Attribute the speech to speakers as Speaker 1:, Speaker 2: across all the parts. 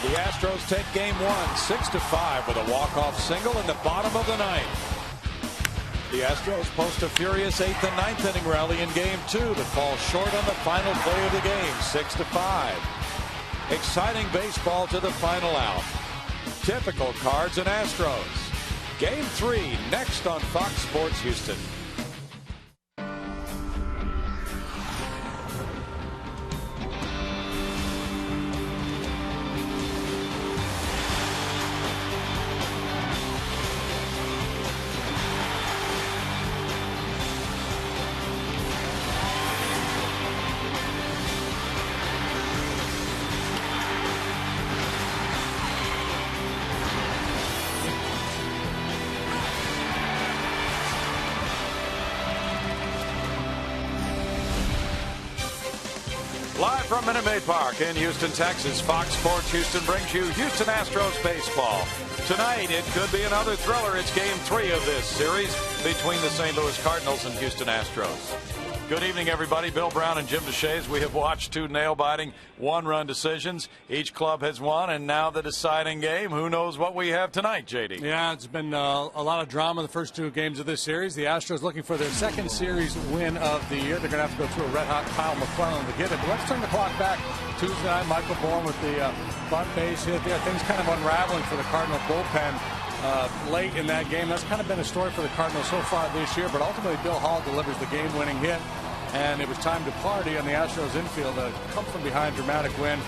Speaker 1: The Astros take game one, 6-5 with a walk-off single in the bottom of the ninth. The Astros post a furious 8th and 9th inning rally in game two that falls short on the final play of the game, 6-5. Exciting baseball to the final out. Typical Cards and Astros. Game three next on Fox Sports Houston. Live from Minute Maid Park in Houston, Texas, Fox Sports Houston brings you Houston Astros baseball. Tonight, it could be another thriller. It's game three of this series between the St. Louis Cardinals and Houston Astros. Good evening, everybody. Bill Brown and Jim DeShays. We have watched two nail-biting one-run decisions. Each club has won, and now the deciding game. Who knows what we have tonight, JD?
Speaker 2: Yeah, it's been a lot of drama in the first two games of this series. The Astros looking for their second series win of the year. They're going to have to go through a red-hot Kyle McClellan to get it. But let's turn the clock back. Tuesday night, Michael Bourne with the bunt base hit there. Things kind of unraveling for the Cardinal bullpen. Late in that game. That's kind of been a story for the Cardinals so far this year, but ultimately Bill Hall delivers the game-winning hit, and it was time to party on the Astros infield. A come-from-behind dramatic win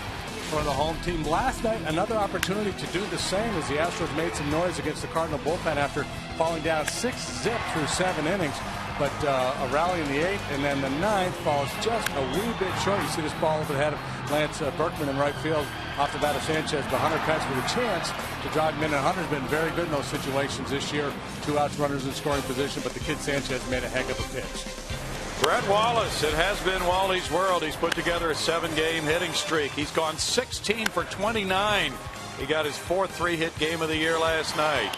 Speaker 2: for the home team. Last night, another opportunity to do the same as the Astros made some noise against the Cardinal bullpen after falling down 6-zip through 7 innings. But a rally in the 8th, and then the 9th falls just a wee bit short. You see this ball over the head of Lance Berkman in right field off the bat of Sanchez, but Hunter Pence with a chance to drive him in. And Hunter's been very good in those situations this year. 2 outs, runners in scoring position, but the kid Sanchez made a heck of a pitch.
Speaker 1: Brett Wallace, it has been Wally's world. He's put together a 7-game hitting streak. He's gone 16 for 29. He got his 4th 3-hit game of the year last night.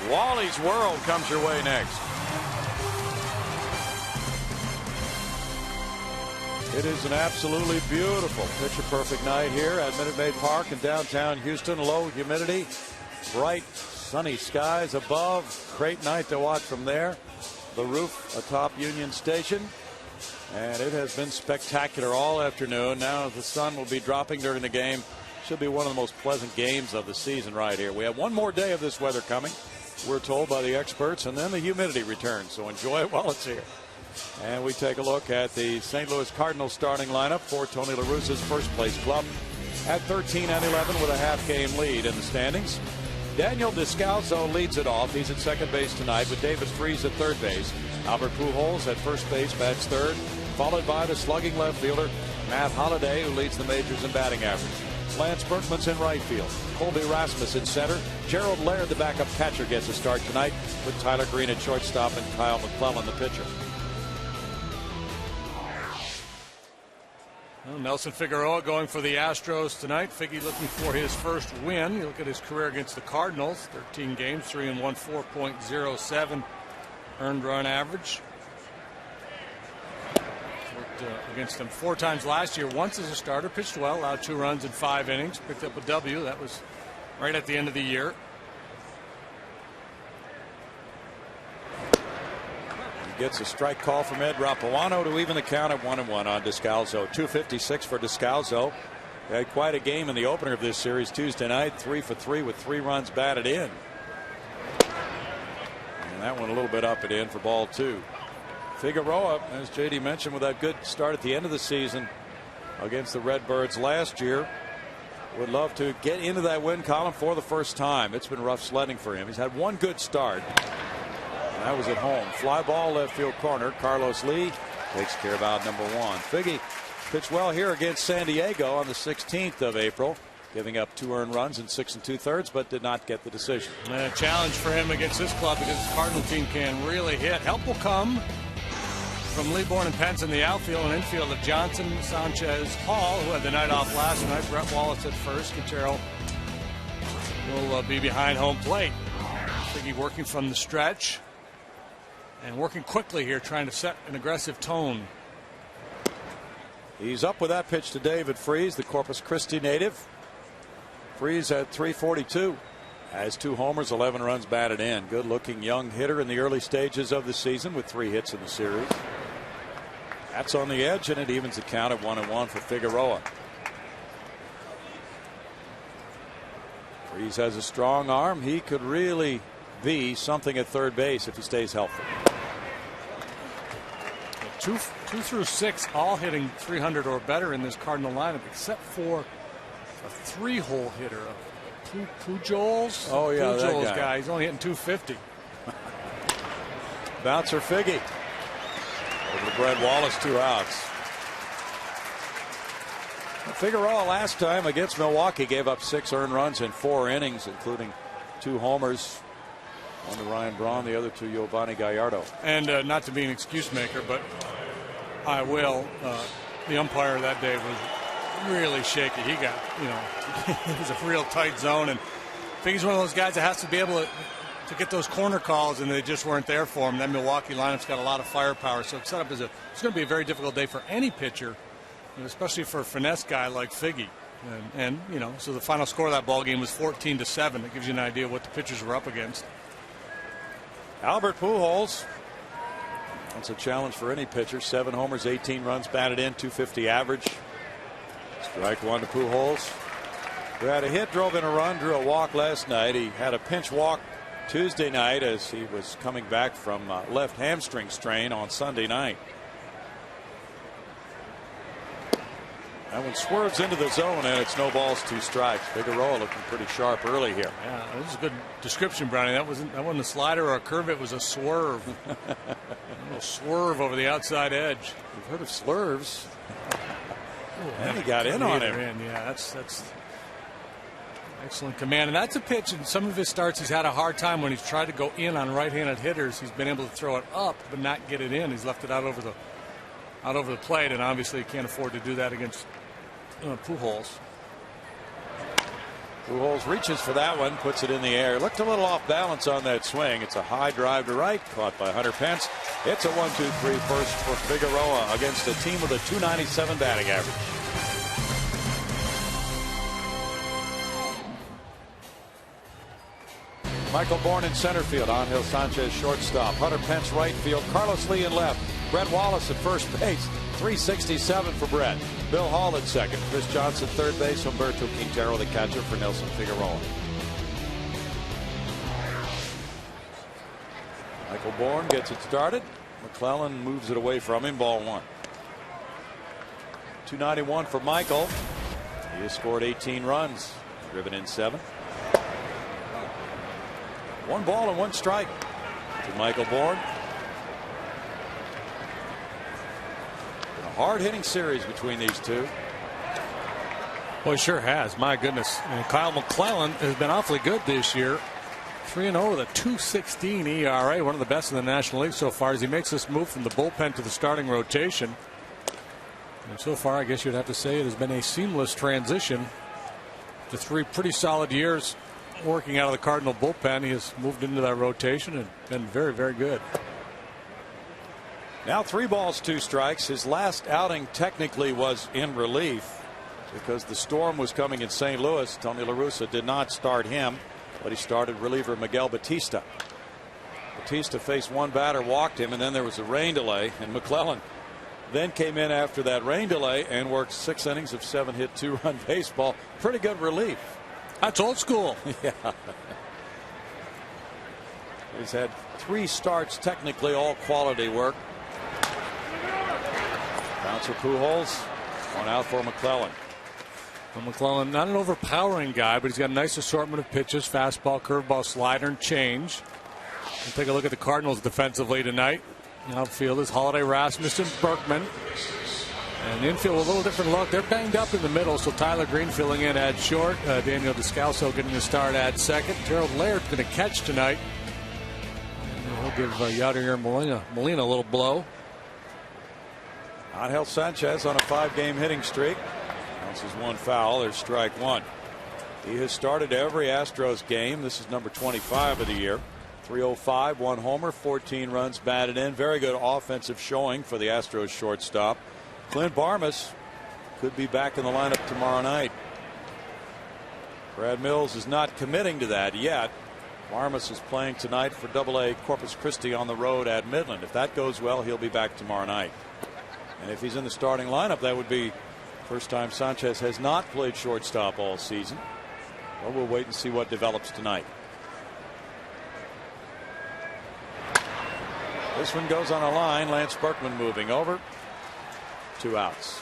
Speaker 1: Wally's world comes your way next. It is an absolutely beautiful picture-perfect night here at Minute Maid Park in downtown Houston. Low humidity, bright sunny skies above. Great night to watch from there. The roof atop Union Station. And it has been spectacular all afternoon. Now the sun will be dropping during the game. Should be one of the most pleasant games of the season right here. We have one more day of this weather coming, we're told by the experts, and then the humidity returns. So enjoy it while it's here. And we take a look at the St. Louis Cardinals starting lineup for Tony La Russa's first place club at 13-11 with a half-game lead in the standings. Daniel Descalso leads it off. He's at second base tonight with David Freese at third base. Albert Pujols at first base bats third, followed by the slugging left fielder Matt Holliday, who leads the majors in batting average. Lance Berkman's in right field. Colby Rasmus in center. Gerald Laird, the backup catcher, gets a start tonight with Tyler Green at shortstop and Kyle McClellan, the pitcher.
Speaker 2: Well, Nelson Figueroa going for the Astros tonight. Figgy looking for his first win. You look at his career against the Cardinals. 13 games, 3-1, 4.07 earned run average. Worked against them 4 times last year. Once as a starter, pitched well, allowed 2 runs in 5 innings. Picked up a W. That was right at the end of the year.
Speaker 1: Gets a strike call from Ed Rapuano to even the count at 1-1 on Descalso. 256 for Descalso. Had quite a game in the opener of this series Tuesday night. 3 for 3 with 3 runs batted in. And that one a little bit up and in for ball 2. Figueroa, as JD mentioned, with that good start at the end of the season against the Redbirds last year, would love to get into that win column for the first time. It's been rough sledding for him. He's had one good start. That was at home. Fly ball left field corner. Carlos Lee takes care of out number 1. Figgy pitched well here against San Diego on the 16th of April, giving up 2 earned runs in 6 2/3, but did not get the decision.
Speaker 2: And a challenge for him against this club because the Cardinal team can really hit. Help will come from Leaborn and Pence in the outfield and infield of Johnson, Sanchez, Hall, who had the night off last night. Brett Wallace at first. Quintero will be behind home plate. Figgy working from the stretch. And working quickly here, trying to set an aggressive tone.
Speaker 1: He's up with that pitch to David Freese, the Corpus Christi native. Freese at 342. Has 2 homers, 11 runs batted in. Good looking young hitter in the early stages of the season with 3 hits in the series. That's on the edge, and it evens the count at 1-1 for Figueroa. Freese has a strong arm. He could really be something at third base if he stays healthy.
Speaker 2: 2 through 6 all hitting 300 or better in this Cardinal lineup, except for a 3-hole hitter. Pujols.
Speaker 1: Oh yeah,
Speaker 2: Pujols
Speaker 1: that
Speaker 2: guy. He's only hitting 250.
Speaker 1: Bouncer Figgy. Over to Brett Wallace, 2 outs. Figueroa last time against Milwaukee gave up 6 earned runs in 4 innings, including 2 homers. One to Ryan Braun, the other to Giovanni Gallardo.
Speaker 2: And not to be an excuse maker, but I will. The umpire that day was really shaky. He got, it was a real tight zone, and Figgy's one of those guys that has to be able to get those corner calls, and they just weren't there for him. That Milwaukee lineup's got a lot of firepower, so it's set up as it's going to be a very difficult day for any pitcher, especially for a finesse guy like Figgy. And so the final score of that ball game was 14-7. That gives you an idea of what the pitchers were up against.
Speaker 1: Albert Pujols. That's a challenge for any pitcher. 7 homers, 18 runs batted in, 250 average. Strike 1 to Pujols, who had a hit, drove in a run, drew a walk last night. He had a pinch walk Tuesday night as he was coming back from left hamstring strain on Sunday night. That one swerves into the zone, and it's no balls, 2 strikes. Figueroa looking pretty sharp early here.
Speaker 2: Yeah, that was a good description, Brownie. That wasn't a slider or a curve. It was a swerve. A little swerve over the outside edge.
Speaker 1: You've heard of slurves. And he got in on him.
Speaker 2: Yeah, that's excellent command. And that's a pitch. In some of his starts, he's had a hard time when he's tried to go in on right-handed hitters. He's been able to throw it up, but not get it in. He's left it out over the plate, and obviously he can't afford to do that against Pujols.
Speaker 1: Pujols reaches for that one, puts it in the air. Looked a little off balance on that swing. It's a high drive to right, caught by Hunter Pence. It's a 1-2-3 first for Figueroa against a team with a .297 batting average. Michael Bourne in center field. Angel Sanchez shortstop. Hunter Pence right field. Carlos Lee in left. Brett Wallace at first base. 367 for Brett. Bill Hall at second. Chris Johnson third base. Humberto Quintero the catcher for Nelson Figueroa. Michael Bourne gets it started. McClellan moves it away from him. Ball 1. 291 for Michael. He has scored 18 runs. Driven in 7. 1 ball and 1 strike to Michael Bourne. A hard-hitting series between these two.
Speaker 2: Well, he sure has. My goodness. And Kyle McClellan has been awfully good this year. 3-0 with a .216 ERA, one of the best in the National League so far as he makes this move from the bullpen to the starting rotation. And so far, I guess you'd have to say it has been a seamless transition to 3 pretty solid years working out of the Cardinal bullpen. He has moved into that rotation and been very, very good.
Speaker 1: Now 3 balls, 2 strikes. His last outing technically was in relief because the storm was coming in St. Louis. Tony La Russa did not start him, but he started reliever Miguel Batista. Batista faced 1 batter, walked him, and then there was a rain delay, and McClellan then came in after that rain delay and worked 6 innings of 7-hit 2-run baseball. Pretty good relief.
Speaker 2: That's old school.
Speaker 1: Yeah. He's had 3 starts, technically all quality work. Bouncer Pujols, 1 out for McClellan.
Speaker 2: Well, McClellan, not an overpowering guy, but he's got a nice assortment of pitches: fastball, curveball, slider, and change. We'll take a look at the Cardinals defensively tonight. The outfield is Holiday, Rasmussen, Berkman. And the infield, a little different look. They're banged up in the middle, so Tyler Green filling in at short. Daniel Descalso getting the start at second. Gerald Laird's going to catch tonight. And he'll give Yadier Molina a little blow.
Speaker 1: Angel Sanchez on a 5-game hitting streak. Counts as 1 foul. There's strike 1. He has started every Astros game. This is number 25 of the year. 305, 1 homer, 14 runs batted in. Very good offensive showing for the Astros shortstop. Clint Barmas could be back in the lineup tomorrow night. Brad Mills is not committing to that yet. Marmus is playing tonight for AA Corpus Christi on the road at Midland. If that goes well, he'll be back tomorrow night. And if he's in the starting lineup, that would be first time Sanchez has not played shortstop all season. Well, we'll wait and see what develops tonight. This one goes on a line. Lance Berkman moving over. 2 outs.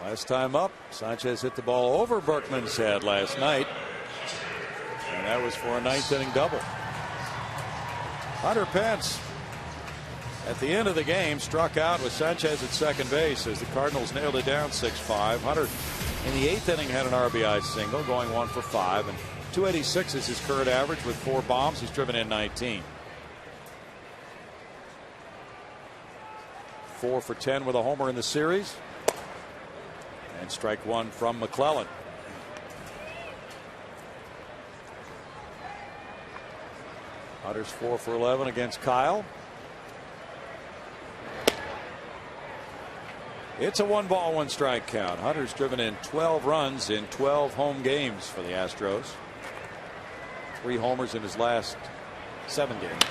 Speaker 1: Last time up, Sanchez hit the ball over Berkman's head last night. And that was for a 9th inning double. Hunter Pence at the end of the game struck out with Sanchez at second base as the Cardinals nailed it down 6-5. Hunter in the 8th inning had an RBI single, going 1 for 5, and 286 is his current average with 4 bombs. He's driven in 19. 4 for 10 with a homer in the series. And strike 1 from McClellan. Hunter's 4 for 11 against Kyle. It's a 1-ball, 1-strike count. Hunter's driven in 12 runs in 12 home games for the Astros. 3 homers in his last 7 games.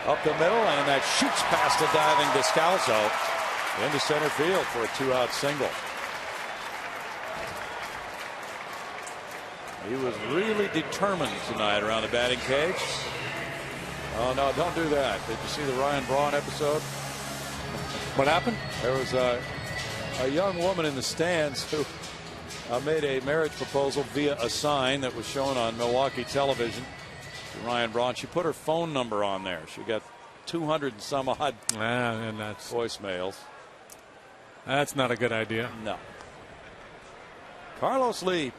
Speaker 1: Up the middle, and that shoots past a diving Descalso into center field for a 2-out single. He was really determined tonight around the batting cage. Oh, no, don't do that. Did you see the Ryan Braun episode?
Speaker 2: What happened?
Speaker 1: There was a young woman in the stands who made a marriage proposal via a sign that was shown on Milwaukee television to Ryan Braun. She put her phone number on there. She got 200 and some odd
Speaker 2: and that's
Speaker 1: voicemails.
Speaker 2: That's not a good idea.
Speaker 1: No. Carlos Lee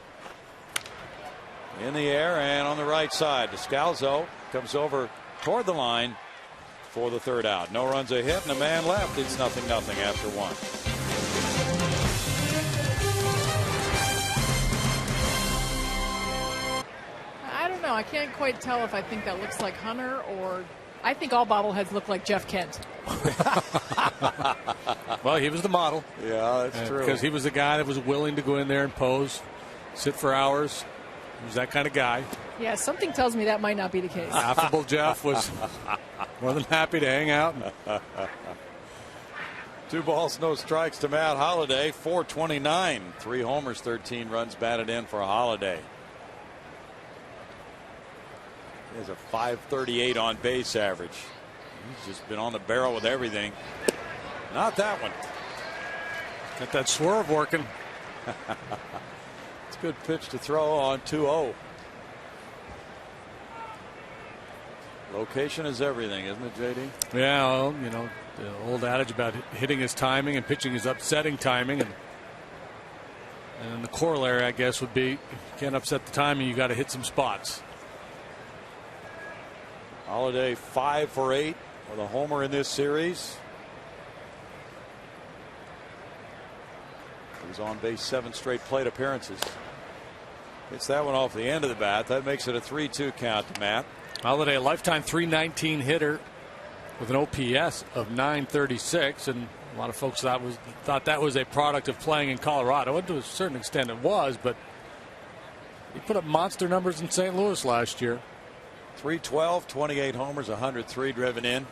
Speaker 1: in the air and on the right side. Descalso comes over toward the line for the 3rd out. No runs a hit and a man left. It's 0-0 after 1.
Speaker 3: I don't know. I can't quite tell if I think that looks like Hunter or I think all bobbleheads look like Jeff Kent.
Speaker 2: Well, he was the model.
Speaker 1: Yeah, that's true.
Speaker 2: Because he was the guy that was willing to go in there and pose, sit for hours. He was that kind of guy.
Speaker 3: Yeah, something tells me that might not be the case.
Speaker 2: Affable Jeff was more than happy to hang out.
Speaker 1: 2 balls, no strikes to Matt Holliday. 429. 3 homers, 13 runs batted in for Holliday. He has a 538 on base average. He's just been on the barrel with everything. Not that one.
Speaker 2: Got that swerve working.
Speaker 1: It's a good pitch to throw on 2-0. Location is everything, isn't it, JD?
Speaker 2: Yeah, well, you know, the old adage about hitting is timing and pitching is upsetting timing. And the corollary, I guess, would be if you can't upset the timing, you got to hit some spots.
Speaker 1: Holliday 5 for 8 with a homer in this series. He's on base 7 straight plate appearances. Hits that one off the end of the bat. That makes it a 3-2 count to Matt.
Speaker 2: Holliday, a lifetime .319 hitter with an OPS of .936, and a lot of folks thought that was a product of playing in Colorado. And to a certain extent it was, but he put up monster numbers in St. Louis last year.
Speaker 1: 312, 28 homers, 103 driven in.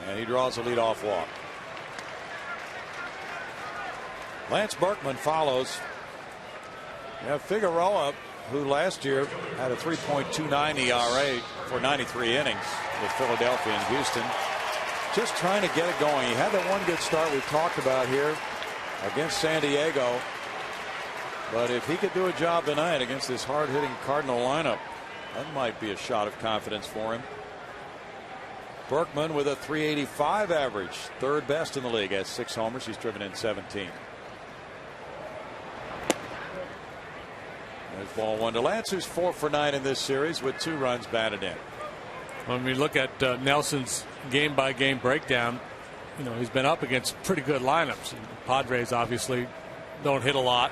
Speaker 1: And he draws a leadoff walk. Lance Berkman follows. You have Figueroa, who last year had a 3.29 ERA for 93 innings with Philadelphia and Houston. Just trying to get it going. He had that one good start we've talked about here against San Diego. But if he could do a job tonight against this hard-hitting Cardinal lineup, that might be a shot of confidence for him. Berkman with a 385 average, 3rd best in the league, has 6 homers. He's driven in 17. There's ball 1 to Lance, who's 4 for 9 in this series with 2 runs batted in.
Speaker 2: When we look at Nelson's game-by-game breakdown, you know, he's been up against pretty good lineups. The Padres obviously don't hit a lot.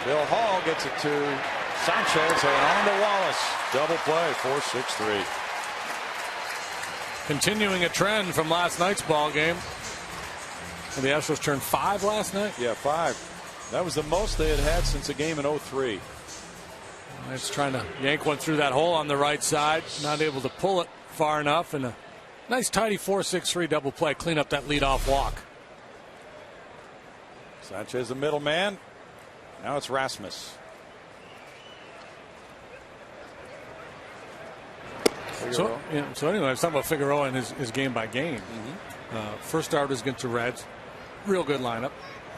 Speaker 1: Bill Hall gets it to Sanchez and on to Wallace. Double play, 4-6-3.
Speaker 2: Continuing a trend from last night's ball game. The Astros turned 5 last night?
Speaker 1: Yeah, 5. That was the most they had had since a game in 03.
Speaker 2: It's trying to yank one through that hole on the right side. Not able to pull it far enough. And a nice tidy 4-6-3 double play. Clean up that leadoff walk.
Speaker 1: Sanchez the middleman. Now it's Rasmus.
Speaker 2: So anyway, let's talk about Figueroa and his game by game. First start is against the Reds. Real good lineup.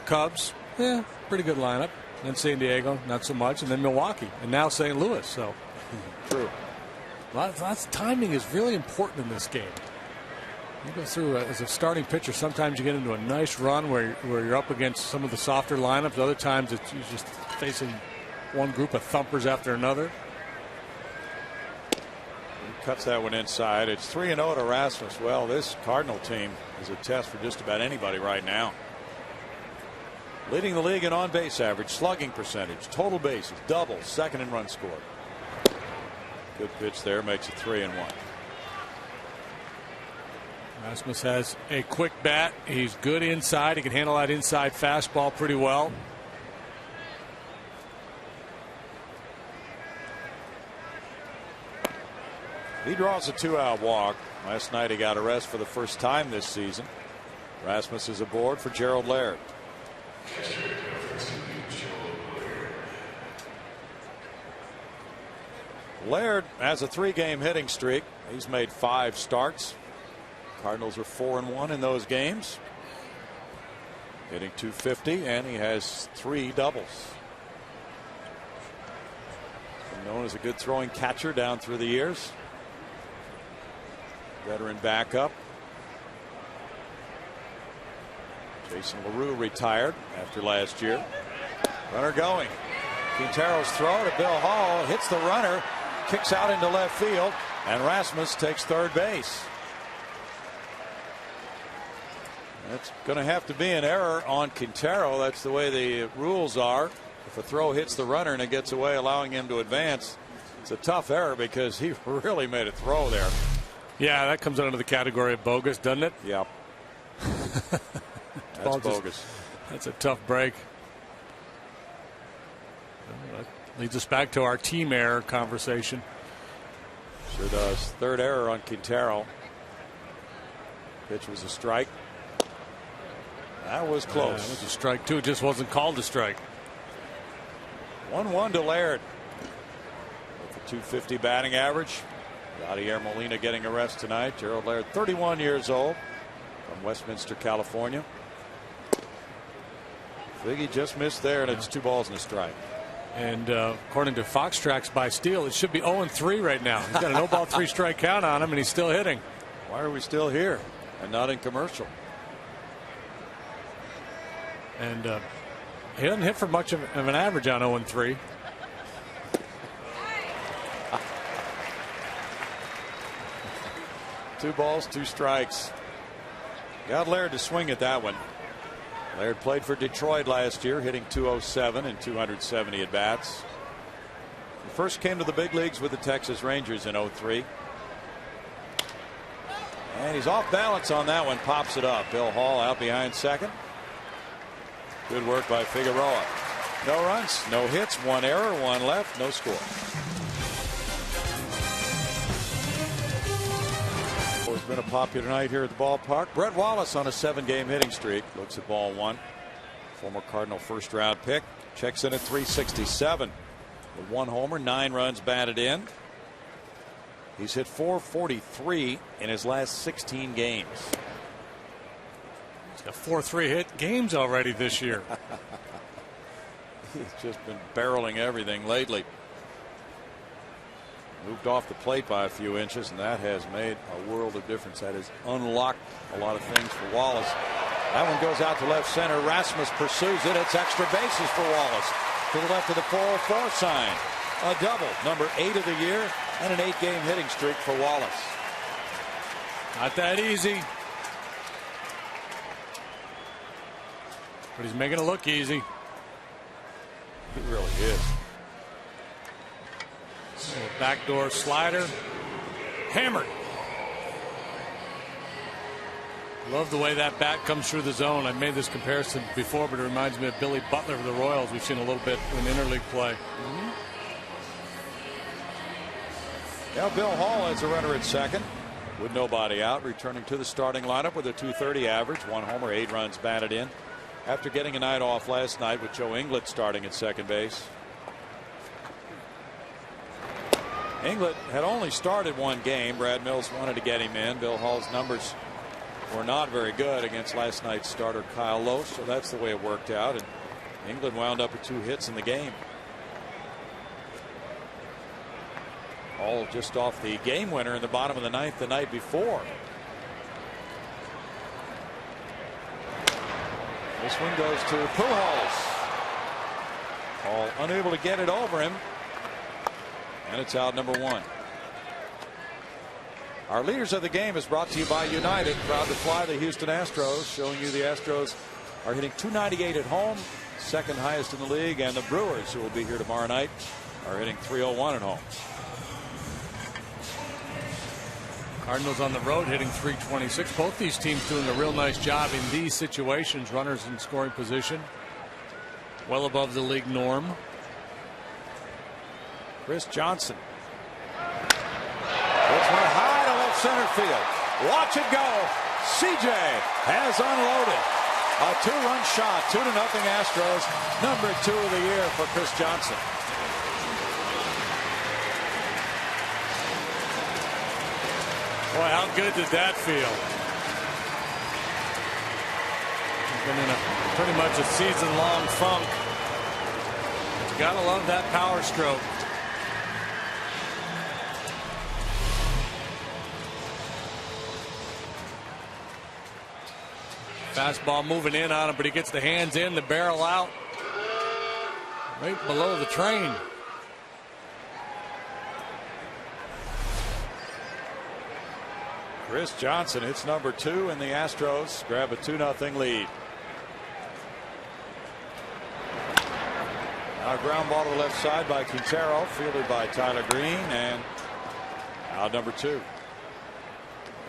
Speaker 2: Cubs, pretty good lineup. Then San Diego, not so much. And then Milwaukee. And now St. Louis. So
Speaker 1: true.
Speaker 2: Lots of timing is really important in this game. You go through as a starting pitcher, sometimes you get into a nice run where you're up against some of the softer lineups. Other times you're just facing one group of thumpers after another.
Speaker 1: Cuts that one inside. It's 3-0 to Rasmus. Well, this Cardinal team is a test for just about anybody right now. Leading the league in on-base average, slugging percentage, total bases, doubles, second in run scored. Good pitch there, makes it 3-1.
Speaker 2: Rasmus has a quick bat. He's good inside. He can handle that inside fastball pretty well.
Speaker 1: He draws a 2-out walk. Last night he got a rest for the first time this season. Rasmus is aboard for Gerald Laird. Laird has a 3-game hitting streak. He's made 5 starts. Cardinals are 4-1 in those games. Hitting .250, and he has 3 doubles. Been known as a good throwing catcher down through the years. Veteran backup. Jason LaRue retired after last year. Runner going. Quintero's throw to Bill Hall. Hits the runner. Kicks out into left field. And Rasmus takes third base. That's going to have to be an error on Quintero. That's the way the rules are. If a throw hits the runner and it gets away, allowing him to advance, it's a tough error because he really made a throw there.
Speaker 2: Yeah, that comes under the category of bogus, doesn't it?
Speaker 1: Yep. That's bogus.
Speaker 2: That's a tough break. That leads us back to our team error conversation.
Speaker 1: Sure does. Third error on Quintero. Pitch was a strike. That was close.
Speaker 2: That was a strike too. It just wasn't called a strike.
Speaker 1: 1-1 to Laird. With a .250 batting average. Yadier Molina getting a rest tonight. Gerald Laird, 31 years old, from Westminster, California. Figgy just missed there, and it's 2 balls and a strike.
Speaker 2: And according to Fox Tracks by Steele, it should be 0-3 right now. He's got a no ball 3 strike count on him, and he's still hitting.
Speaker 1: Why are we still here and not in commercial?
Speaker 2: And he doesn't hit for much of an average on 0-3.
Speaker 1: Two balls, 2 strikes. Got Laird to swing at that one. Laird played for Detroit last year, hitting .207 and 270 at bats. He first came to the big leagues with the Texas Rangers in '03. And he's off balance on that one. Pops it up. Bill Hall out behind second. Good work by Figueroa. No runs, no hits, 1 error, 1 left, no score. It's been a popular night here at the ballpark. Brett Wallace on a 7-game hitting streak. Looks at ball 1. Former Cardinal first-round pick. Checks in at .367. With 1 homer, 9 runs batted in. He's hit .443 in his last 16 games.
Speaker 2: He's got 4-3 hit games already this year.
Speaker 1: He's just been barreling everything lately. Moved off the plate by a few inches, and that has made a world of difference. That has unlocked a lot of things for Wallace. That one goes out to left center. Rasmus pursues it. It's extra bases for Wallace. To the left of the 404 sign. A double, number 8 of the year, and an 8-game hitting streak for Wallace.
Speaker 2: Not that easy. But he's making it look easy.
Speaker 1: He really is.
Speaker 2: Backdoor slider. Hammered. Love the way that bat comes through the zone. I've made this comparison before, but it reminds me of Billy Butler of the Royals. We've seen a little bit in interleague play.
Speaker 1: Now Bill Hall has a runner at second with nobody out, returning to the starting lineup with a .230 average, 1 homer, 8 runs batted in, after getting a night off last night with Joe Inglet starting at second base. Inglet had only started 1 game. Brad Mills wanted to get him in. Bill Hall's numbers were not very good against last night's starter Kyle Lowe, so that's the way it worked out, and England wound up with 2 hits in the game. All just off the game winner in the bottom of the 9th the night before. This one goes to Pujols. All unable to get it over him, and it's out number 1. Our leaders of the game is brought to you by United, proud to fly the Houston Astros, showing you the Astros are hitting .298 at home, second highest in the league, and the Brewers, who will be here tomorrow night, are hitting .301 at home.
Speaker 2: Cardinals on the road hitting .326. Both these teams doing a real nice job in these situations. Runners in scoring position, well above the league norm.
Speaker 1: Chris Johnson. It's one high to left center field. Watch it go. CJ has unloaded. A 2-run shot, 2-0 Astros. Number 2 of the year for Chris Johnson.
Speaker 2: Boy, how good did that feel? Been in pretty much a season-long funk. You gotta love that power stroke. Fastball moving in on him, but he gets the hands in, the barrel out, right below the train.
Speaker 1: Chris Johnson hits number 2, and the Astros grab a 2-0 lead. Now a ground ball to the left side by Quintero, fielded by Tyler Green, and out number 2.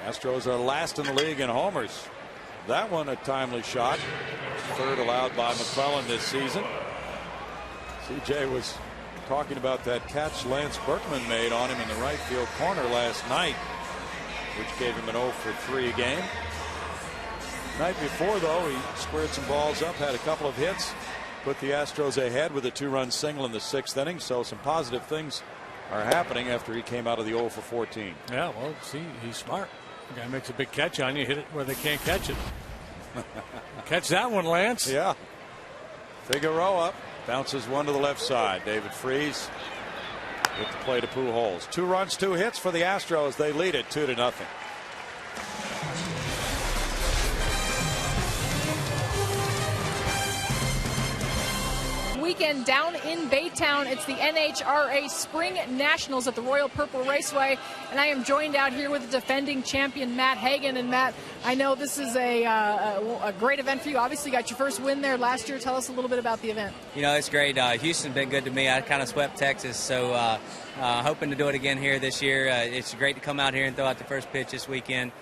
Speaker 1: Astros are last in the league in homers. That one a timely shot. 3rd allowed by McClellan this season. CJ was talking about that catch Lance Berkman made on him in the right field corner last night, which gave him an 0 for 3 game. Night before, though, he squared some balls up, had a couple of hits, put the Astros ahead with a 2-run single in the 6th inning. So some positive things are happening after he came out of the 0 for 14.
Speaker 2: Yeah, well, see, he's smart. The guy makes a big catch on you, hit it where they can't catch it. Catch that one, Lance.
Speaker 1: Yeah. Figueroa bounces one to the left side. David Freese with the play to Pujols. 2 runs, 2 hits for the Astros. They lead it 2-0.
Speaker 3: Weekend down in Baytown. It's the NHRA Spring Nationals at the Royal Purple Raceway, and I am joined out here with the defending champion Matt Hagan. And Matt, I know this is a great event for you. Obviously, you got your first win there last year. Tell us a little bit about the event.
Speaker 4: You know, it's great. Houston's been good to me. I kind of swept Texas, so hoping to do it again here this year. It's great to come out here and throw out the first pitch this weekend.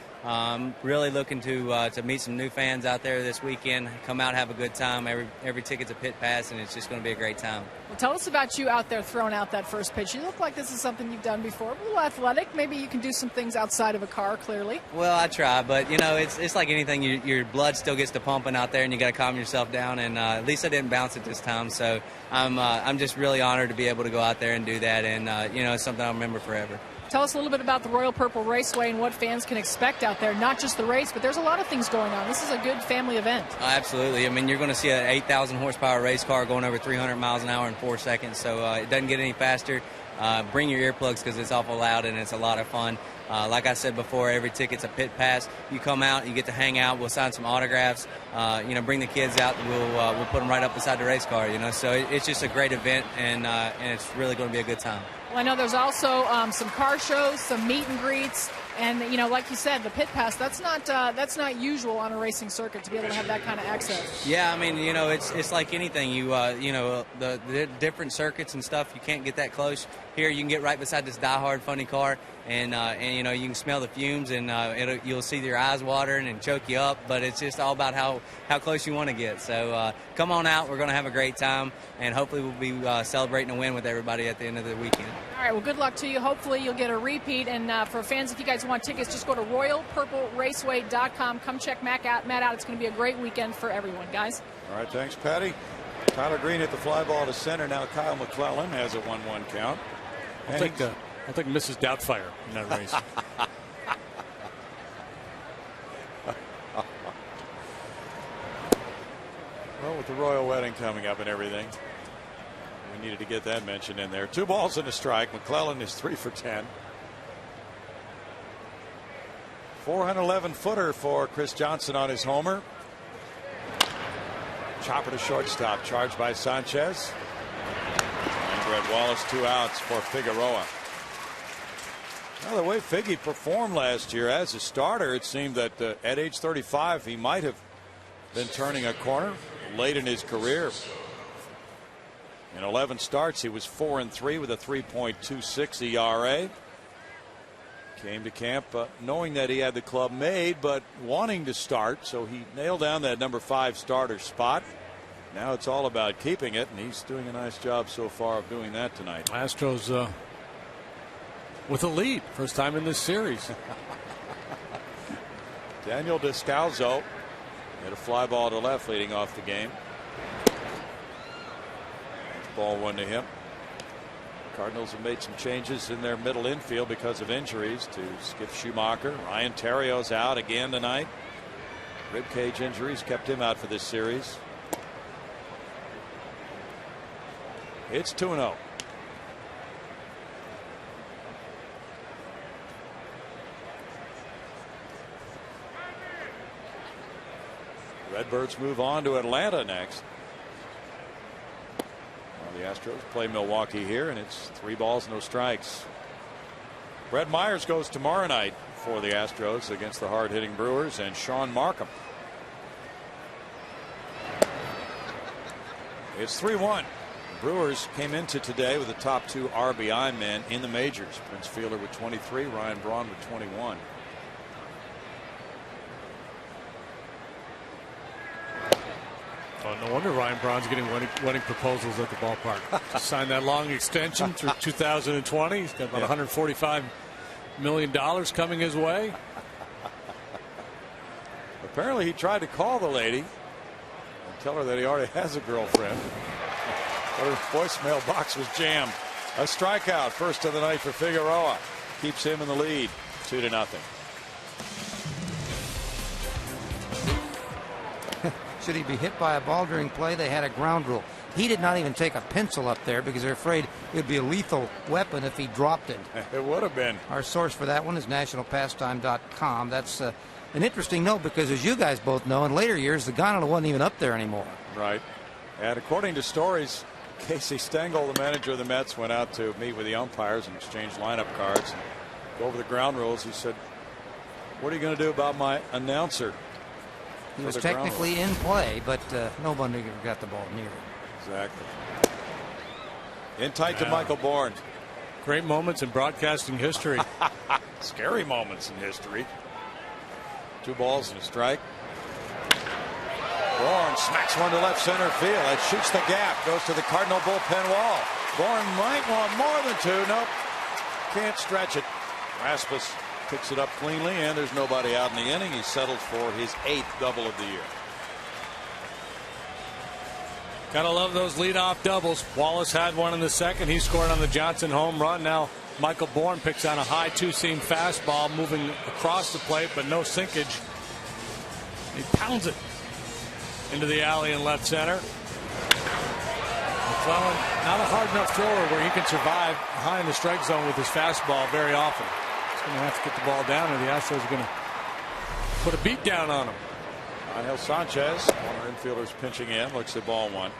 Speaker 4: Really looking to meet some new fans out there this weekend. Come out, have a good time. Every ticket's a pit pass, and it's just going to be a great time.
Speaker 3: Well, tell us about you out there throwing out that first pitch. You look like this is something you've done before. A little athletic. Maybe you can do some things outside of a car, clearly.
Speaker 4: Well, I try, but, you know, it's like anything. Your blood still gets to pumping out there, and you got to calm yourself down. And at least I didn't bounce it this time, so I'm just really honored to be able to go out there and do that. And, you know, it's something I'll remember forever.
Speaker 3: Tell us a little bit about the Royal Purple Raceway and what fans can expect out there. Not just the race, but there's a lot of things going on. This is a good family event.
Speaker 4: Absolutely. I mean, you're going to see an 8,000 horsepower race car going over 300 miles an hour in 4 seconds, so it doesn't get any faster. Bring your earplugs because it's awful loud and it's a lot of fun. Like I said before, every ticket's a pit pass. You come out, you get to hang out. We'll sign some autographs. You know, bring the kids out. We'll put them right up beside the race car. You know, so it's just a great event, and it's really going to be a good time.
Speaker 3: Well, I know there's also some car shows, some meet and greets. And like you said, the pit pass, that's not usual on a racing circuit to be able to have that kind of access.
Speaker 4: Yeah, I mean, it's like anything. The different circuits and stuff, you can't get that close. Here, you can get right beside this diehard funny car, and you can smell the fumes, and you'll see your eyes watering and choke you up. But it's just all about how close you want to get. So come on out. We're going to have a great time, and hopefully we'll be celebrating a win with everybody at the end of the weekend.
Speaker 3: All right. Well, good luck to you. Hopefully you'll get a repeat. And for fans, if you guys want tickets, just go to RoyalPurpleRaceway.com. Come check Matt out. It's going to be a great weekend for everyone, guys.
Speaker 1: All right, thanks, Patty. Tyler Green hit the fly ball to center. Now Kyle McClellan has a 1-1 count.
Speaker 2: I'll take Mrs. Doubtfire in that race.
Speaker 1: Well, with the royal wedding coming up and everything, we needed to get that mention in there. 2 balls and a strike. McClellan is 3 for 10. 411-footer for Chris Johnson on his homer. Chopper to shortstop, charged by Sanchez. And Brett Wallace, 2 outs for Figueroa. Well, the way Figgy performed last year as a starter, it seemed that at age 35 he might have been turning a corner late in his career. In 11 starts, he was 4-3 with a 3.26 ERA. Came to camp knowing that he had the club made, but wanting to start, so he nailed down that number 5 starter spot. Now it's all about keeping it, and he's doing a nice job so far of doing that tonight.
Speaker 2: Astros with a lead, first time in this series.
Speaker 1: Daniel Descalzo hit a fly ball to left, leading off the game. Ball 1 to him. Cardinals have made some changes in their middle infield because of injuries to Skip Schumacher. Ryan Terrio's out again tonight. Rib cage injuries kept him out for this series. It's 2-0. Redbirds move on to Atlanta next. The Astros play Milwaukee here, and it's 3 balls, no strikes. Brett Myers goes tomorrow night for the Astros against the hard-hitting Brewers, and Sean Markham. It's 3-1. Brewers came into today with the top 2 RBI men in the majors. Prince Fielder with 23, Ryan Braun with 21.
Speaker 2: Oh, no wonder Ryan Braun's getting wedding proposals at the ballpark. Just signed that long extension through 2020. He's got about $145 million coming his way.
Speaker 1: Apparently he tried to call the lady and tell her that he already has a girlfriend. But her voicemail box was jammed. A strikeout, first of the night for Figueroa. Keeps him in the lead, 2-0.
Speaker 5: Should he be hit by a ball during play, they had a ground rule. He did not even take a pencil up there because they're afraid it would be a lethal weapon if he dropped it.
Speaker 1: It would have been.
Speaker 5: Our source for that one is nationalpastime.com. That's an interesting note because, as you guys both know, in later years, the gondola wasn't even up there anymore.
Speaker 1: Right. And according to stories, Casey Stengel, the manager of the Mets, went out to meet with the umpires and exchange lineup cards and go over the ground rules. He said, "What are you going to do about my announcer?"
Speaker 5: He was technically in play, but nobody got the ball near him.
Speaker 1: Exactly. In tight to Michael Bourne.
Speaker 2: Great moments in broadcasting history.
Speaker 1: Scary moments in history. 2 balls and a strike. Bourne smacks one to left center field. It shoots the gap. Goes to the Cardinal bullpen wall. Bourne might want more than 2. Nope. Can't stretch it. Rasmus picks it up cleanly, and there's nobody out in the inning. He settles for his 8th double of the year.
Speaker 2: Gotta love those leadoff doubles. Wallace had one in the second. He scored on the Johnson home run. Now Michael Bourne picks on a high 2-seam fastball moving across the plate, but no sinkage. He pounds it into the alley in left center. McClellan, not a hard enough thrower where he can survive high in the strike zone with his fastball very often. Going to have to get the ball down, or the Astros are going to put a beat down on him.
Speaker 1: Angel Sanchez, one of the infielders pinching in, looks at ball 1.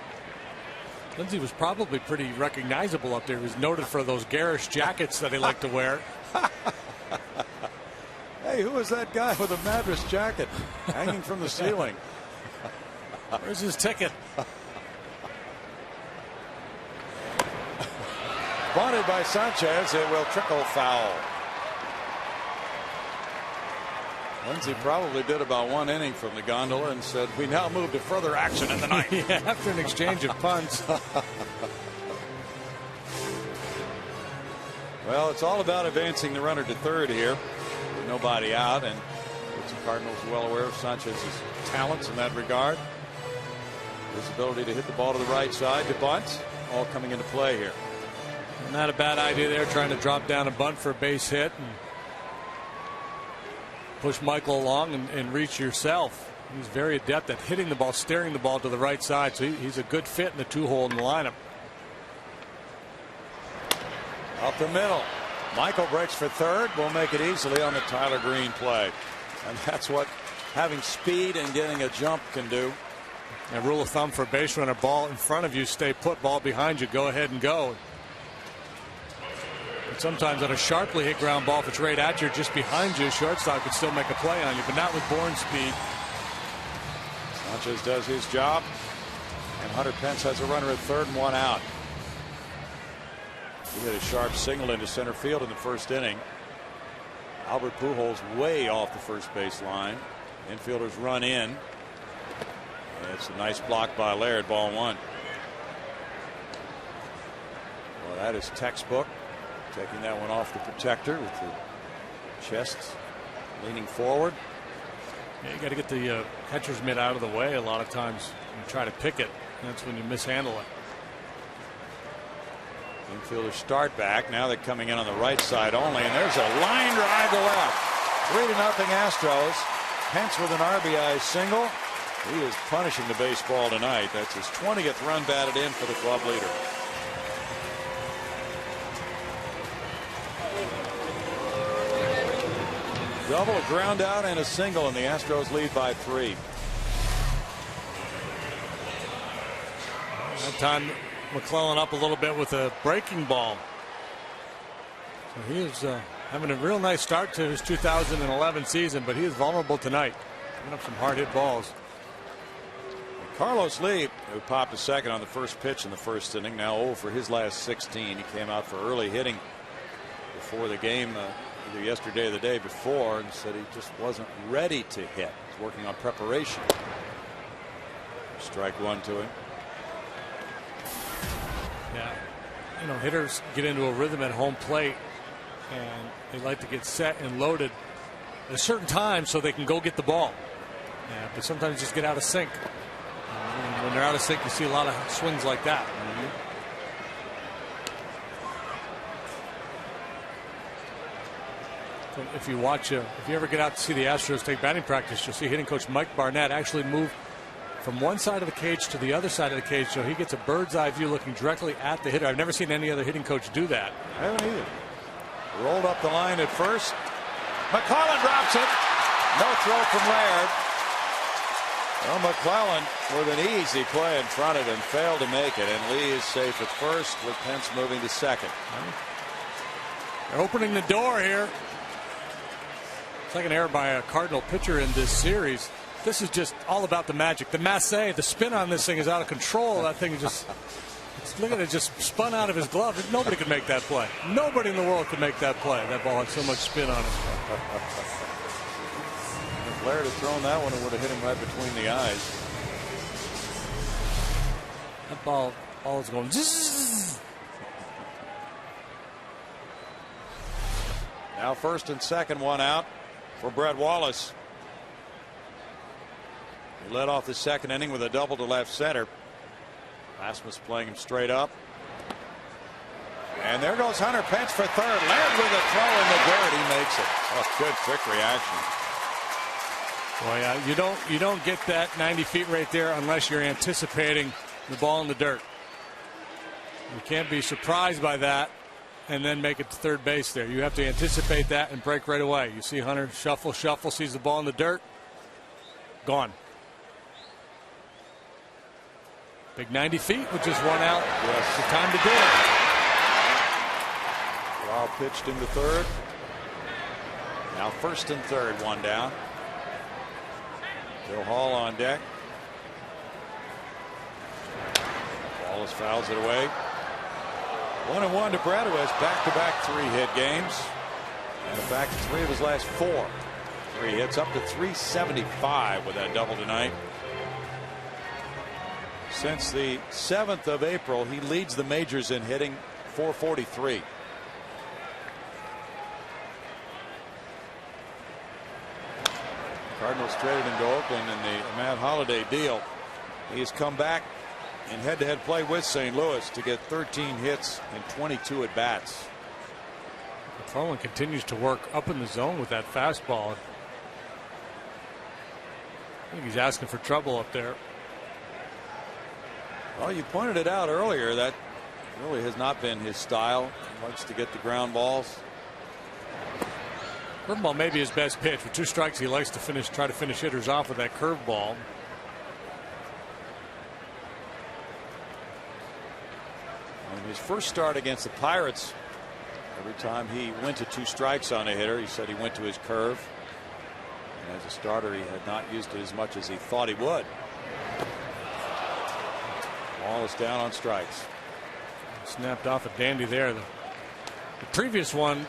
Speaker 2: Lindsey was probably pretty recognizable up there. He was noted for those garish jackets that he liked to wear.
Speaker 1: Hey, who is that guy with a Madras jacket hanging from the ceiling?
Speaker 2: Where's his ticket?
Speaker 1: Bunted by Sanchez. It will trickle foul. Lindsay probably did about one inning from the gondola and said, we now move to further action in the ninth.
Speaker 2: Yeah, after an exchange of punts.
Speaker 1: Well, it's all about advancing the runner to third here with nobody out, and the Cardinals are well aware of Sanchez's talents in that regard. His ability to hit the ball to the right side, to bunt, all coming into play here.
Speaker 2: Not a bad idea there, trying to drop down a bunt for a base hit and push Michael along and reach yourself. He's very adept at hitting the ball, steering the ball to the right side, so he's a good fit in the two-hole in the lineup.
Speaker 1: Up the middle. Michael breaks for third. Will make it easily on the Tyler Green play. And that's what having speed and getting a jump can do.
Speaker 2: A rule of thumb for a base runner: ball in front of you, stay put, ball behind you, go ahead and go. But sometimes on a sharply hit ground ball, if it's right at you, just behind you, shortstop could still make a play on you, but not with Bourne's speed.
Speaker 1: Sanchez does his job, and Hunter Pence has a runner at third and one out. He hit a sharp single into center field in the first inning. Albert Pujols way off the first base line. Infielders run in. And it's a nice block by Laird, ball one. Well, that is textbook. Taking that one off the protector with the chest leaning forward.
Speaker 2: Yeah, you got to get the catcher's mitt out of the way a lot of times and try to pick it. That's when you mishandle it.
Speaker 1: Infielders start back. Now they're coming in on the right side only, and there's a line drive to left. 3-0 Astros. Pence with an RBI single. He is punishing the baseball tonight. That's his 20th run batted in for the club leader. Double, a ground out, and a single, and the Astros lead by 3.
Speaker 2: That time McClellan up a little bit with a breaking ball. So he is having a real nice start to his 2011 season, but he is vulnerable tonight. Giving up some hard hit balls.
Speaker 1: Carlos Lee, who popped a second on the first pitch in the first inning, now 0 for his last 16. He came out for early hitting before the game, either yesterday or the day before, and said he just wasn't ready to hit. He's working on preparation. Strike one to him.
Speaker 2: Yeah, you know, hitters get into a rhythm at home plate, and they like to get set and loaded at a certain time so they can go get the ball. Yeah, but sometimes just get out of sync. When they're out of sync, you see a lot of swings like that. So if you watch, if you ever get out to see the Astros take batting practice, you'll see hitting coach Mike Barnett actually move from one side of the cage to the other side of the cage, so he gets a bird's eye view looking directly at the hitter. I've never seen any other hitting coach do that.
Speaker 1: I haven't either. Rolled up the line at first. McClellan drops it. No throw from Laird. Well, McClellan with an easy play in front of him failed to make it, and Lee is safe at first with Pence moving to second.
Speaker 2: They're opening the door here. Second error by a Cardinal pitcher in this series. This is just all about the magic. The masse, the spin on this thing is out of control. That thing just, look at it, just spun out of his glove. Nobody could make that play. Nobody in the world could make that play. That ball had so much spin on it.
Speaker 1: If Laird had thrown that one, it would have hit him right between the eyes.
Speaker 2: That ball is going zzz.
Speaker 1: Now first and second, one out for Brett Wallace. He led off the second inning with a double to left center. Asmus playing him straight up. And there goes Hunter Pence for third. Laird with a throw in the dirt. He makes it. Oh, good quick reaction.
Speaker 2: Well, yeah, you don't get that 90 feet right there unless you're anticipating the ball in the dirt. You can't be surprised by that and then make it to third base there. You have to anticipate that and break right away. You see Hunter shuffle, sees the ball in the dirt. Gone. Big 90 feet with just one out.
Speaker 1: Yes.
Speaker 2: It's the time to do it.
Speaker 1: Wild pitched into third. Now first and third, one down. Bill Hall on deck. Wallace fouls it away. 1-1 to Brett, who has back-to-back 3-hit games. And in fact, 3 of his last 4. 3 hits, up to 375 with that double tonight. Since the 7th of April, he leads the majors in hitting, 443. Cardinals traded him to Oakland in the Matt Holliday deal. He has come back in head-to-head play with St. Louis to get 13 hits and 22 at bats.
Speaker 2: McClellan continues to work up in the zone with that fastball. I think he's asking for trouble up there.
Speaker 1: Well, you pointed it out earlier. That really has not been his style. He likes to get the ground balls.
Speaker 2: Curveball may be his best pitch. With 2 strikes, he likes to try to finish hitters off with that curveball.
Speaker 1: In his first start against the Pirates, every time he went to 2 strikes on a hitter, he said he went to his curve. And as a starter, he had not used it as much as he thought he would. Wallace down on strikes.
Speaker 2: Snapped off a dandy there. The previous one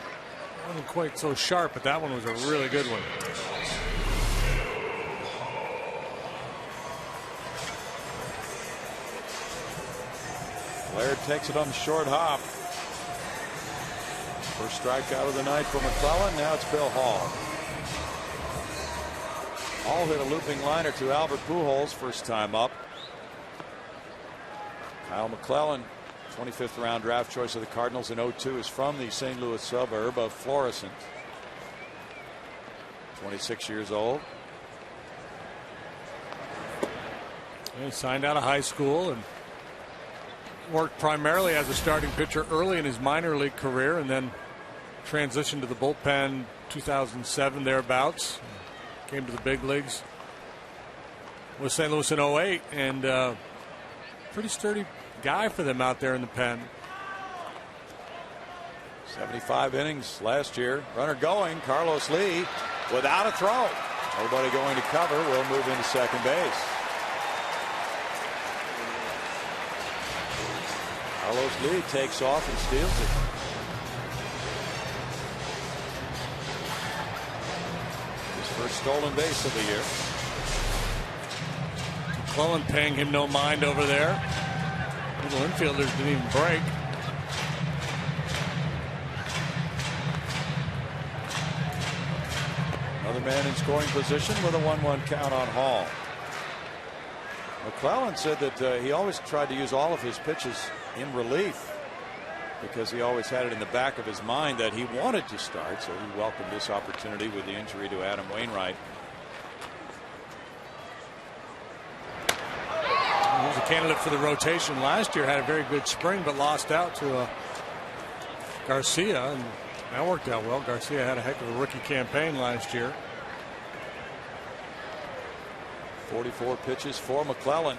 Speaker 2: wasn't quite so sharp, but that one was a really good one.
Speaker 1: Laird takes it on the short hop. First strikeout of the night for McClellan. Now it's Bill Hall. Hall hit a looping liner to Albert Pujols first time up. Kyle McClellan, 25th round draft choice of the Cardinals in '02, is from the St. Louis suburb of Florissant. 26 years old.
Speaker 2: He signed out of high school and worked primarily as a starting pitcher early in his minor league career, and then transitioned to the bullpen 2007 thereabouts. Came to the big leagues with St. Louis in '08, and pretty sturdy guy for them out there in the pen.
Speaker 1: 75 innings last year. Runner going. Carlos Lee without a throw. Nobody going to cover. Will move into second base. Carlos Lee takes off and steals it. His first stolen base of the year.
Speaker 2: McClellan paying him no mind over there. Little infielders didn't even break.
Speaker 1: Another man in scoring position with a 1-1 count on Hall. McClellan said that he always tried to use all of his pitches in relief because he always had it in the back of his mind that he wanted to start, so he welcomed this opportunity with the injury to Adam Wainwright.
Speaker 2: He was a candidate for the rotation last year, had a very good spring, but lost out to Garcia, and that worked out well. Garcia had a heck of a rookie campaign last year.
Speaker 1: 44 pitches for McClellan.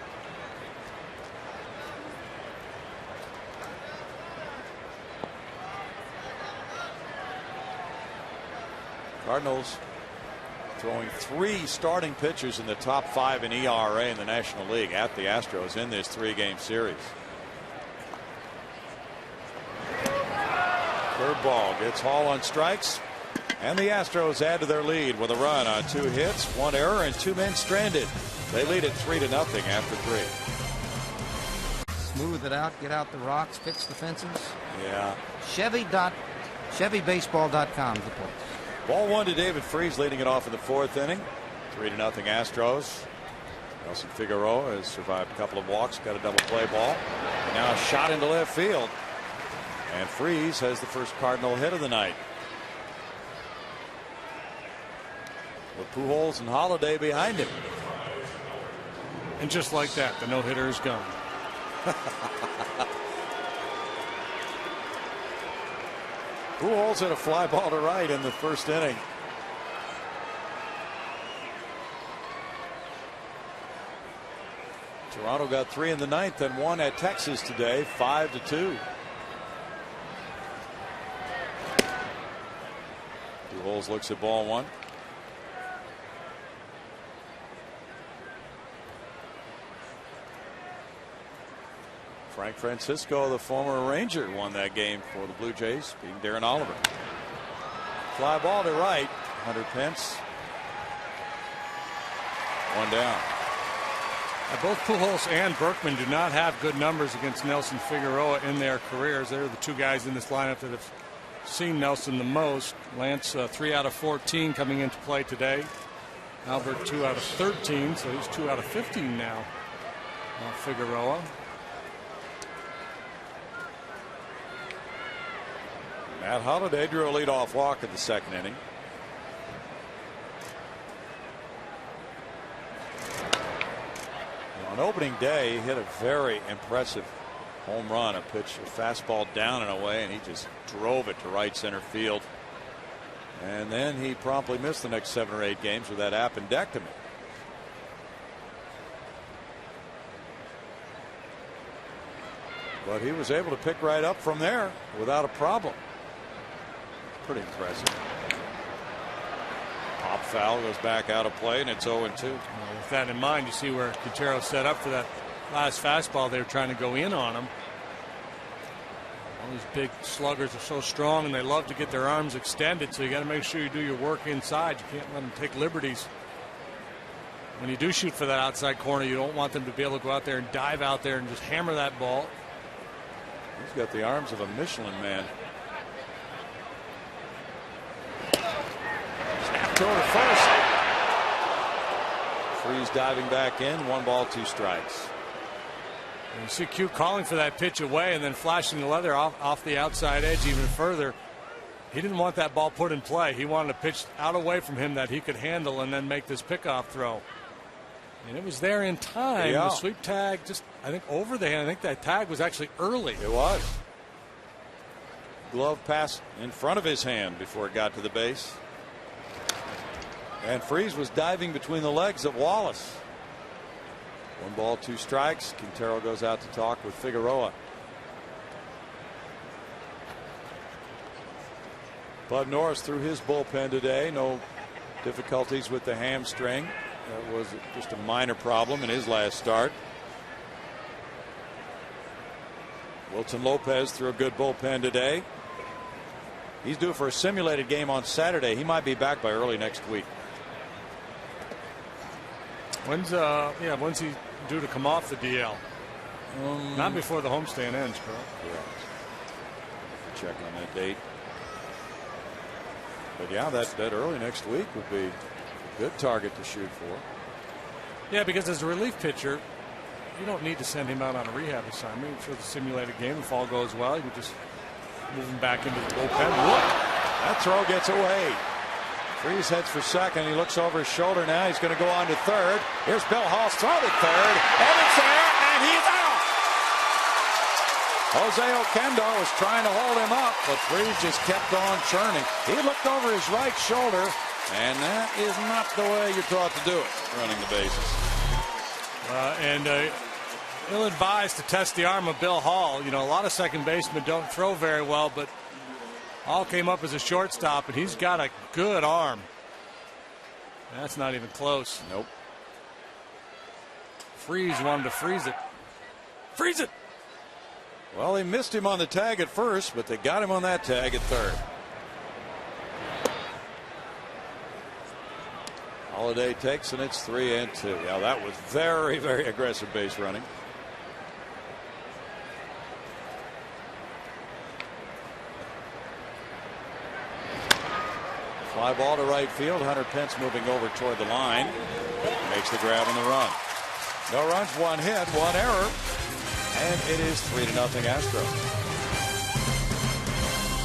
Speaker 1: Cardinals throwing 3 starting pitchers in the top 5 in ERA in the National League at the Astros in this 3-game series. Curveball gets Hall on strikes, and the Astros add to their lead with a run on 2 hits, 1 error, and 2 men stranded. They lead it 3-0 after 3.
Speaker 5: Smooth it out, get out the rocks, fix the fences.
Speaker 1: Yeah.
Speaker 5: ChevyBaseball.com is the place.
Speaker 1: Ball 1 to David Freese, leading it off in the 4th inning. 3-0 Astros. Nelson Figueroa has survived a couple of walks, got a double play ball, and now a shot into left field. And Freese has the first Cardinal hit of the night. With Pujols and Holliday behind him.
Speaker 2: And just like that, the no-hitter is gone.
Speaker 1: Pujols hit a fly ball to right in the first inning. Toronto got 3 in the 9th and 1 at Texas today, 5-2. Pujols looks at ball one. Frank Francisco, the former Ranger, won that game for the Blue Jays, beating Darren Oliver. Fly ball to right. Hunter Pence. One down.
Speaker 2: Both Pujols and Berkman do not have good numbers against Nelson Figueroa in their careers. They're the two guys in this lineup that have seen Nelson the most. Lance 3 out of 14 coming into play today. Albert 2 out of 13, so he's 2 out of 15 now. Figueroa.
Speaker 1: Matt Holliday drew a leadoff walk in the second inning. On opening day, he hit a very impressive home run, a pitch, a fastball down and away, and he just drove it to right center field. And then he promptly missed the next 7 or 8 games with that appendectomy. But he was able to pick right up from there without a problem. Pretty impressive. Pop foul goes back out of play, and it's 0-2.
Speaker 2: With that in mind, you see where Quintero set up for that last fastball. They were trying to go in on him. All these big sluggers are so strong, and they love to get their arms extended, so you got to make sure you do your work inside. You can't let them take liberties. When you do shoot for that outside corner, you don't want them to be able to go out there and dive out there and just hammer that ball.
Speaker 1: He's got the arms of a Michelin man. Snap over first. Freeze diving back in. 1 ball, 2 strikes.
Speaker 2: And you see Q calling for that pitch away and then flashing the leather off the outside edge even further. He didn't want that ball put in play. He wanted a pitch out away from him that he could handle and then make this pickoff throw. And it was there in time.
Speaker 1: Yeah.
Speaker 2: The sweep tag just, I think, over the hand. I think that tag was actually early.
Speaker 1: It was. Glove passed in front of his hand before it got to the base. And Freeze was diving between the legs of Wallace. 1 ball, 2 strikes. Quintero goes out to talk with Figueroa. Bud Norris threw his bullpen today. No difficulties with the hamstring. That was just a minor problem in his last start. Wilton Lopez threw a good bullpen today. He's due for a simulated game on Saturday. He might be back by early next week.
Speaker 2: When's he due to come off the DL? Not before the homestand ends, correct?
Speaker 1: Correct. Check on that date. But yeah, that early next week would be a good target to shoot for.
Speaker 2: Yeah, because as a relief pitcher, you don't need to send him out on a rehab assignment for the simulated game. If all goes well, you can just move him back into the bullpen. Look,
Speaker 1: that throw gets away. Freeze heads for second. He looks over his shoulder now. He's going to go on to third. Here's Bill Hall's throw to third. And it's there, and he's out. Jose Oquendo was trying to hold him up, but Freeze just kept on churning. He looked over his right shoulder, and that is not the way you're taught to do it, running the bases.
Speaker 2: Ill-advised to test the arm of Bill Hall. You know, a lot of second basemen don't throw very well, but Hall came up as a shortstop, and he's got a good arm. That's not even close.
Speaker 1: Nope.
Speaker 2: Freeze wanted to freeze it. Freeze it!
Speaker 1: Well, they missed him on the tag at first, but they got him on that tag at third. Holliday takes, and it's 3-2. Yeah, that was very, very aggressive base running. Fly ball to right field. Hunter Pence moving over toward the line. Makes the grab and the run. No runs, 1 hit, 1 error. And it is 3-0 Astros.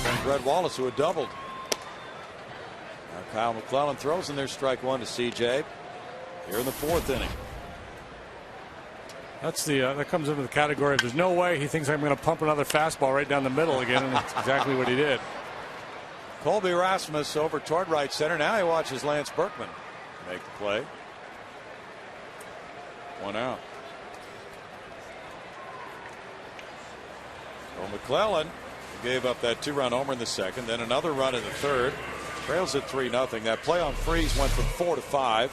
Speaker 1: And Brett Wallace, who had doubled. Now Kyle McClellan throws in there, strike 1 to CJ here in the 4th inning.
Speaker 2: That's that comes into the category of there's no way he thinks I'm going to pump another fastball right down the middle again, and that's exactly what he did.
Speaker 1: Colby Rasmus over toward right center. Now he watches Lance Berkman make the play. 1 out. Well, McClellan gave up that 2-run homer in the second, then another run in the third. Trails at 3-0. That play on Freeze went from 4 to 5.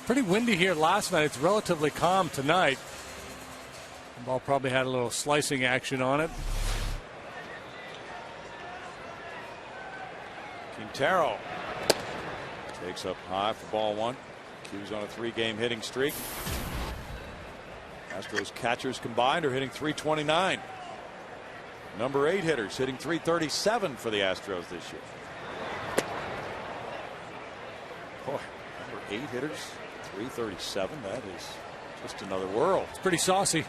Speaker 2: Pretty windy here last night. It's relatively calm tonight. The ball probably had a little slicing action on it.
Speaker 1: Quintero takes up high for ball one. Q's on a 3-game hitting streak. Astros catchers combined are hitting .329. Number 8 hitters hitting .337 for the Astros this year. Boy, number 8 hitters, .337. That is just another world.
Speaker 2: It's pretty saucy.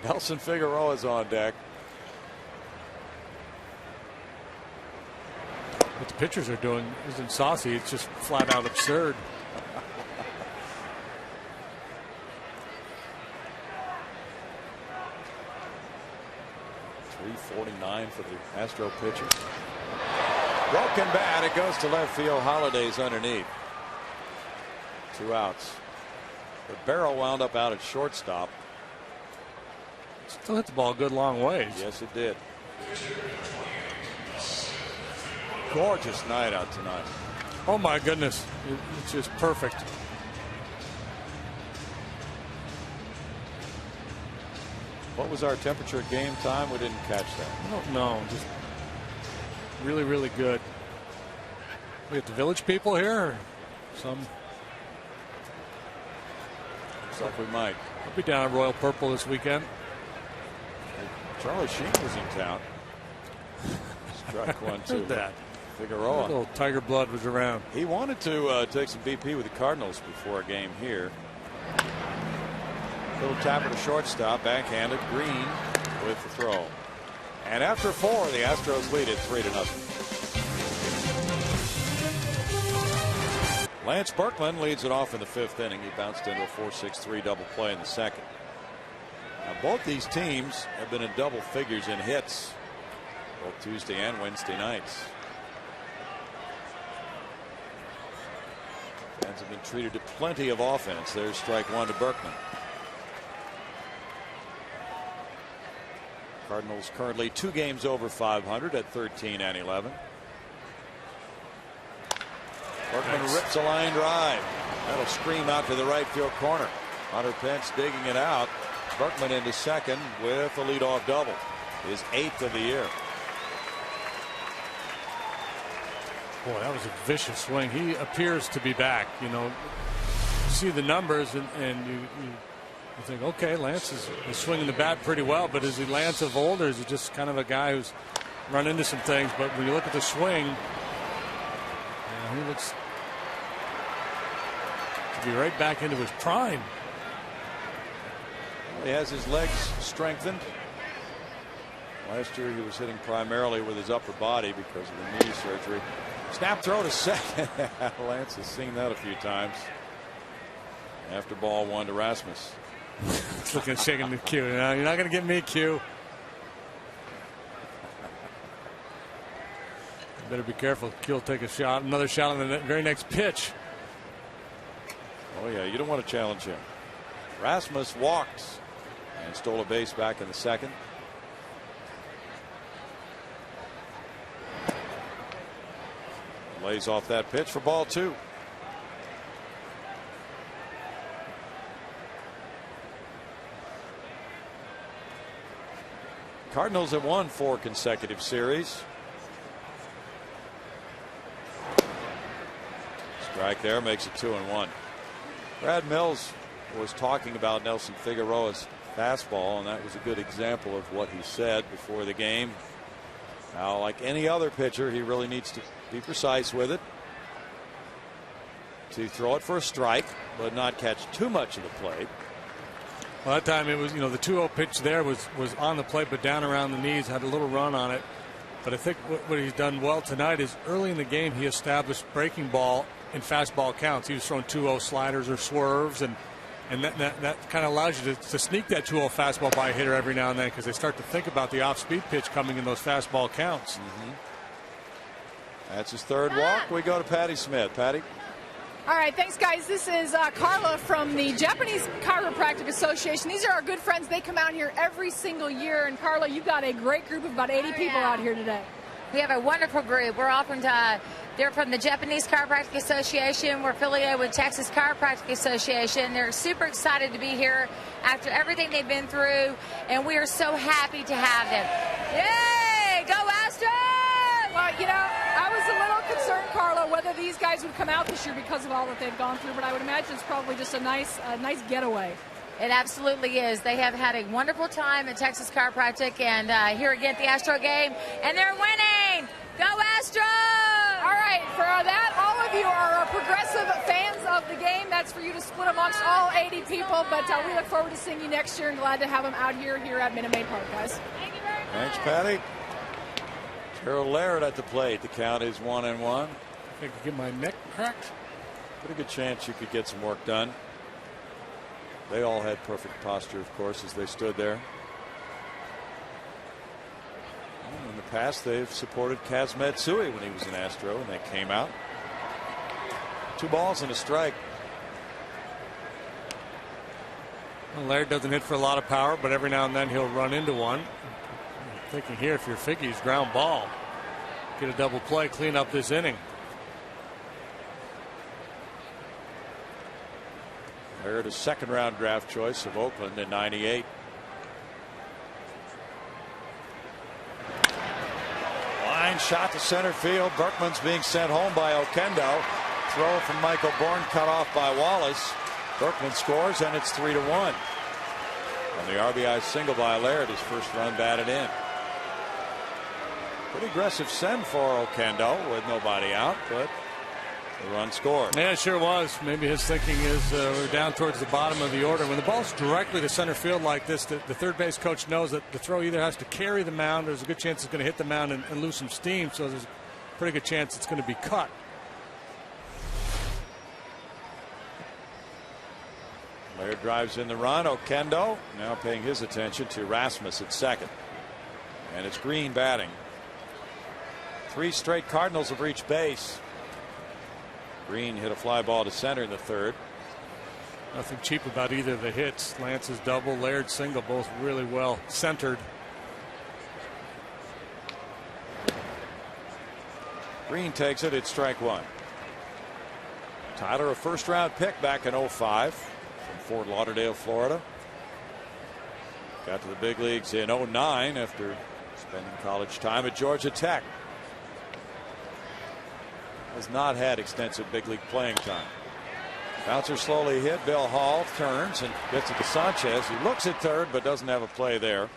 Speaker 1: Nelson Figueroa's on deck.
Speaker 2: What the pitchers are doing isn't saucy. It's just flat out absurd.
Speaker 1: .349 for the Astro pitchers. Broken bat. It goes to left field. Holiday's underneath. 2 outs. The barrel wound up out at shortstop.
Speaker 2: Still hit the ball a good long ways.
Speaker 1: Yes, it did. Gorgeous night out tonight.
Speaker 2: Oh my goodness, it's just perfect.
Speaker 1: What was our temperature at game time? We didn't catch that.
Speaker 2: I don't know. Just really, really good. We got the Village people here. Or some.
Speaker 1: Looks like we might.
Speaker 2: I'll be down at Royal Purple this weekend.
Speaker 1: Charlie Sheen was in town. Struck one too.
Speaker 2: That.
Speaker 1: Figueroa.
Speaker 2: A little Tiger blood was around.
Speaker 1: He wanted to take some BP with the Cardinals before a game here. Little tapper to shortstop, backhanded. Green with the throw. And after 4, the Astros lead it 3-0. Lance Berkman leads it off in the 5th inning. He bounced into a 4-6-3 double play in the 2nd. Now both these teams have been in double figures in hits both Tuesday and Wednesday nights. Fans have been treated to plenty of offense. There's strike 1 to Berkman. Cardinals currently 2 games over 500 at 13-11. Berkman rips a line drive. That'll scream out to the right field corner. Hunter Pence digging it out. Berkman into second with a leadoff double. His 8th of the year.
Speaker 2: Boy, that was a vicious swing. He appears to be back. You know, you see the numbers and you think, okay, Lance is swinging the bat pretty well, but is he Lance of old, or is he just kind of a guy who's run into some things? But when you look at the swing, he looks to be right back into his prime.
Speaker 1: He has his legs strengthened. Last year he was hitting primarily with his upper body because of the knee surgery. Snap throw to second. Lance has seen that a few times. After ball 1 to Rasmus.
Speaker 2: He's looking, shaking the cue. You're not going to give me a cue. You better be careful. He'll take a shot, another shot on the very next pitch.
Speaker 1: Oh yeah, you don't want to challenge him. Rasmus walked and stole a base back in the 2nd. Lays off that pitch for ball 2. Cardinals have won 4 consecutive series. Strike there makes it 2-1. Brad Mills was talking about Nelson Figueroa's fastball, and that was a good example of what he said before the game. Now, like any other pitcher, he really needs to be precise with it, to throw it for a strike, but not catch too much of the plate.
Speaker 2: Well, that time it was, the 2-0 pitch there was on the plate, but down around the knees, had a little run on it. But I think what he's done well tonight is early in the game he established breaking ball in fastball counts. He was throwing 2-0 sliders or swerves, and that kind of allows you to sneak that 2-0 fastball by a hitter every now and then, because they start to think about the off-speed pitch coming in those fastball counts.
Speaker 1: That's his 3rd walk. We go to Patty Smith. Patty.
Speaker 3: All right, thanks, guys. This is Carla from the Japanese Chiropractic Association. These are our good friends. They come out here every single year. And, Carla, you've got a great group of about 80 people out here today.
Speaker 6: We have a wonderful group. They're from the Japanese Chiropractic Association. We're affiliated with Texas Chiropractic Association. They're super excited to be here after everything they've been through, and we are so happy to have them. Yay! Go Astros!
Speaker 3: Well, you know, I was a little concerned, Carla, whether these guys would come out this year because of all that they've gone through, but I would imagine it's probably just a nice getaway.
Speaker 6: It absolutely is. They have had a wonderful time at Texas Chiropractic, and here again at the Astro game, and they're winning! Go Astros!
Speaker 3: All right, for that, all of you are progressive fans of the game. That's for you to split amongst all 80 people, but we look forward to seeing you next year and glad to have them out here at Minute Maid Park, guys.
Speaker 6: Thank you very much.
Speaker 1: Thanks, Patty. Gerald Laird at the plate. The count is 1-1.
Speaker 2: I think I get my neck cracked.
Speaker 1: Pretty good chance you could get some work done. They all had perfect posture, of course, as they stood there. In the past, they've supported Kaz Matsui when he was an Astro, and they came out. 2 balls and a strike.
Speaker 2: Well, Laird doesn't hit for a lot of power, but every now and then he'll run into one. I'm thinking here, if you're Figgy's ground ball, get a double play, clean up this inning.
Speaker 1: Laird, a second-round draft choice of Oakland in '98. Line shot to center field. Berkman's being sent home by Oquendo. Throw from Michael Bourne cut off by Wallace. Berkman scores, and it's 3-1. On the RBI single by Laird, his first run batted in. Pretty aggressive send for Oquendo with nobody out, but the run scored.
Speaker 2: Yeah, it sure was. Maybe his thinking is we're down towards the bottom of the order. When the ball's directly to center field like this, the third base coach knows that the throw either has to carry the mound, or there's a good chance it's going to hit the mound and lose some steam, so there's a pretty good chance it's going to be cut.
Speaker 1: Laird drives in the run. Oquendo now paying his attention to Rasmus at second. And it's Green batting. 3 straight Cardinals have reached base. Green hit a fly ball to center in the third.
Speaker 2: Nothing cheap about either of the hits. Lance's double, Laird's single, both really well centered.
Speaker 1: Green takes it. It's strike 1. Tyler, a first-round pick back in '05 from Fort Lauderdale, Florida. Got to the big leagues in '09 after spending college time at Georgia Tech. Has not had extensive big league playing time. Bouncer slowly hit. Bill Hall turns and gets it to Sanchez. He looks at third but doesn't have a play there.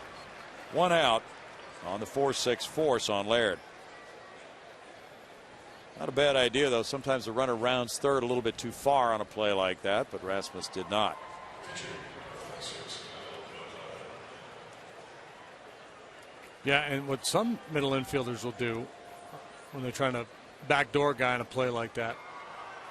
Speaker 1: 1 out on the 4-6 force on Laird. Not a bad idea, though. Sometimes the runner rounds third a little bit too far on a play like that, but Rasmus did not.
Speaker 2: Yeah, and what some middle infielders will do when they're trying to backdoor guy in a play like that,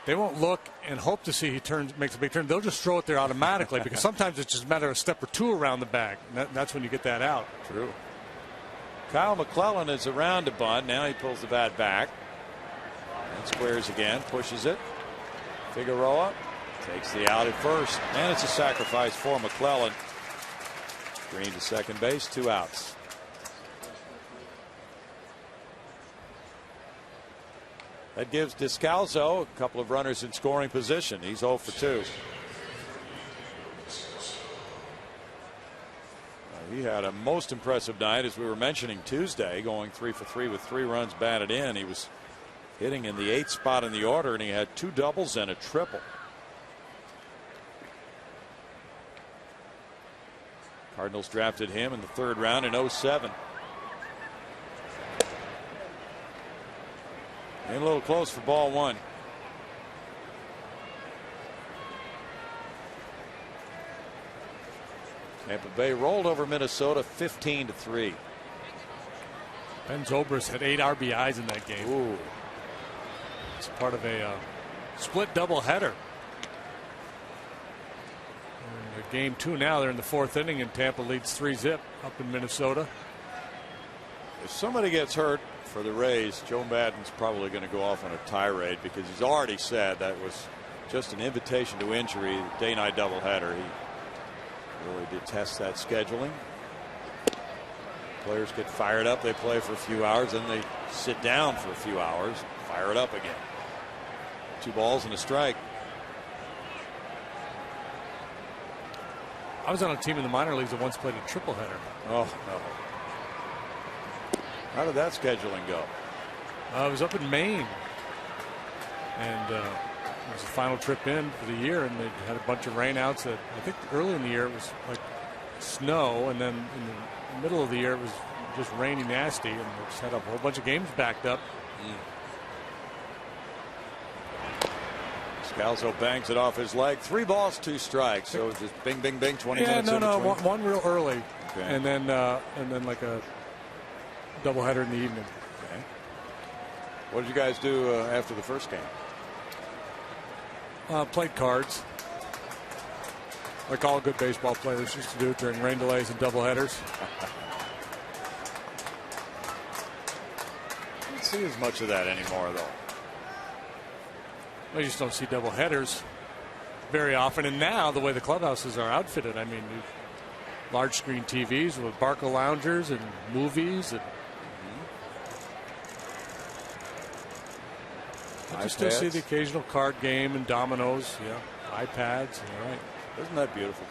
Speaker 2: they won't look and hope to see he makes a big turn. They'll just throw it there automatically because sometimes it's just a matter of a step or two around the bag. That's when you get that out.
Speaker 1: True. Kyle McClellan is around to bunt. Now he pulls the bat back and squares again, pushes it. Figueroa takes the out at first, and it's a sacrifice for McClellan. Green to second base, 2 outs. That gives Descalzo a couple of runners in scoring position. He's 0 for 2. He had a most impressive night, as we were mentioning Tuesday, going 3 for 3 with 3 runs batted in. He was hitting in the 8th spot in the order, and he had 2 doubles and a triple. Cardinals drafted him in the 3rd round in '07. And a little close for ball 1. Tampa Bay rolled over Minnesota 15-3.
Speaker 2: Ben Zobrist had 8 RBIs in that game.
Speaker 1: Ooh.
Speaker 2: It's part of a split doubleheader. Game 2 now. They're in the 4th inning, and Tampa leads 3-0 up in Minnesota.
Speaker 1: If somebody gets hurt for the Rays, Joe Maddon's probably going to go off on a tirade because he's already said that was just an invitation to injury. Day-night doubleheader. He really detests that scheduling. Players get fired up. They play for a few hours, then they sit down for a few hours, fire it up again. 2 balls and a strike.
Speaker 2: I was on a team in the minor leagues that once played a triple header.
Speaker 1: Oh no! How did that scheduling go?
Speaker 2: I was up in Maine, and it was the final trip in for the year, and they had a bunch of rainouts. That I think early in the year it was like snow, and then in the middle of the year it was just rainy nasty, and they just had a whole bunch of games backed up.
Speaker 1: Scalzo bangs it off his leg. 3 balls, 2 strikes. So just bing, bing, bing. 20 minutes.
Speaker 2: No, one real early,
Speaker 1: okay.
Speaker 2: and then like a doubleheader in the evening.
Speaker 1: Okay. What did you guys do after the first game?
Speaker 2: Played cards, like all good baseball players used to do during rain delays and doubleheaders.
Speaker 1: I don't see as much of that anymore, though.
Speaker 2: I just don't see doubleheaders very often. And now the way the clubhouses are outfitted, I mean, large screen TVs with Barca loungers and movies. And I just still see the occasional card game and dominoes. Yeah, iPads. All right.
Speaker 1: Isn't that beautiful?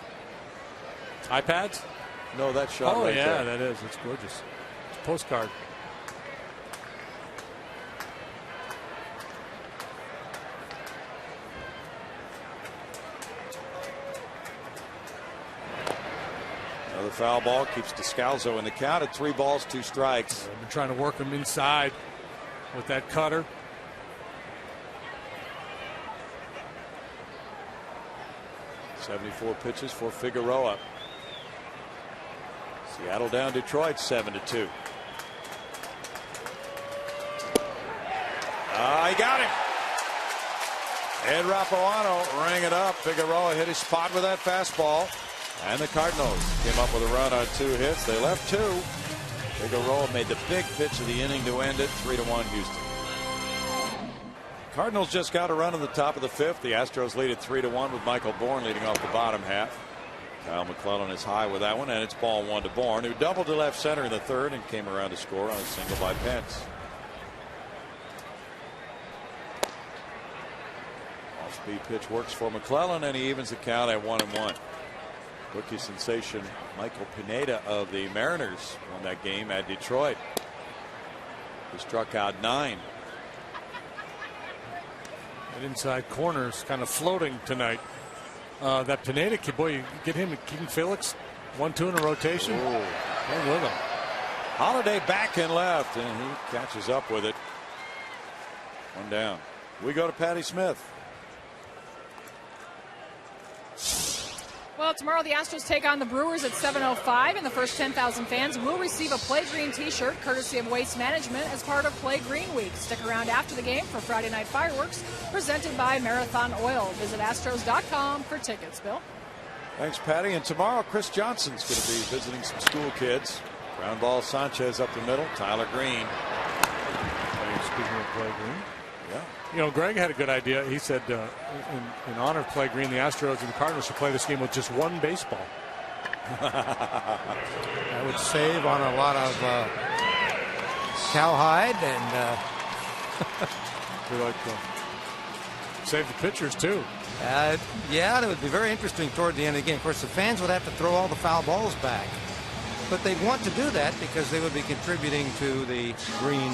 Speaker 2: iPads?
Speaker 1: No, that shot.
Speaker 2: Oh
Speaker 1: right
Speaker 2: yeah,
Speaker 1: there.
Speaker 2: that is. It's gorgeous. It's a postcard.
Speaker 1: Another foul ball keeps Descalzo in the count at 3 balls, 2 strikes.
Speaker 2: I've been trying to work him inside with that cutter.
Speaker 1: .74 pitches for Figueroa. Seattle down Detroit 7-2. He got him. Ed Rapuano rang it up. Figueroa hit his spot with that fastball. And the Cardinals came up with a run on 2 hits. They left 2. Figueroa made the big pitch of the inning to end it. 3-1 Houston. Cardinals just got a run in the top of the 5th. The Astros lead at 3-1 with Michael Bourne leading off the bottom half. Kyle McClellan is high with that one, and it's ball 1 to Bourne, who doubled to left center in the 3rd and came around to score on a single by Pence. Off-speed pitch works for McClellan, and he evens the count at 1-1. Rookie sensation Michael Pineda of the Mariners won that game at Detroit. He struck out 9.
Speaker 2: That inside corner is kind of floating tonight. That Pineda kid, boy, you get him and King Felix 1-2 in a rotation. They're with him.
Speaker 1: Holiday back and left, and he catches up with it. 1 down. We go to Patty Smith.
Speaker 3: Well, tomorrow the Astros take on the Brewers at 7:05, and the first 10,000 fans will receive a Play Green t-shirt courtesy of Waste Management as part of Play Green Week. Stick around after the game for Friday night fireworks presented by Marathon Oil. Visit Astros.com for tickets. Bill?
Speaker 1: Thanks, Patty. And tomorrow, Chris Johnson's going to be visiting some school kids. Ground ball, Sanchez up the middle. Tyler Green.
Speaker 2: Speaking of Play Green.
Speaker 1: Yeah.
Speaker 2: You know, Greg had a good idea. He said in honor of Play Green, the Astros and the Cardinals should play this game with just 1 baseball.
Speaker 5: That would save on a lot of cowhide and
Speaker 2: we like to save the pitchers too.
Speaker 5: yeah, it would be very interesting toward the end of the game. Of course, the fans would have to throw all the foul balls back, but they'd want to do that because they would be contributing to the green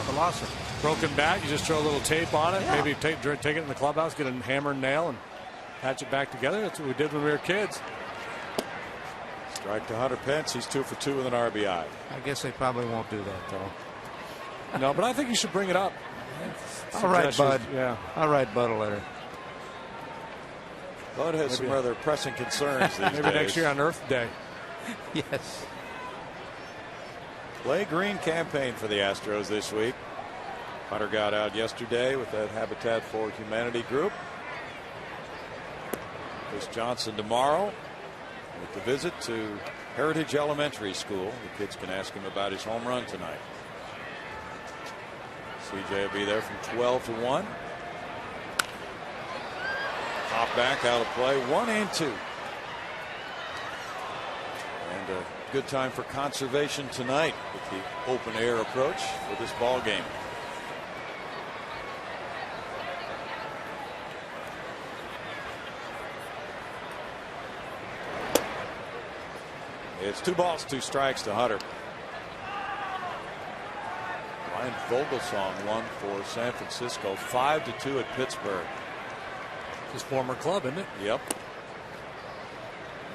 Speaker 5: philosophy.
Speaker 2: Broken bat, you just throw a little tape on it.
Speaker 5: Yeah.
Speaker 2: Maybe take it in the clubhouse, get a hammer and nail, and patch it back together. That's what we did when we were kids.
Speaker 1: Strike to Hunter Pence. He's 2 for 2 with an RBI.
Speaker 5: I guess they probably won't do that, though.
Speaker 2: No, but I think you should bring it up.
Speaker 5: All right, Bud.
Speaker 2: Yeah.
Speaker 5: I'll write Bud a letter.
Speaker 1: Bud has some rather pressing concerns these
Speaker 2: Maybe
Speaker 1: days.
Speaker 2: next year on Earth Day.
Speaker 5: Yes.
Speaker 1: Play Green campaign for the Astros this week. Hunter got out yesterday with that Habitat for Humanity group. Chris Johnson tomorrow with the visit to Heritage Elementary School. The kids can ask him about his home run tonight. CJ will be there from 12 to 1. Pop back out of play. 1-2. And a good time for conservation tonight with the open air approach for this ball game. It's 2 balls, 2 strikes to Hunter. Ryan Vogelsong won for San Francisco 5-2 at Pittsburgh.
Speaker 2: His former club, isn't it?
Speaker 1: Yep.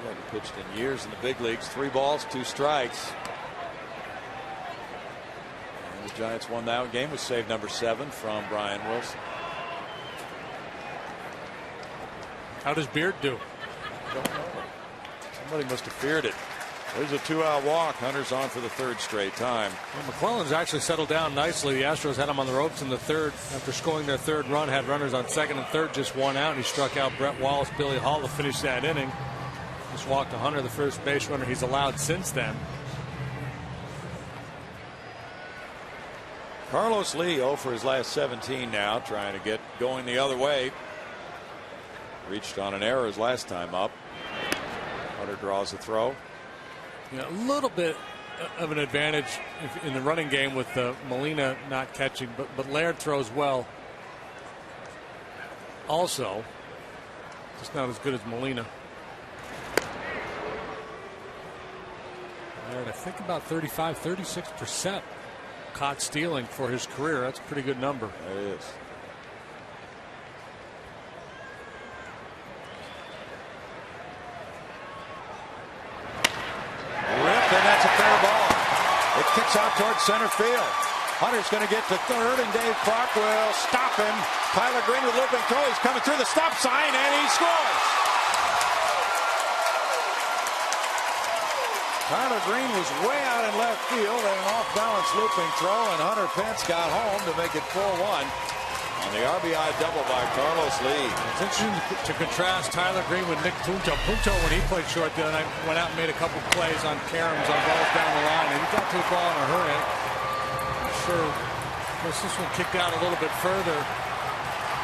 Speaker 1: He hadn't pitched in years in the big leagues. 3 balls, 2 strikes. And the Giants won that game with save number 7 from Brian Wilson.
Speaker 2: How does Beard do?
Speaker 1: Don't know. Somebody must have feared it. There's a 2-out walk. Hunter's on for the 3rd straight time.
Speaker 2: Well, McClellan's actually settled down nicely. The Astros had him on the ropes in the 3rd after scoring their 3rd run. Had runners on 2nd and 3rd, just 1 out. And he struck out Brett Wallace, Billy Hall to finish that inning. Just walked to Hunter, the first base runner he's allowed since then.
Speaker 1: Carlos Lee 0 for his last 17 now, trying to get going the other way. Reached on an error his last time up. Hunter draws the throw.
Speaker 2: Yeah, a little bit of an advantage in the running game with Molina not catching, but Laird throws well. Also, just not as good as Molina. Laird, I think about 36% caught stealing for his career. That's a pretty good number.
Speaker 1: It is. And that's a fair ball. It kicks out towards center field. Hunter's going to get to 3rd, and Dave Clark will stop him. Tyler Green with looping toe. He's coming through the stop sign, and he scores. Tyler Green was way out in left field and an off-balance looping throw, and Hunter Pence got home to make it 4-1. On the RBI double by Carlos Lee.
Speaker 2: It's interesting to contrast Tyler Green with Nick Punto. Punto, when he played short the other night, went out and made a couple plays on caroms on balls down the line, and he got to the ball in a hurry. I'm sure this one kicked out a little bit further.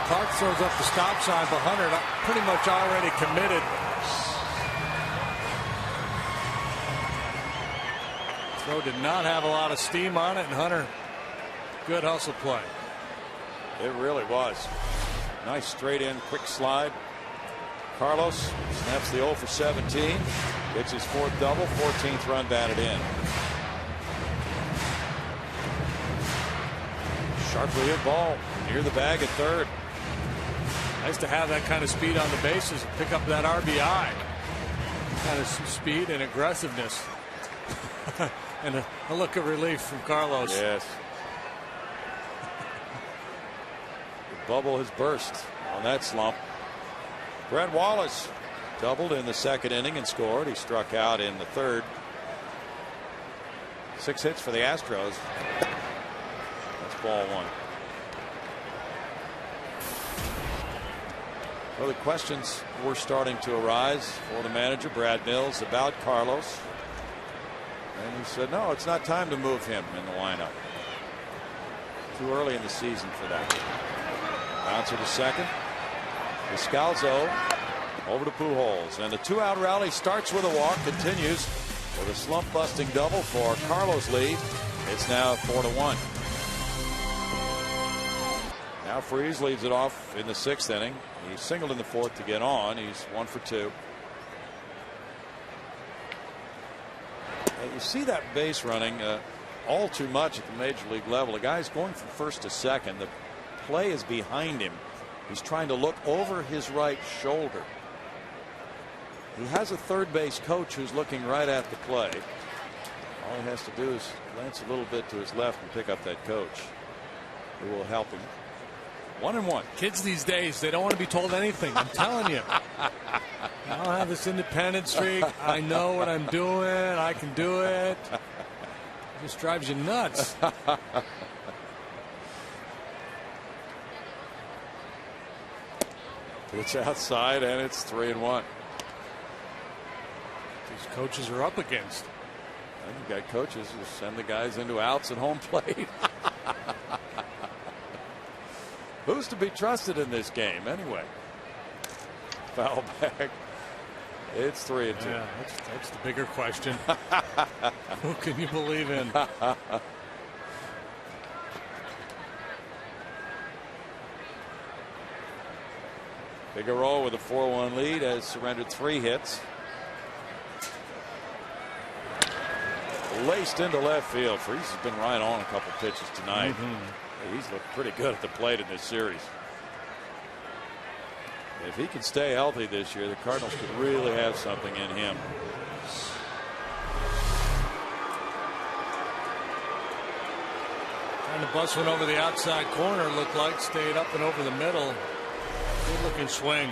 Speaker 2: Clark throws up the stop sign, but Hunter pretty much already committed. Throw did not have a lot of steam on it, and Hunter, good hustle play.
Speaker 1: It really was. Nice straight in, quick slide. Carlos snaps the 0 for 17. Gets his 4th double, 14th run batted in. Sharply hit ball near the bag at 3rd.
Speaker 2: Nice to have that kind of speed on the bases and pick up that RBI. Kind of speed and aggressiveness. And a look of relief from Carlos.
Speaker 1: Yes. Bubble has burst on that slump. Brett Wallace doubled in the 2nd inning and scored. He struck out in the 3rd. 6 hits for the Astros. That's ball 1. Well, the questions were starting to arise for the manager, Brad Mills, about Carlos. And he said, no, it's not time to move him in the lineup. Too early in the season for that. Bouncer to 2nd. Descalzo over to Pujols, and the 2-out rally starts with a walk, continues with a slump busting double for Carlos Lee. It's now 4-1. Now Freese leads it off in the 6th inning. He singled in the 4th to get on. He's 1 for 2. And you see that base running all too much at the major league level. The guy's going from 1st to 2nd. The play is behind him. He's trying to look over his right shoulder. He has a 3rd base coach who's looking right at the play. All he has to do is glance a little bit to his left and pick up that coach, who will help him. 1-1.
Speaker 2: Kids these days, they don't want to be told anything. I'm telling you. I don't have this independent streak. I know what I'm doing. I can do it. It just drives you nuts.
Speaker 1: It's outside, and it's 3-1.
Speaker 2: These coaches are up against.
Speaker 1: And you've got coaches who send the guys into outs at home plate. Who's to be trusted in this game, anyway? foul back. It's 3-2.
Speaker 2: Yeah, that's the bigger question. Who can you believe in?
Speaker 1: Figueroa with a 4-1 lead has surrendered 3 hits. Laced into left field. Freese has been right on a couple pitches tonight. He's looked pretty good at the plate in this series. If he can stay healthy this year, the Cardinals could really have something in him.
Speaker 2: Trying to bust one over the outside corner, looked like. Stayed up and over the middle. Good looking swing.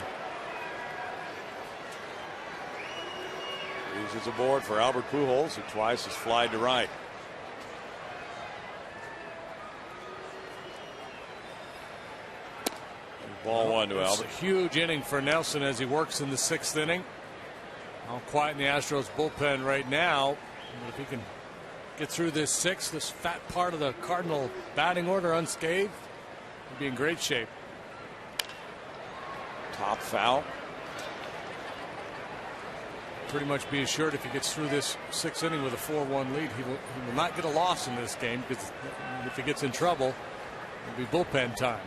Speaker 1: Uses a board for Albert Pujols, who twice has flied to right. Ball 1 to Albert.
Speaker 2: It's a huge inning for Nelson as he works in the 6th inning. All quiet in the Astros bullpen right now. But if he can get through this 6th, this fat part of the Cardinal batting order unscathed, he'll be in great shape.
Speaker 1: Top foul.
Speaker 2: Pretty much be assured if he gets through this 6th inning with a 4-1 lead, he will not get a loss in this game, because if he gets in trouble, it'll be bullpen time.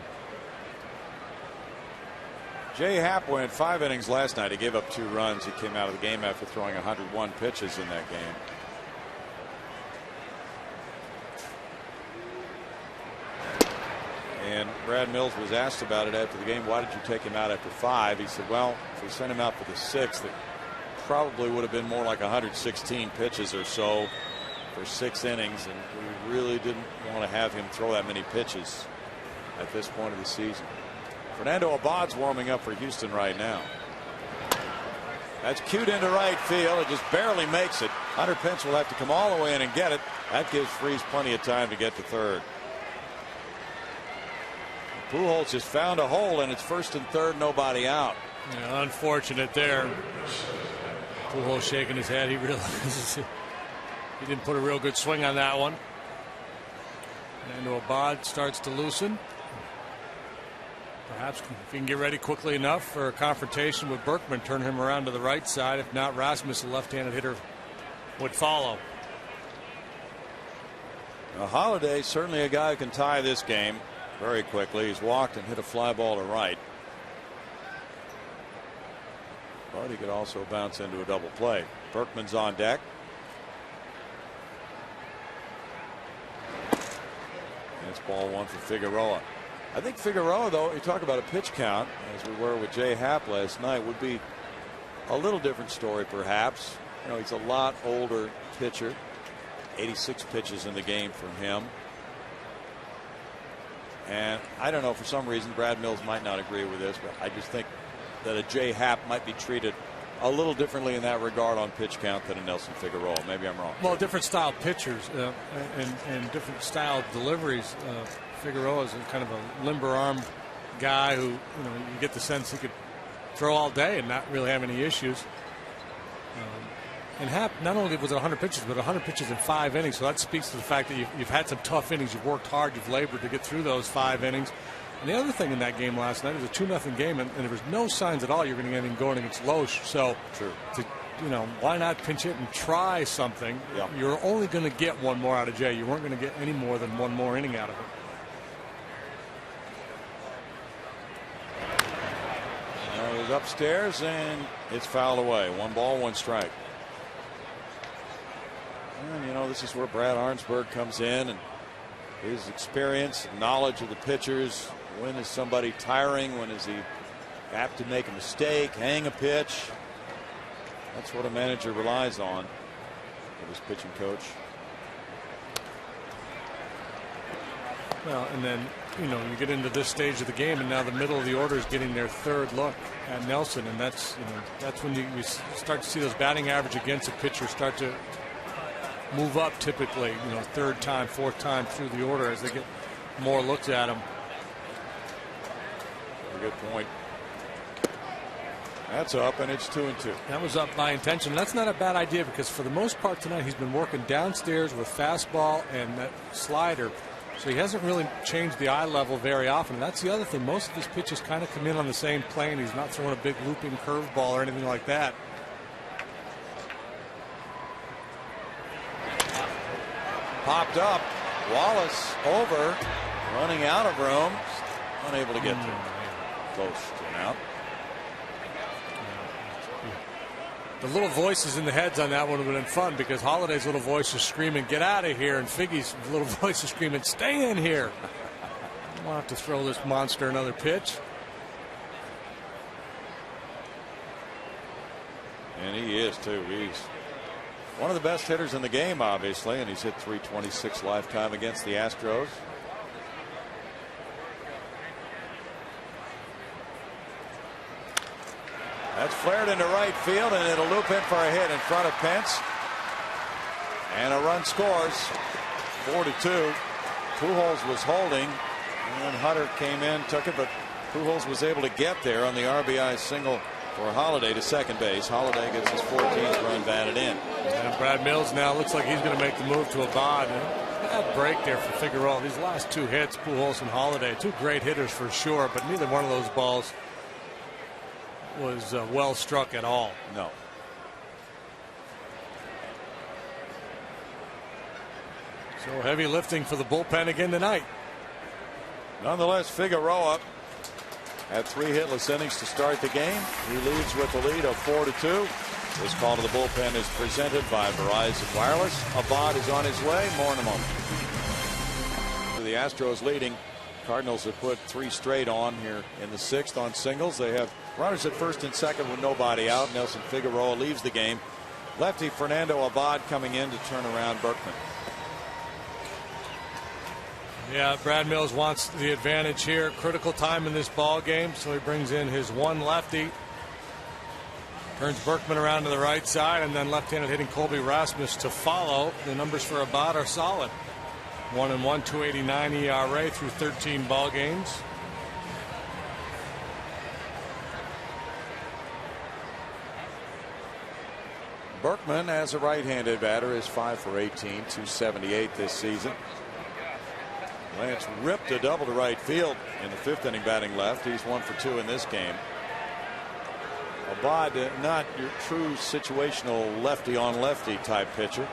Speaker 1: Jay Happ went 5 innings last night. He gave up 2 runs. He came out of the game after throwing 101 pitches in that game. And Brad Mills was asked about it after the game. Why did you take him out after 5? He said, well, if we sent him out for the 6th, it probably would have been more like 116 pitches or so for 6 innings. And we really didn't want to have him throw that many pitches at this point of the season. Fernando Abad's warming up for Houston right now. That's cued into right field. It just barely makes it. Hunter Pence will have to come all the way in and get it. That gives Freese plenty of time to get to third. Pujols just found a hole, and it's 1st and 3rd, nobody out.
Speaker 2: Yeah, unfortunate there. Pujols shaking his head. He realizes he didn't put a real good swing on that one. Fernando Abad starts to loosen. Perhaps if he can get ready quickly enough for a confrontation with Berkman, turn him around to the right side. If not, Rasmus, the left-handed hitter, would follow.
Speaker 1: Now, Holiday, certainly a guy who can tie this game very quickly. He's walked and hit a fly ball to right. But he could also bounce into a double play. Berkman's on deck. And it's ball 1 for Figueroa. I think Figueroa, though, you talk about a pitch count, as we were with Jay Happ last night, would be a little different story, perhaps. You know, he's a lot older pitcher. 86 pitches in the game from him. And I don't know, for some reason, Brad Mills might not agree with this, but I just think that a Jay Happ might be treated a little differently in that regard on pitch count than a Nelson Figueroa. Maybe I'm wrong.
Speaker 2: Well, different style pitchers and different style deliveries. Figueroa is kind of a limber arm guy who, you get the sense he could throw all day and not really have any issues. And Happ, not only was it 100 pitches, but 100 pitches in 5 innings. So that speaks to the fact that you've had some tough innings. You've worked hard. You've labored to get through those 5 innings. And the other thing in that game last night was a 2-0 game, and there was no signs at all you're going to get anything going against Loesch. So,
Speaker 1: true.
Speaker 2: Why not pinch hit and try something?
Speaker 1: Yep.
Speaker 2: You're only going to get one more out of Jay. You weren't going to get any more than one more inning out of it.
Speaker 1: It was upstairs, and it's fouled away. 1 ball, 1 strike. And, this is where Brad Arnsberg comes in, and his experience, knowledge of the pitchers. When is somebody tiring? When is he apt to make a mistake, hang a pitch? That's what a manager relies on with his pitching coach.
Speaker 2: Well, and then, you get into this stage of the game, and now the middle of the order is getting their 3rd look at Nelson, and that's when you start to see those batting average against a pitcher start to move up typically, 3rd time, 4th time through the order as they get more looks at him.
Speaker 1: A good point. That's up, and it's 2-2.
Speaker 2: That was up by intention. That's not a bad idea, because for the most part tonight he's been working downstairs with fastball and that slider So he hasn't really changed the eye level very often. That's the other thing. Most of his pitches kind of come in on the same plane. He's not throwing a big looping curveball or anything like that.
Speaker 1: Popped up. Wallace over. Running out of room. Unable to get to him. Close to an out.
Speaker 2: The little voices in the heads on that one would have been fun, because Holliday's little voice is screaming, "Get out of here," and Figgy's little voice is screaming, "Stay in here." We'll have to throw this monster another pitch.
Speaker 1: And he is too. He's one of the best hitters in the game, obviously, and he's hit .326 lifetime against the Astros. That's flared into right field, and it'll loop in for a hit in front of Pence. And a run scores. 4-2. Pujols was holding, and Hunter came in, took it, but Pujols was able to get there on the RBI single for Holliday to second base. Holliday gets his 14th run batted in.
Speaker 2: And Brad Mills now looks like he's going to make the move to Abad. Bad break there for Figueroa. These last two hits, Pujols and Holliday, two great hitters for sure, but neither one of those balls was well struck at all.
Speaker 1: No.
Speaker 2: So heavy lifting for the bullpen again tonight.
Speaker 1: Nonetheless, Figueroa had 3 hitless innings to start the game. He leads with a lead of 4-2. This call to the bullpen is presented by Verizon Wireless. Abad is on his way. More in a moment. The Astros leading. Cardinals have put 3 straight on here in the 6th on singles. They have runners at first and second with nobody out. Nelson Figueroa leaves the game. Lefty Fernando Abad coming in to turn around Berkman.
Speaker 2: Yeah, Brad Mills wants the advantage here. Critical time in this ball game, so he brings in his one lefty. Turns Berkman around to the right side, and then left-handed hitting Colby Rasmus to follow. The numbers for Abad are solid. 1-1, 2.89 ERA through 13 ball games.
Speaker 1: Berkman, as a right-handed batter, is 5 for 18, 278 this season. Lance ripped a double to right field in the 5th inning batting left. He's 1 for 2 in this game. Abad, not your true situational lefty on lefty type pitcher.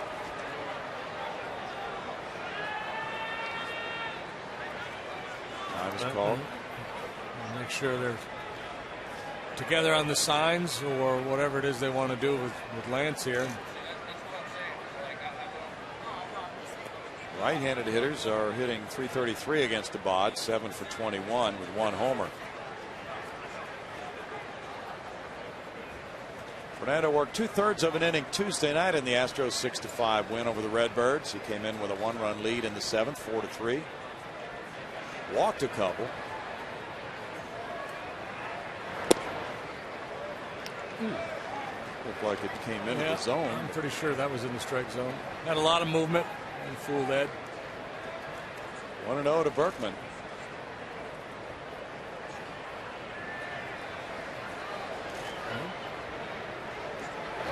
Speaker 1: Time is called.
Speaker 2: Make sure they're together on the signs or whatever it is they want to do with Lance here.
Speaker 1: Right-handed hitters are hitting .333 against Abad, 7 for 21 with 1 homer. Fernando worked 2/3 of an inning Tuesday night in the Astros 6-5 win over the Redbirds. He came in with a 1-run lead in the 7th, 4-3. Walked a couple. Looked like it came into the zone.
Speaker 2: I'm pretty sure that was in the strike zone. Had a lot of movement and fooled Ed.
Speaker 1: 1-0 to Berkman.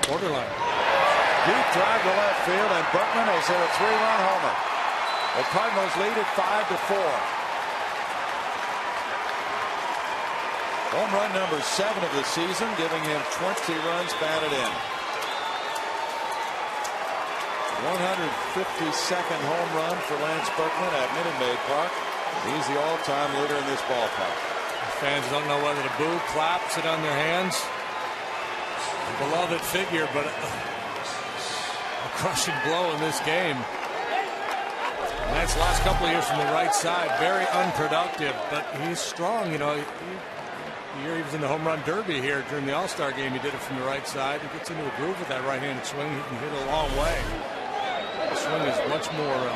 Speaker 2: Borderline.
Speaker 1: Deep drive to left field, and Berkman has hit a 3-run homer. The Cardinals lead at 5-4. Home run number 7 of the season, giving him 20 runs batted in. 152nd home run for Lance Berkman at Minute Maid Park. He's the all-time leader in this ballpark.
Speaker 2: Fans don't know whether to boo, clap, sit on their hands. A beloved figure, but a crushing blow in this game. Lance last couple of years from the right side, very unproductive, but he's strong. You know, the year he was in the home run derby here during the All-Star game, he did it from the right side. He gets into a groove with that right-handed swing. He can hit it a long way. The swing is much more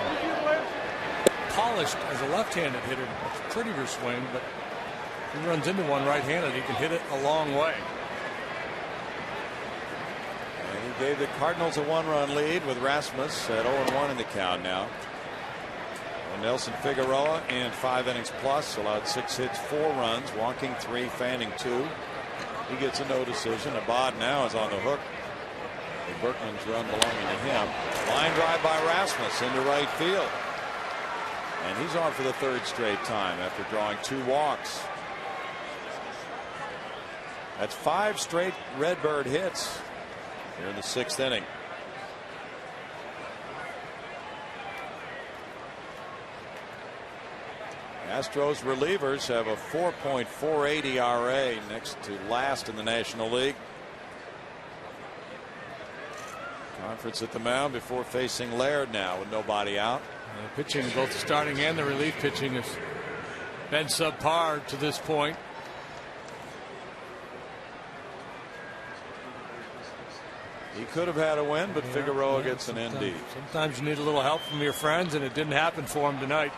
Speaker 2: polished as a left-handed hitter. It's a prettier swing, but if he runs into one right-handed, he can hit it a long way.
Speaker 1: And he gave the Cardinals a 1-run lead with Rasmus at 0-1 in the count now. Well, Nelson Figueroa in 5 innings plus allowed 6 hits, 4 runs, walking 3, fanning 2. He gets a no decision. Abad now is on the hook. Berkman's run belonging to him. Line drive by Rasmus into right field. And he's on for the third straight time after drawing 2 walks. That's 5 straight Redbird hits here in the 6th inning. Astros relievers have a 4.48 ERA, next to last in the National League. Conference at the mound before facing Laird now with nobody out.
Speaker 2: Pitching, both the starting and the relief pitching, has been subpar to this point.
Speaker 1: He could have had a win, but Figueroa gets an ND.
Speaker 2: Sometimes you need a little help from your friends, and it didn't happen for him tonight.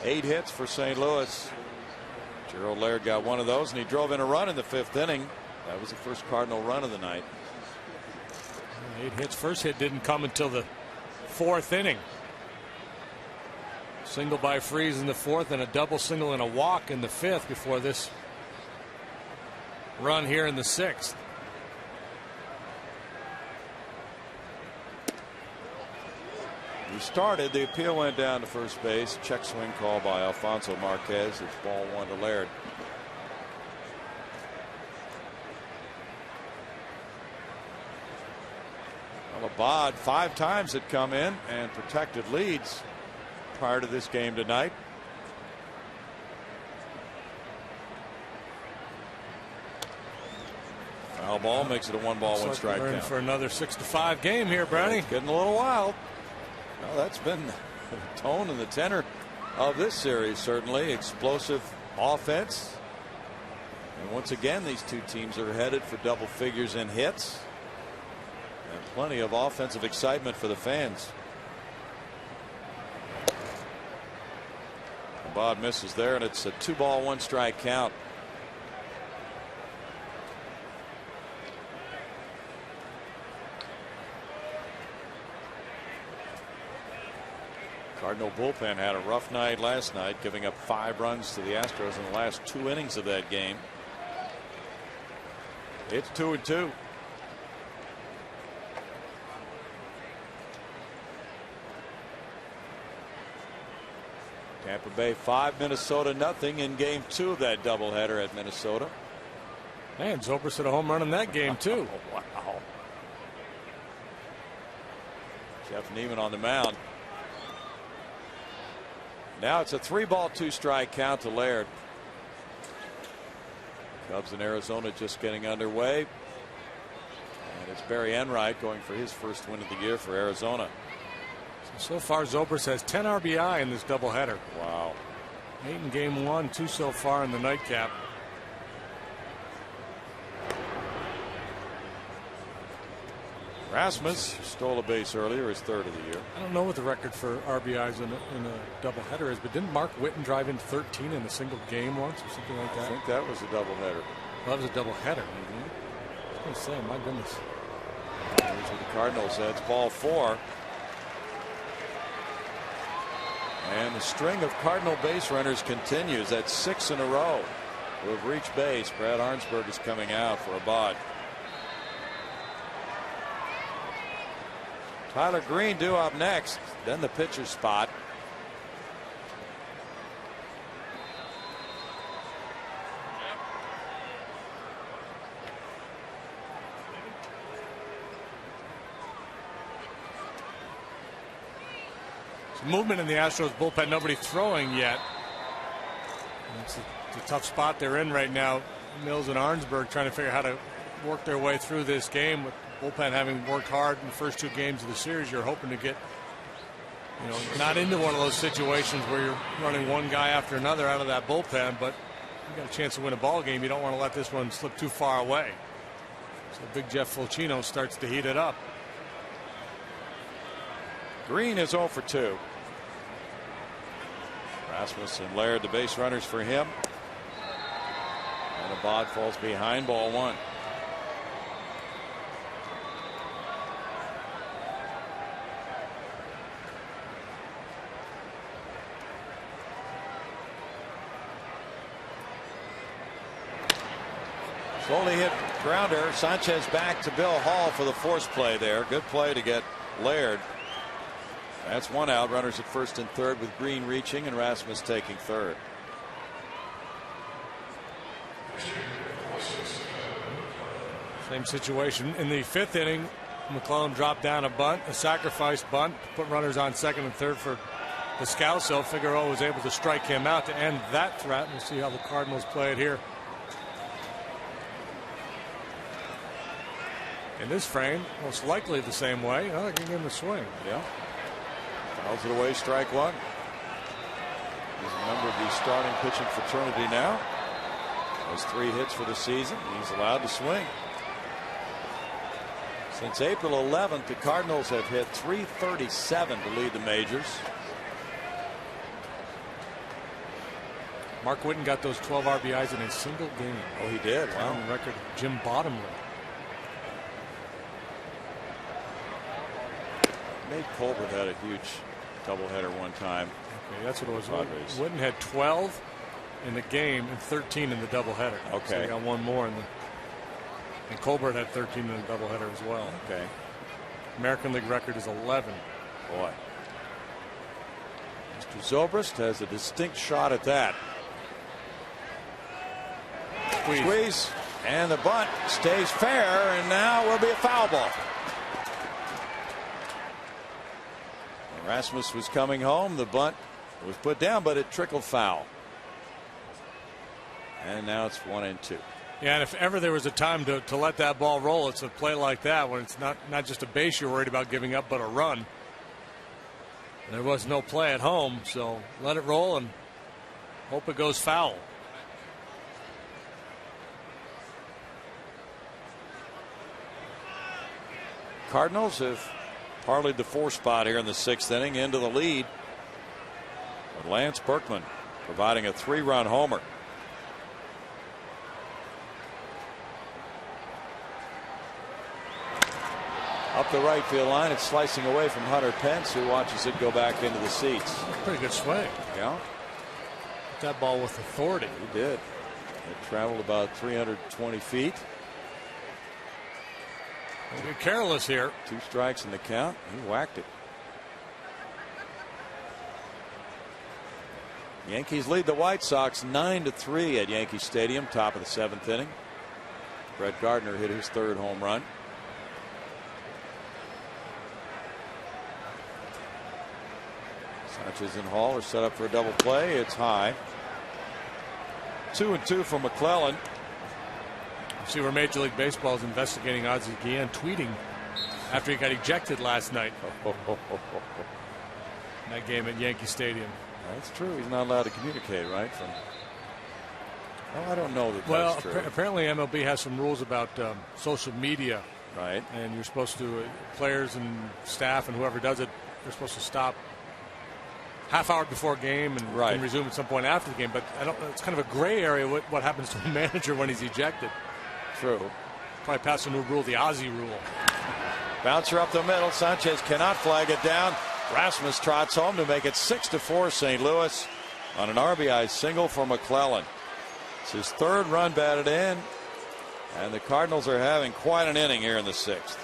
Speaker 1: 8 hits for St. Louis. Gerald Laird got one of those, and he drove in a run in the 5th inning. That was the first Cardinal run of the night.
Speaker 2: 8 hits. First hit didn't come until the 4th inning. Single by Freese in the 4th, and a double single and a walk in the 5th before this run here in the 6th.
Speaker 1: He started. The appeal went down to first base. Check swing call by Alfonso Marquez. It's ball 1 to Laird. Well, Abad 5 times had come in and protected leads prior to this game tonight. Foul ball makes it a 1-ball 1-strike count.
Speaker 2: For another 6-5 game here, Brownie.
Speaker 1: It's getting a little wild. Well, that's been the tone and the tenor of this series, certainly. Explosive offense. And once again, these two teams are headed for double figures in hits. And plenty of offensive excitement for the fans. Bob misses there, and it's a 2-ball 1-strike count. Cardinal bullpen had a rough night last night, giving up 5 runs to the Astros in the last 2 innings of that game. It's 2-2. Tampa Bay 5, Minnesota nothing in game 2 of that doubleheader at Minnesota.
Speaker 2: And Zobrist hit a home run in that game too.
Speaker 1: Oh, wow. Jeff Neiman on the mound. Now it's a 3-ball 2-strike count to Laird. Cubs in Arizona just getting underway. And it's Barry Enright going for his first win of the year for Arizona.
Speaker 2: So far, Zobrist has 10 RBI in this doubleheader.
Speaker 1: Wow.
Speaker 2: 8 in game 1, 2 so far in the nightcap.
Speaker 1: Rasmus stole a base earlier, his 3rd of the year.
Speaker 2: I don't know what the record for RBIs in a doubleheader is, but didn't Mark Whitten drive in 13 in a single game once or something like that?
Speaker 1: I think that was a doubleheader.
Speaker 2: Well, that was a doubleheader. I was going to say, my goodness.
Speaker 1: Here's what the Cardinals said. It's ball 4. And the string of Cardinal base runners continues. That's 6 in a row who have reached base. Brad Arnsberg is coming out for Abad. Tyler Green due up next. Then the pitcher's spot.
Speaker 2: Movement in the Astros bullpen, nobody throwing yet. It's a tough spot they're in right now. Mills and Arnsberg trying to figure out how to work their way through this game. With bullpen having worked hard in the first 2 games of the series, you're hoping to get, not into one of those situations where you're running one guy after another out of that bullpen, but you got a chance to win a ball game. You don't want to let this one slip too far away. So Big Jeff Fulcino starts to heat it up.
Speaker 1: Green is 0 for 2. Rasmus and Laird, the base runners for him. And Abad falls behind, ball 1. Slowly hit grounder. Sanchez back to Bill Hall for the force play there. Good play to get Laird That's one out. Runners at first and third with Green reaching and Rasmus taking third.
Speaker 2: Same situation in the fifth inning. McClellan dropped down a bunt, a sacrifice bunt, put runners on second and third for Descalso. Figueroa was able to strike him out to end that threat. We'll see how the Cardinals play it here. In this frame, most likely the same way. I can give him a swing.
Speaker 1: Yeah. Fouls it away, strike one. He's a member of the starting pitching fraternity now. Has 3 hits for the season. He's allowed to swing. Since April 11th, the Cardinals have hit .337 to lead the majors.
Speaker 2: Mark Whitten got those 12 RBIs in a single game.
Speaker 1: Oh, he did. Wow.
Speaker 2: On the record, Jim Bottomley.
Speaker 1: Nate Colbert had a huge doubleheader one time.
Speaker 2: Okay, that's what it was.
Speaker 1: Padres.
Speaker 2: Whitten had 12 in the game and 13 in the doubleheader.
Speaker 1: Okay.
Speaker 2: So he got one more in the. And Colbert had 13 in the doubleheader as well.
Speaker 1: Okay.
Speaker 2: American League record is 11.
Speaker 1: Boy. Mr. Zobrist has a distinct shot at that. Squeeze. And the bunt stays fair, and now will be a foul ball. Rasmus was coming home. The bunt was put down, but it trickled foul. And now it's 1-2.
Speaker 2: Yeah, and if ever there was a time to let that ball roll, it's a play like that when it's not just a base you're worried about giving up, but a run. There was no play at home, so let it roll and hope it goes foul.
Speaker 1: Cardinals have parlayed the 4 spot here in the 6th inning into the lead. With Lance Berkman providing a 3-run homer. Up the right field line, it's slicing away from Hunter Pence, who watches it go back into the seats.
Speaker 2: Pretty good swing.
Speaker 1: Yeah.
Speaker 2: Hit that ball with authority.
Speaker 1: He did. It traveled about 320 feet.
Speaker 2: You're careless here.
Speaker 1: 2 strikes in the count. He whacked it. Yankees lead the White Sox 9-3 at Yankee Stadium, top of the 7th inning. Brett Gardner hit his 3rd home run. Sanchez and Hall are set up for a double play. It's high. 2-2 for McClellan.
Speaker 2: See where Major League Baseball is investigating Ozzie Guillen tweeting after he got ejected last night. In that game at Yankee Stadium.
Speaker 1: That's true. He's not allowed to communicate, right? I don't know that that's true.
Speaker 2: Apparently MLB has some rules about social media.
Speaker 1: Right.
Speaker 2: And you're supposed to, players and staff and whoever does it, they're supposed to stop half hour before game and resume at some point after the game. But it's kind of a gray area what happens to a manager when he's ejected.
Speaker 1: True.
Speaker 2: Probably pass a new rule, the Ozzie rule.
Speaker 1: Bouncer up the middle. Sanchez cannot flag it down. Rasmus trots home to make it 6-4 St. Louis on an RBI single for McClellan. It's his 3rd run batted in, and the Cardinals are having quite an inning here in the 6th.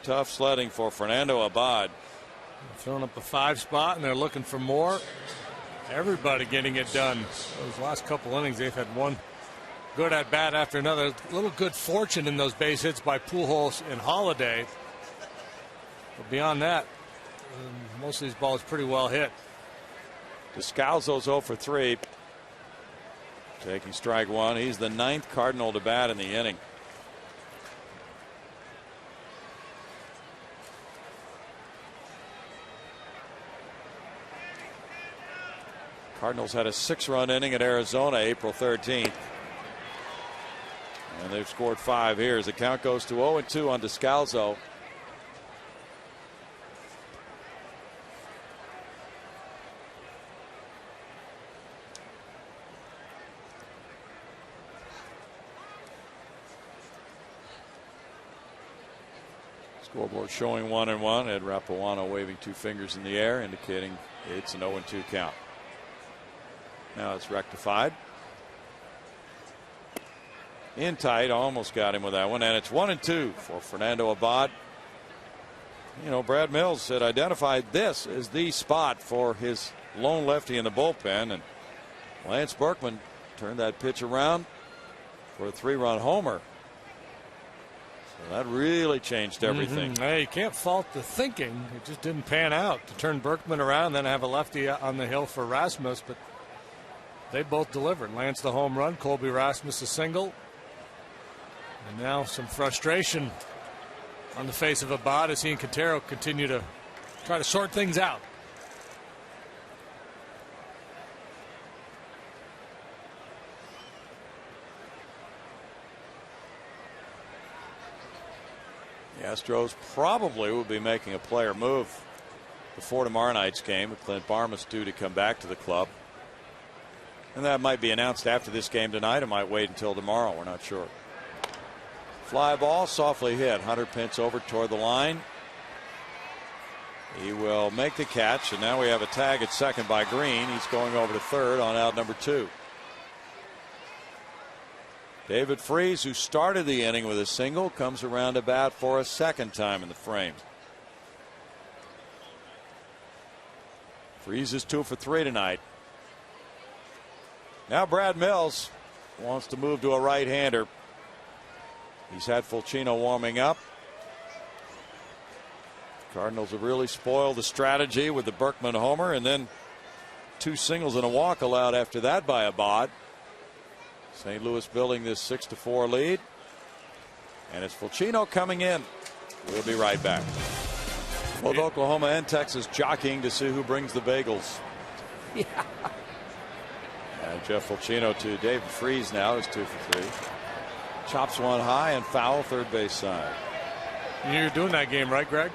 Speaker 1: Tough sledding for Fernando Abad.
Speaker 2: Filling up the 5 spot, and they're looking for more. Everybody getting it done. Those last couple innings, they've had one good at bat after another. A little good fortune in those base hits by Pujols and Holiday. But beyond that, most of these balls pretty well hit.
Speaker 1: Descalso's 0 for 3. Taking strike 1. He's the 9th Cardinal to bat in the inning. Cardinals had a 6-run inning at Arizona April 13th. And they've scored 5 here as the count goes to 0-2 on Descalso. Scoreboard showing 1-1. Ed Rapuano waving 2 fingers in the air, indicating it's an 0-2 count. Now it's rectified. in tight, almost got him with that one, and it's 1-2 for Fernando Abad. You know, Brad Mills had identified this as the spot for his lone lefty in the bullpen, and Lance Berkman turned that pitch around for a 3-run homer. So that really changed everything.
Speaker 2: Hey, you can't fault the thinking. It just didn't pan out to turn Berkman around, then have a lefty on the hill for Rasmus, but they both delivered. Lance the home run, Colby Rasmus a single. And now some frustration on the face of Abad as he and Quintero continue to try to sort things out.
Speaker 1: The Astros probably will be making a player move before tomorrow night's game, with Clint Barmas due to come back to the club. And that might be announced after this game tonight. It might wait until tomorrow. We're not sure. Fly ball, softly hit. Hunter Pence over toward the line. He will make the catch, and now we have a tag at second by Green. He's going over to third on out number 2. David Freese, who started the inning with a single, comes around to bat for a second time in the frame. Freese is 2 for 3 tonight. Now Brad Mills wants to move to a right-hander. He's had Fulcino warming up. Cardinals have really spoiled the strategy with the Berkman homer, and then 2 singles and a walk allowed after that by Abad. St. Louis building this 6-4 lead. And it's Fulcino coming in. We'll be right back. Both Oklahoma and Texas jockeying to see who brings the bagels.
Speaker 2: Yeah.
Speaker 1: And Jeff Fulcino to David Freese now is 2 for 3. Chops one high and foul, third base side.
Speaker 2: You're doing that game, right, Greg?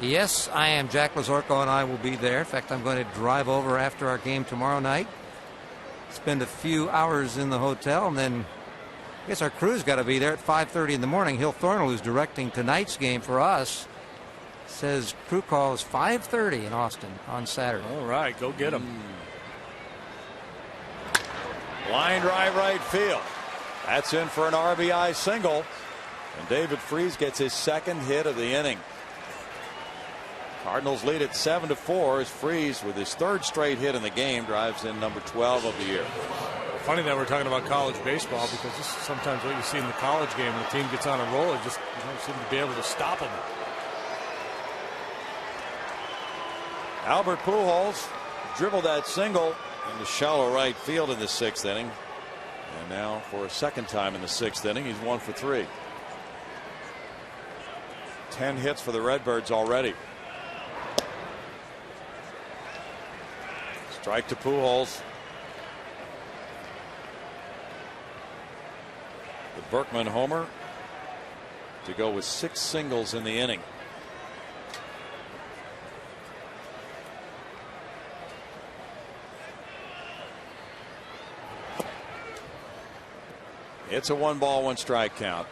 Speaker 5: Yes, I am. Jack Lazorko and I will be there. In fact, I'm going to drive over after our game tomorrow night. Spend a few hours in the hotel, and then I guess our crew's got to be there at 5:30 in the morning. Hill Thornell, who's directing tonight's game for us, says crew call is 5:30 in Austin on Saturday.
Speaker 2: All right, go get him.
Speaker 1: Line drive right field. That's in for an RBI single, and David Freese gets his second hit of the inning. Cardinals lead at 7-4 as Freese, with his third straight hit in the game, drives in number 12 of the year.
Speaker 2: Funny that we're talking about college baseball, because this is sometimes what you see in the college game. When the team gets on a roll, it just you don't seem to be able to stop them.
Speaker 1: Albert Pujols dribbled that single into shallow right field in the 6th inning. And now for a second time in the 6th inning, he's 1 for 3. 10 hits for the Redbirds already. Strike to Pujols. The Berkman homer to go with 6 singles in the inning. It's a 1-ball, 1-strike count.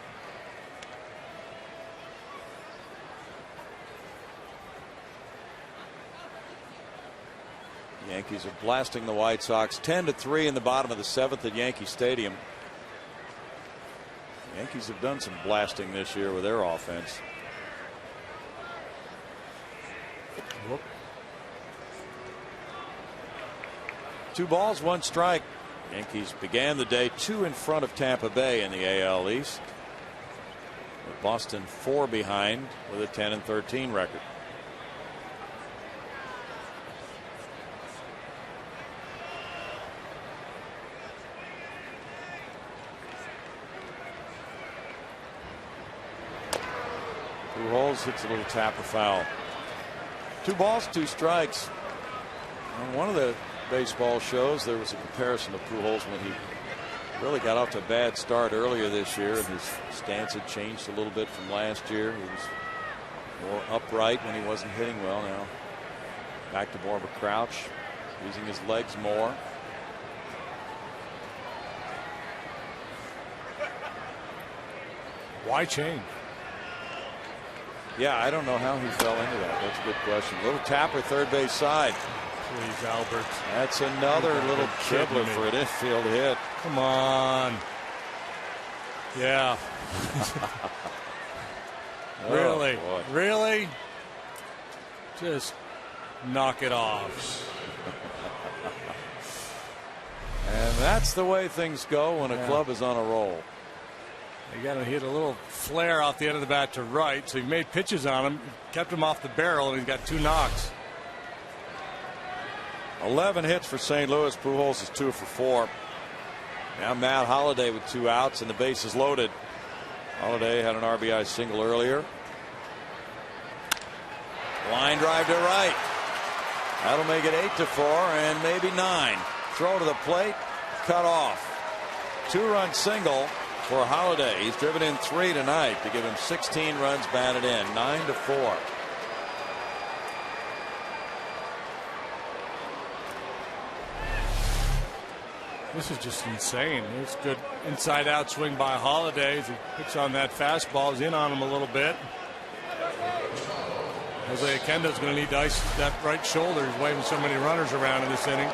Speaker 1: Yankees are blasting the White Sox 10-3 in the bottom of the 7th at Yankee Stadium. Yankees have done some blasting this year with their offense. Whoop. 2 balls, 1 strike. Yankees began the day 2 in front of Tampa Bay in the AL East, with Boston 4 behind with a 10-13 record. Pujols hits a little tapper foul. 2 balls, 2 strikes. On one of the baseball shows, there was a comparison to Pujols when he really got off to a bad start earlier this year, and his stance had changed a little bit from last year. He was more upright when he wasn't hitting well. Now back to more of a crouch, using his legs more.
Speaker 2: Why change?
Speaker 1: Yeah, I don't know how he fell into that. That's a good question. Little tapper, third base side.
Speaker 2: Please, Albert.
Speaker 1: That's another little dribbler for an infield hit.
Speaker 2: Come on. Yeah. Really?
Speaker 1: Oh,
Speaker 2: really? Just knock it off.
Speaker 1: And that's the way things go when a club is on a roll.
Speaker 2: You got to hit a little flare off the end of the bat to right, so he made pitches on him, kept him off the barrel, and he's got 2 knocks.
Speaker 1: 11 hits for St. Louis. Pujols is 2 for 4. Now Matt Holliday with 2 outs and the bases loaded. Holliday had an RBI single earlier. Line drive to right. That'll make it 8-4 and maybe 9. Throw to the plate, cut off. 2-run single for Holliday. He's driven in 3 tonight to give him 16 runs batted in. 9-4.
Speaker 2: This is just insane. It's good inside out swing by Holliday. As he picks on that fastball. He's in on him a little bit. Jose Akendo's going to need to ice that right shoulder. He's waving so many runners around in this inning.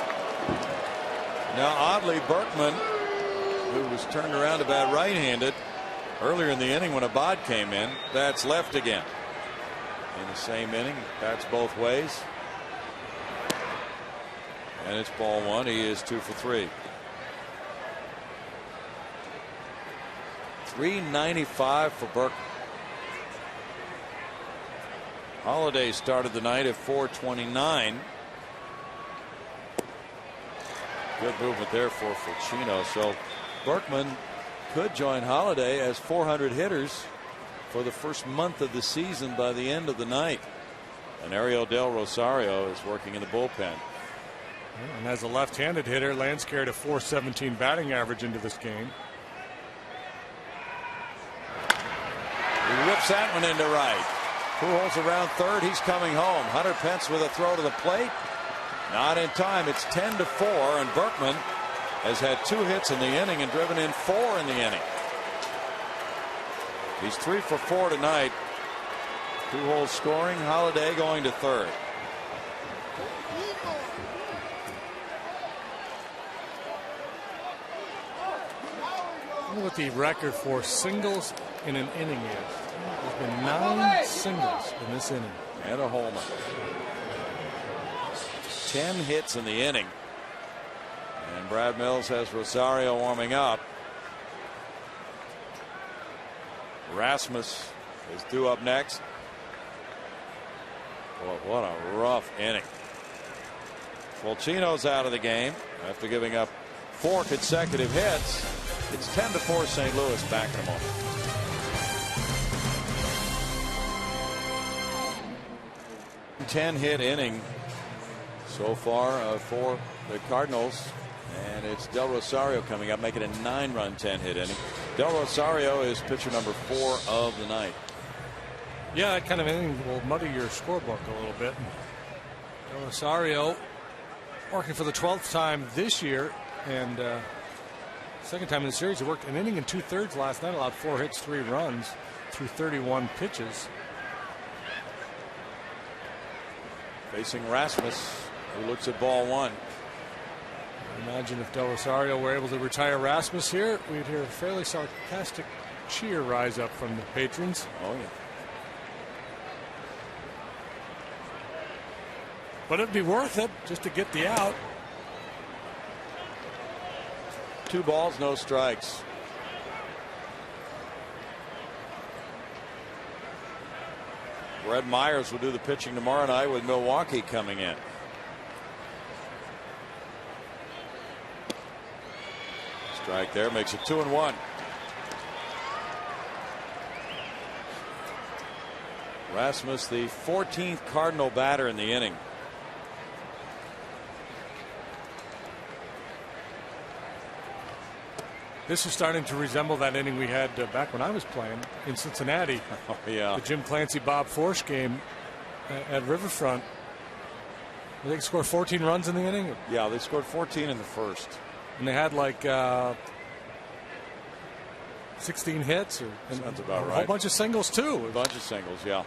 Speaker 1: Now oddly, Berkman, who was turned around to bat right-handed earlier in the inning when Abad came in, bats left again. In the same inning, bats both ways. And it's ball 1. He is 2 for 3. 395 for Berkman. Holliday started the night at 429. Good movement there for Fulchino. So Berkman could join Holliday as 400 hitters for the first month of the season by the end of the night. And Ariel Del Rosario is working in the bullpen.
Speaker 2: And as a left-handed hitter, Lance carried a 417 batting average into this game.
Speaker 1: He whips that one into right. Pujols around third. He's coming home. Hunter Pence with a throw to the plate. Not in time. It's 10-4, and Berkman has had 2 hits in the inning and driven in 4 in the inning. He's 3 for 4 tonight. Pujols scoring. Holliday going to third.
Speaker 2: I wonder what the record for singles in an inning is. There's been 9 singles in this inning.
Speaker 1: And a homer. 10 hits in the inning. And Brad Mills has Rosario warming up. Rasmus is due up next. Boy, what a rough inning. Fulchino's out of the game after giving up 4 consecutive hits. It's 10-4 St. Louis. Back in a moment. Ten-hit inning so far for the Cardinals, and it's Del Rosario coming up, making a 9-run 10-hit inning. Del Rosario is pitcher number 4 of the night.
Speaker 2: Yeah, that kind of inning will muddy your scorebook a little bit. Del Rosario working for the 12th time this year, and second time in the series. He worked an inning and 2/3 last night, allowed 4 hits, 3 runs through 31 pitches.
Speaker 1: Facing Rasmus, who looks at ball 1.
Speaker 2: Imagine if Del Rosario were able to retire Rasmus here, we'd hear a fairly sarcastic cheer rise up from the patrons.
Speaker 1: Oh, yeah.
Speaker 2: But it'd be worth it just to get the out.
Speaker 1: 2 balls, no strikes. Red Myers will do the pitching tomorrow night with Milwaukee coming in. Strike there makes it 2-1. Rasmus, the 14th Cardinal batter in the inning.
Speaker 2: This is starting to resemble that inning we had back when I was playing in Cincinnati.
Speaker 1: Oh, yeah.
Speaker 2: The Jim Clancy Bob Forsch game at Riverfront. They scored 14 runs in the inning.
Speaker 1: Yeah, they scored 14 in the first.
Speaker 2: And they had like 16 hits.
Speaker 1: Sounds about right.
Speaker 2: A whole bunch of singles, too.
Speaker 1: A bunch of singles, yeah.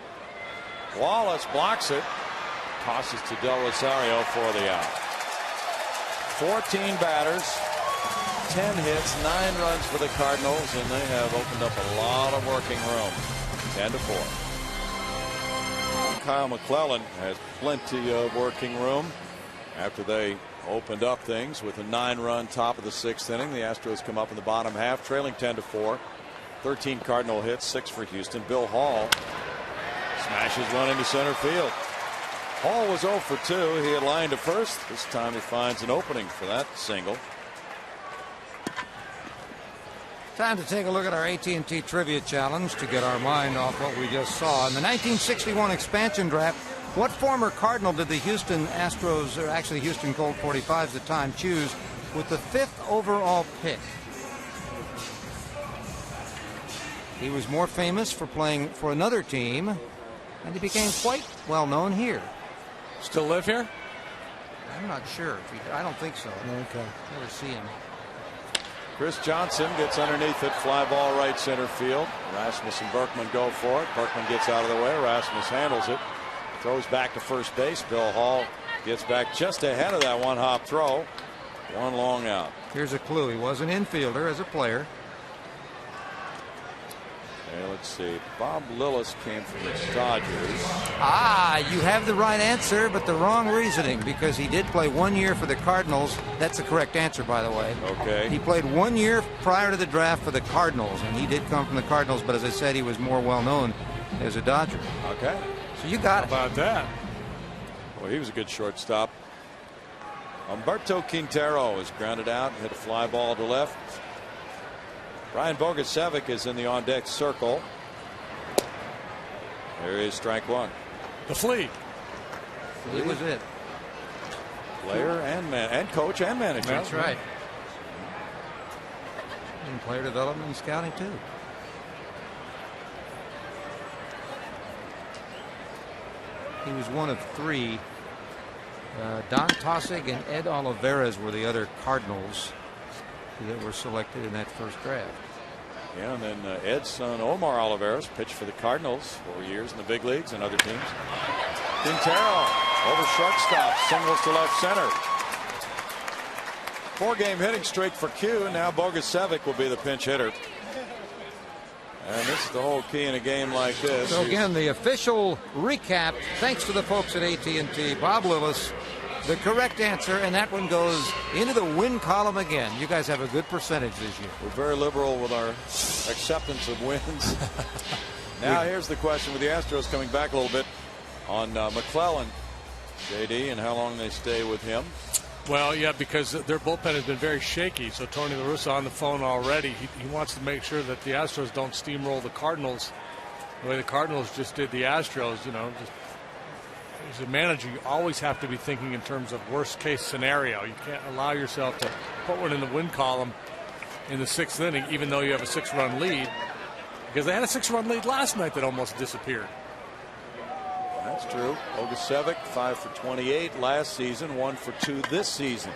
Speaker 1: Wallace blocks it. Tosses to Del Rosario for the out. 14 batters. 10 hits, 9 runs for the Cardinals, and they have opened up a lot of working room. 10-4. Kyle McClellan has plenty of working room after they opened up things with a 9-run top of the 6th inning. The Astros come up in the bottom half, trailing 10-4. 13 Cardinal hits, 6 for Houston. Bill Hall smashes one into center field. Hall was 0 for 2. He had lined to first. This time he finds an opening for that single.
Speaker 5: Time to take a look at our AT&T Trivia Challenge to get our mind off what we just saw. In the 1961 expansion draft, what former Cardinal did the Houston Astros, or actually Houston Colt 45s at the time, choose with the 5th overall pick? He was more famous for playing for another team, and he became quite well known here.
Speaker 2: Still live here?
Speaker 5: I'm not sure. I don't think so.
Speaker 2: Okay.
Speaker 5: Never see him.
Speaker 1: Chris Johnson gets underneath it, fly ball right center field. Rasmus and Berkman go for it. Berkman gets out of the way. Rasmus handles it. Throws back to first base. Bill Hall gets back just ahead of that one-hop throw. One long out.
Speaker 5: Here's a clue. He was an infielder as a player.
Speaker 1: Okay, let's see. Bob Lillis came from the Dodgers.
Speaker 5: Ah, you have the right answer, but the wrong reasoning, because he did play 1 year for the Cardinals. That's the correct answer, by the way.
Speaker 1: Okay.
Speaker 5: He played 1 year prior to the draft for the Cardinals, and he did come from the Cardinals, but as I said, he was more well known as a Dodger.
Speaker 1: Okay.
Speaker 5: So you got it.
Speaker 2: How about that?
Speaker 1: Well, he was a good shortstop. Humberto Quintero is grounded out and hit a fly ball to left. Brian Bogusevic is in the on-deck circle. There is strike one.
Speaker 2: The Flea.
Speaker 5: He was it.
Speaker 1: Player and man and coach and manager.
Speaker 5: That's right. And player development and scouting too. He was one of 3. Don Tossig and Ed Olivares were the other Cardinals that were selected in that first draft.
Speaker 1: Yeah, and then Ed's son Omar Olivares pitched for the Cardinals 4 years in the big leagues and other teams. Quintero over shortstop, singles to left center. 4-game hitting streak for Q. Now Bogusevic will be the pinch hitter. And this is the whole key in a game like this.
Speaker 5: So again, the official recap, thanks to the folks at AT&T. Bob Lillis, the correct answer, and that one goes into the win column again. You guys have a good percentage this year.
Speaker 1: We're very liberal with our acceptance of wins. Now here's the question with the Astros coming back a little bit on McClellan, JD, and how long they stay with him.
Speaker 2: Well, yeah, because their bullpen has been very shaky. So Tony La Russa on the phone already. He wants to make sure that the Astros don't steamroll the Cardinals the way the Cardinals just did the Astros. You know, just as a manager, you always have to be thinking in terms of worst case scenario. You can't allow yourself to put one in the win column in the 6th inning, even though you have a 6-run lead, because they had a 6-run lead last night that almost disappeared.
Speaker 1: That's true. Bogusevic 5 for 28 last season, 1 for 2 this season.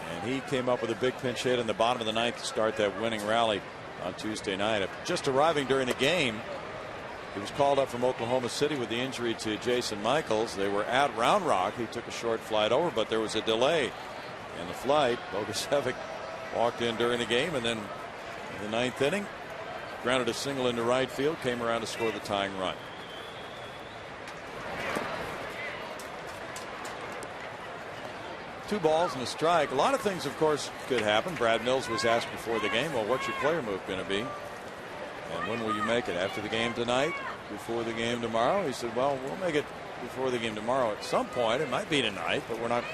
Speaker 1: And he came up with a big pinch hit in the bottom of the 9th to start that winning rally on Tuesday night. Just arriving during the game, he was called up from Oklahoma City with the injury to Jason Michaels. They were at Round Rock. He took a short flight over, but there was a delay in the flight. Bogusevic walked in during the game, and then in the 9th inning, grounded a single into right field, came around to score the tying run. Two balls and a strike. A lot of things, of course, could happen. Brad Mills was asked before the game, well, what's your player move going to be? And when will you make it? After the game tonight? Before the game tomorrow? He said, well, we'll make it before the game tomorrow at some point. It might be tonight, but we're not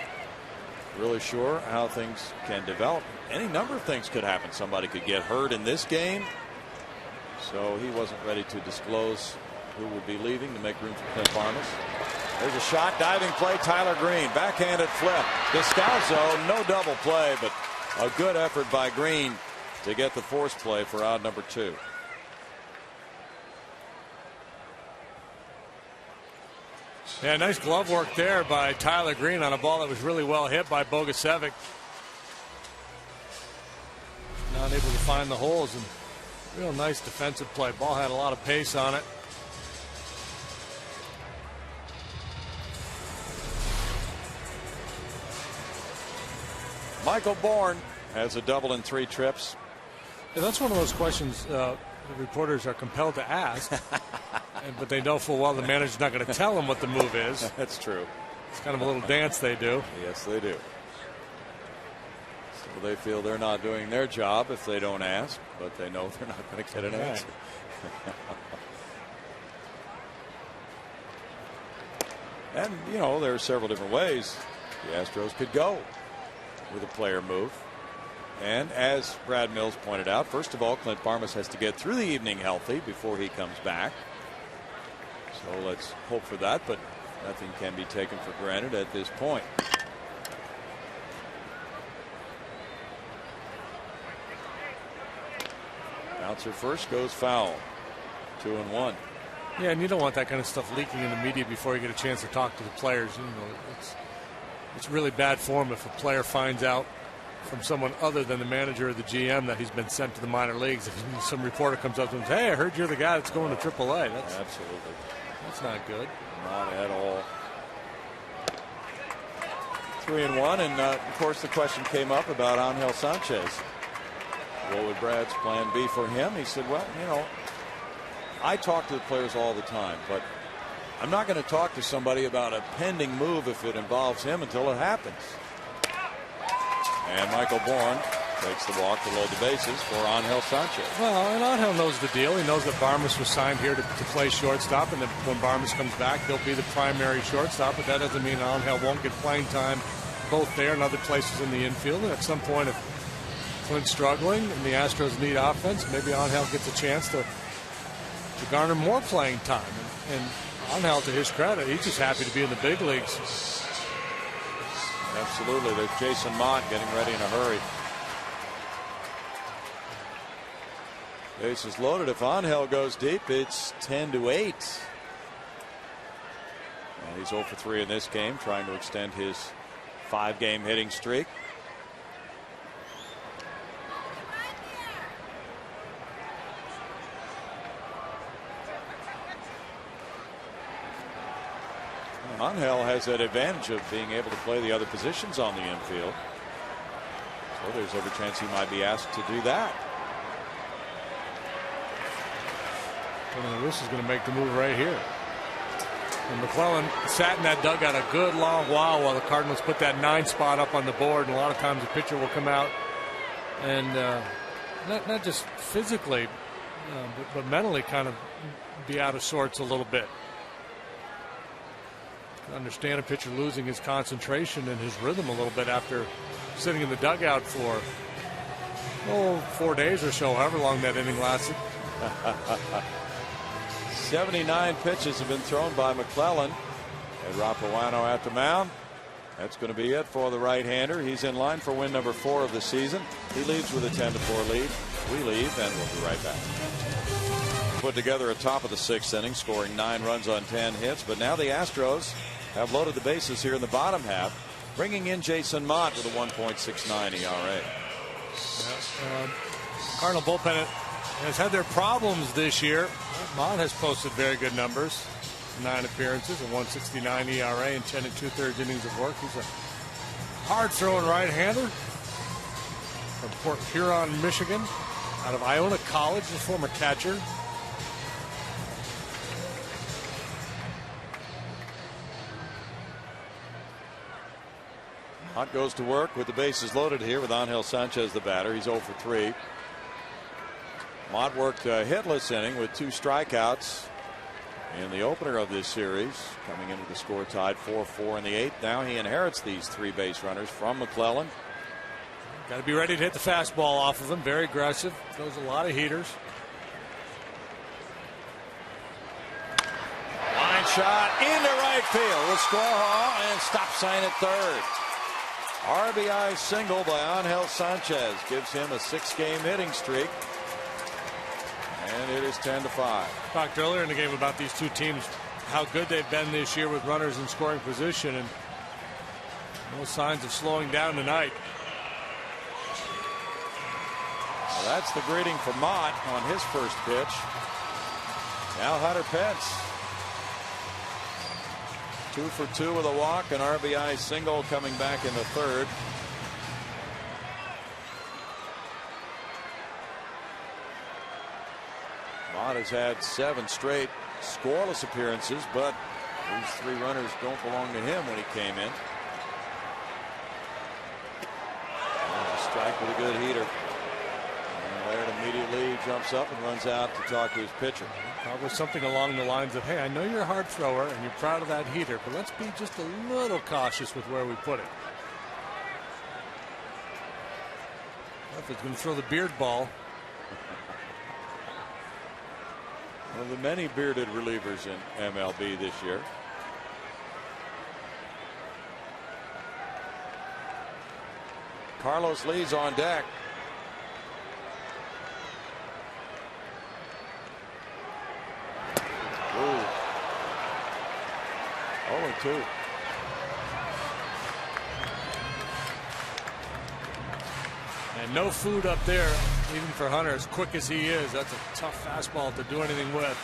Speaker 1: really sure how things can develop. Any number of things could happen. Somebody could get hurt in this game. So he wasn't ready to disclose who would be leaving to make room for Clint Farmas. There's a shot, diving play, Tyler Green, backhanded flip. Descalzo, no double play, but a good effort by Green to get the force play for out number 2.
Speaker 2: Yeah, nice glove work there by Tyler Green on a ball that was really well hit by Bogusevic. Not able to find the holes, and real nice defensive play. Ball had a lot of pace on it.
Speaker 1: Michael Bourne has a double in 3 trips.
Speaker 2: Yeah, that's one of those questions the reporters are compelled to ask, but they know full well the manager's not going to tell them what the move is.
Speaker 1: That's true.
Speaker 2: It's kind of a little dance they do.
Speaker 1: Yes, they do. So they feel they're not doing their job if they don't ask, but they know they're not going to get an answer. And, you know, there are several different ways the Astros could go with a player move. And as Brad Mills pointed out, first of all, Clint Barmas has to get through the evening healthy before he comes back. So let's hope for that, but nothing can be taken for granted at this point. Bouncer first, goes foul. 2-1.
Speaker 2: Yeah, and you don't want that kind of stuff leaking in the media before you get a chance to talk to the players. You know, it's really bad form if a player finds out from someone other than the manager or the GM that he's been sent to the minor leagues. If some reporter comes up to him and says, "Hey, I heard you're the guy that's going to AAA."
Speaker 1: Absolutely.
Speaker 2: That's not good.
Speaker 1: Not at all. 3-1, and of course the question came up about Angel Sanchez. What would Brad's plan be for him? He said, well, you know, I talk to the players all the time, but I'm not going to talk to somebody about a pending move if it involves him until it happens. And Michael Bourne takes the walk to load the bases for Angel Sanchez.
Speaker 2: Well, and Angel knows the deal. He knows that Barmas was signed here to play shortstop, and that when Barmas comes back, he'll be the primary shortstop. But that doesn't mean Angel won't get playing time both there and other places in the infield. And at some point, if Clint's struggling and the Astros need offense, maybe Angel gets a chance to garner more playing time. And Angel, to his credit, he's just happy to be in the big leagues.
Speaker 1: Absolutely. There's Jason Mott getting ready in a hurry. Bases loaded. If Angel goes deep, it's 10-8. And he's 0 for 3 in this game, trying to extend his 5-game hitting streak. Angel has that advantage of being able to play the other positions on the infield. So there's every chance he might be asked to do that.
Speaker 2: This is going to make the move right here. And McClellan sat in that dugout a good long while the Cardinals put that 9 spot up on the board. And a lot of times the pitcher will come out and not just physically, but mentally kind of be out of sorts a little bit. Understand a pitcher losing his concentration and his rhythm a little bit after sitting in the dugout for 4 days or so, however long that inning lasted.
Speaker 1: 79 pitches have been thrown by McClellan. And Rapuano at the mound. That's going to be it for the right-hander. He's in line for win number 4 of the season. He leads with a 10-4 lead. We leave, and we'll be right back. Put together a top of the 6th inning, scoring 9 runs on 10 hits. But now the Astros have loaded the bases here in the bottom half, bringing in Jason Mott with a 1.69 ERA.
Speaker 2: Cardinal bullpen has had their problems this year. Mott has posted very good numbers. 9 appearances, a 1.69 ERA, and 10 2/3 innings of work. He's a hard-throwing right-hander from Port Huron, Michigan, out of Iona College, a former catcher.
Speaker 1: Mott goes to work with the bases loaded here with Angel Sanchez the batter. He's 0 for 3. Mott worked a hitless inning with 2 strikeouts in the opener of this series, coming into the score tied 4-4 in the 8th. Now he inherits these 3 base runners from McClellan.
Speaker 2: Got to be ready to hit the fastball off of him. Very aggressive. Throws a lot of heaters.
Speaker 1: Line shot into right field with Squirrel and stop sign at third. RBI single by Angel Sanchez gives him a 6-game hitting streak. And it is 10-5.
Speaker 2: Talked earlier in the game about these two teams, how good they've been this year with runners in scoring position, and no signs of slowing down tonight.
Speaker 1: Well, that's the greeting for Mott on his first pitch. Now Hunter Pence. 2 for 2 with a walk, an RBI single coming back in the 3rd. has had 7 straight scoreless appearances, but these 3 runners don't belong to him when he came in. Strike with a good heater. And Laird immediately jumps up and runs out to talk to his pitcher.
Speaker 2: Probably something along the lines of, hey, I know you're a hard thrower and you're proud of that heater, but let's be just a little cautious with where we put it. If he's going to throw the beard ball.
Speaker 1: One of the many bearded relievers in MLB this year. Carlos Lee's on deck. Ooh. 0-2.
Speaker 2: And no food up there, even for Hunter, as quick as he is. That's a tough fastball to do anything with.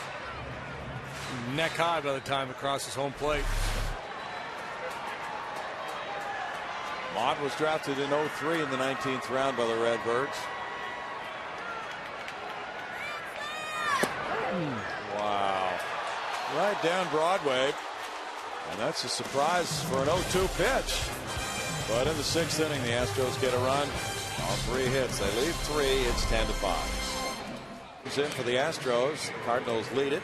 Speaker 2: Neck high by the time it crosses home plate.
Speaker 1: Mott was drafted in 03 in the 19th round by the Redbirds. Wow. Right down Broadway. And that's a surprise for an 0-2 pitch. But in the 6th inning, the Astros get a run on 3 hits. They leave 3. It's 10-5. Who's in for the Astros? The Cardinals lead it.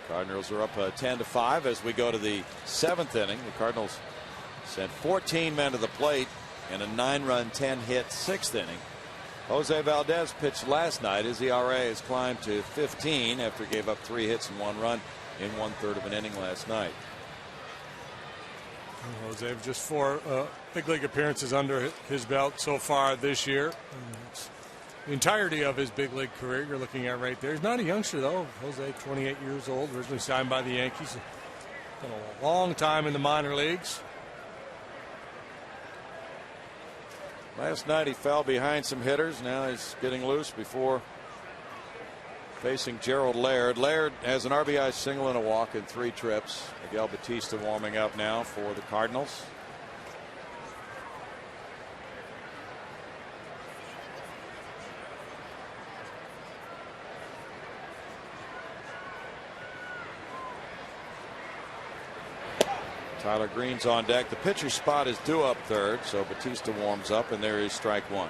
Speaker 1: Cardinals are up 10-5 as we go to the 7th inning. The Cardinals sent 14 men to the plate in a 9-run, 10-hit 6th inning. Jose Valdez pitched last night. His ERA has climbed to 15 after he gave up 3 hits and 1 run in 1/3 of an inning last night.
Speaker 2: Jose have just 4 big league appearances under his belt so far this year. It's the entirety of his big league career you're looking at right there. He's not a youngster, though. Jose, 28 years old, originally signed by the Yankees. Been a long time in the minor leagues.
Speaker 1: Last night he fell behind some hitters. Now he's getting loose before facing Gerald Laird. Laird has an RBI single and a walk in 3 trips. Miguel Batista warming up now for the Cardinals. Tyler Green's on deck. The pitcher's spot is due up 3rd, so Batista warms up, and there is strike 1.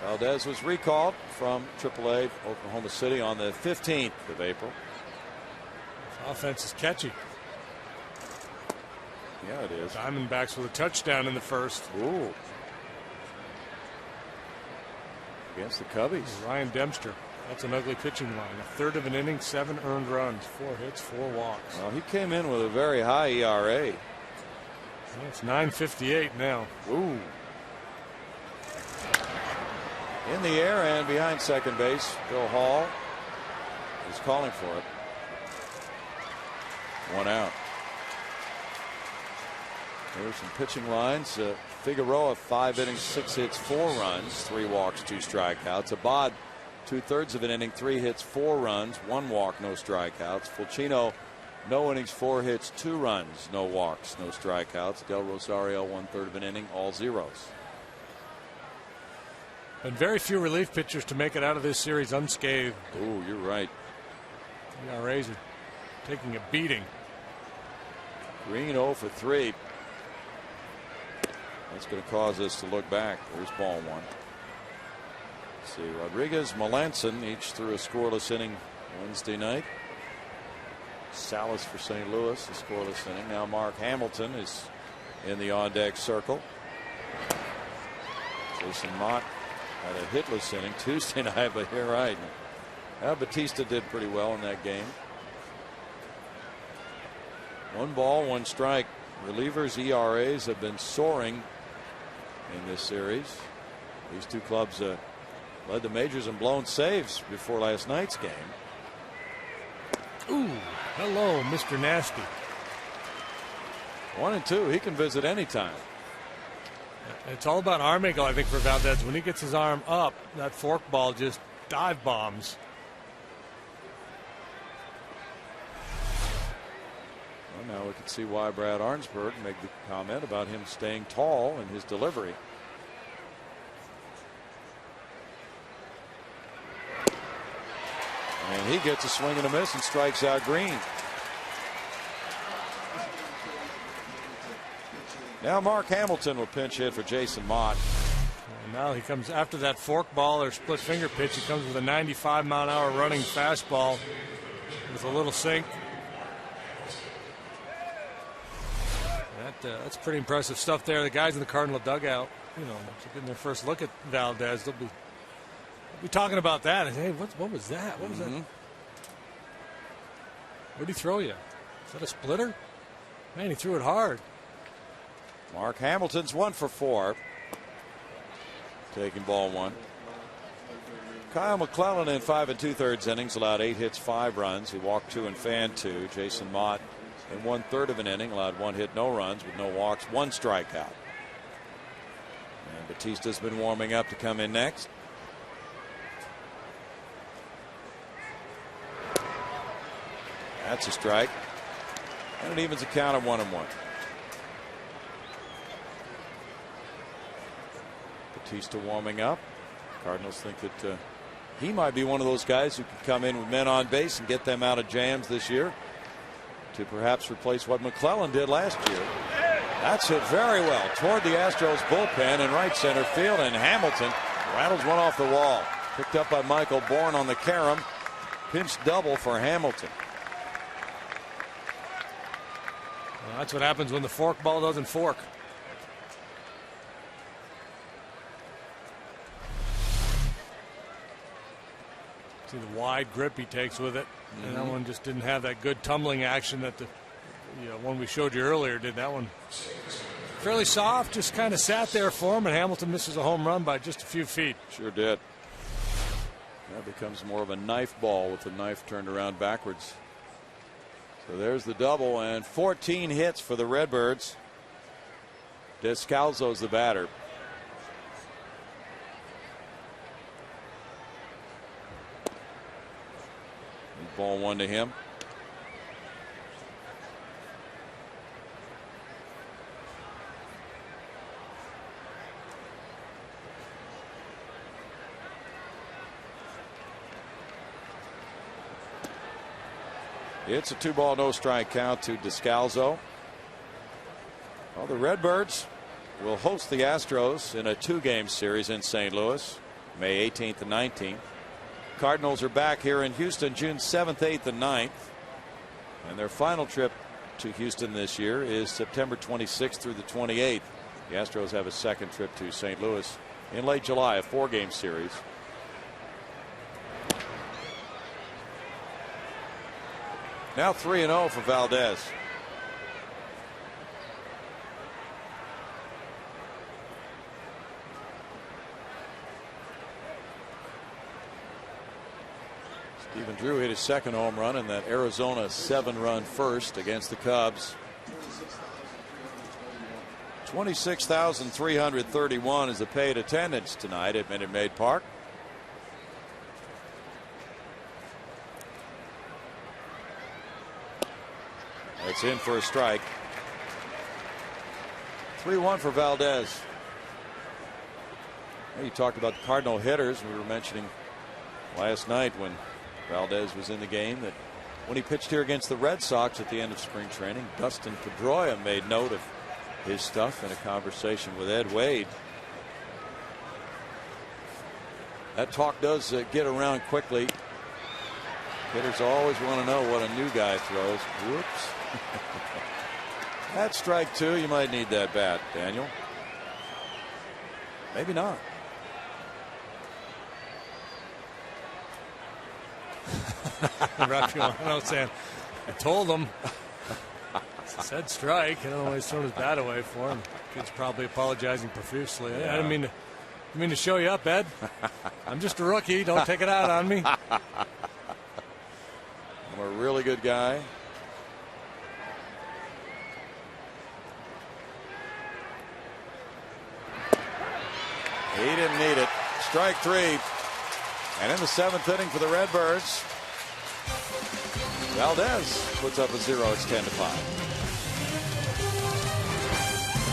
Speaker 1: Valdez was recalled from AAA Oklahoma City on the 15th of April.
Speaker 2: This offense is catchy.
Speaker 1: Yeah, it is.
Speaker 2: Diamondbacks with a touchdown in the 1st.
Speaker 1: Ooh. Against the Cubbies.
Speaker 2: Ryan Dempster. That's an ugly pitching line. 1/3 of an inning, 7 earned runs, 4 hits, 4 walks.
Speaker 1: Well, he came in with a very high ERA.
Speaker 2: It's 9.58 now.
Speaker 1: Ooh. In the air and behind second base, Bill Hall is calling for it. 1 out. There's some pitching lines. Figueroa, 5 innings, 6 hits, 4 runs, 3 walks, 2 strikeouts. Abad, 2/3 of an inning, 3 hits, 4 runs, 1 walk, no strikeouts. Fulcino, no innings, 4 hits, 2 runs, no walks, no strikeouts. Del Rosario, 1/3 of an inning, all zeros.
Speaker 2: And very few relief pitchers to make it out of this series unscathed.
Speaker 1: Ooh, you're right.
Speaker 2: The ERAs are taking a beating.
Speaker 1: Green 0 for 3. That's going to cause us to look back. There's ball 1. Let's see, Rodriguez, Melanson each threw a scoreless inning Wednesday night. Salas for St. Louis, a scoreless inning. Now Mark Hamilton is in the on-deck circle. Jason Mott had a hitless inning Tuesday night, but you're right. Batista did pretty well in that game. 1 ball, 1 strike. Relievers' ERAs have been soaring in this series. These 2 clubs led the majors in blown saves before last night's game.
Speaker 2: Ooh, hello, Mr. Nasty.
Speaker 1: 1 and 2. He can visit anytime.
Speaker 2: It's all about arm angle, I think, for Valdez. When he gets his arm up, that forkball just dive bombs.
Speaker 1: Well, now we can see why Brad Arnsberg made the comment about him staying tall in his delivery. And he gets a swing and a miss and strikes out Green. Now Mark Hamilton will pinch hit for Jason Mott.
Speaker 2: And now he comes after that fork ball or split finger pitch. He comes with a 95-mile-an-hour running fastball with a little sink. That's pretty impressive stuff there. The guys in the Cardinal dugout, getting their first look at Valdez, they'll be talking about that. And, hey, what was that? What was that? Where'd he throw you? Is that a splitter? Man, he threw it hard.
Speaker 1: Mark Hamilton's 1 for 4. Taking ball 1. Kyle McClellan in 5 2/3 innings allowed 8 hits, 5 runs. He walked 2 and fanned 2. Jason Mott in 1/3 of an inning allowed 1 hit, no runs with no walks, 1 strikeout. And Batista's been warming up to come in next. That's a strike. And it evens a count of 1-1. Batista warming up. Cardinals think that he might be one of those guys who can come in with men on base and get them out of jams this year to perhaps replace what McClellan did last year. That's hit very well toward the Astros bullpen in right center field, and Hamilton rattles one off the wall. Picked up by Michael Bourne on the carom. Pinch double for Hamilton.
Speaker 2: Well, that's what happens when the fork ball doesn't fork. See the wide grip he takes with it. And that one just didn't have that good tumbling action that the one we showed you earlier did. That one fairly soft, just kind of sat there for him, and Hamilton misses a home run by just a few feet.
Speaker 1: Sure did. That becomes more of a knife ball with the knife turned around backwards. So there's the double, and 14 hits for the Redbirds. Descalzo's the batter. Ball 1 to him. It's a 2-ball, no strike count to Descalzo. Well, the Redbirds will host the Astros in a 2-game series in St. Louis, May 18th and 19th. Cardinals are back here in Houston June 7th, 8th, and 9th. And their final trip to Houston this year is September 26th through the 28th. The Astros have a second trip to St. Louis in late July, a 4-game series. Now 3-0 for Valdez. Stephen Drew hit his second home run in that Arizona 7-run first against the Cubs. 26,331 is the paid attendance tonight at Minute Maid Park. That's in for a strike. 3-1 for Valdez. You talked about the Cardinal hitters. We were mentioning last night when Valdez was in the game that when he pitched here against the Red Sox at the end of spring training, Dustin Pedroia made note of his stuff in a conversation with Ed Wade. That talk does get around quickly. Hitters always want to know what a new guy throws. Whoops. That's strike 2. You might need that bat, Daniel. Maybe not.
Speaker 2: Saying, I told him. Said strike. I don't know why he's thrown his bat away for him. Kid's probably apologizing profusely. Yeah. I didn't mean to show you up, Ed. I'm just a rookie. Don't take it out on me.
Speaker 1: I'm a really good guy. He didn't need it. Strike 3. And in the 7th inning for the Redbirds, Valdez puts up a 0. It's 10-5.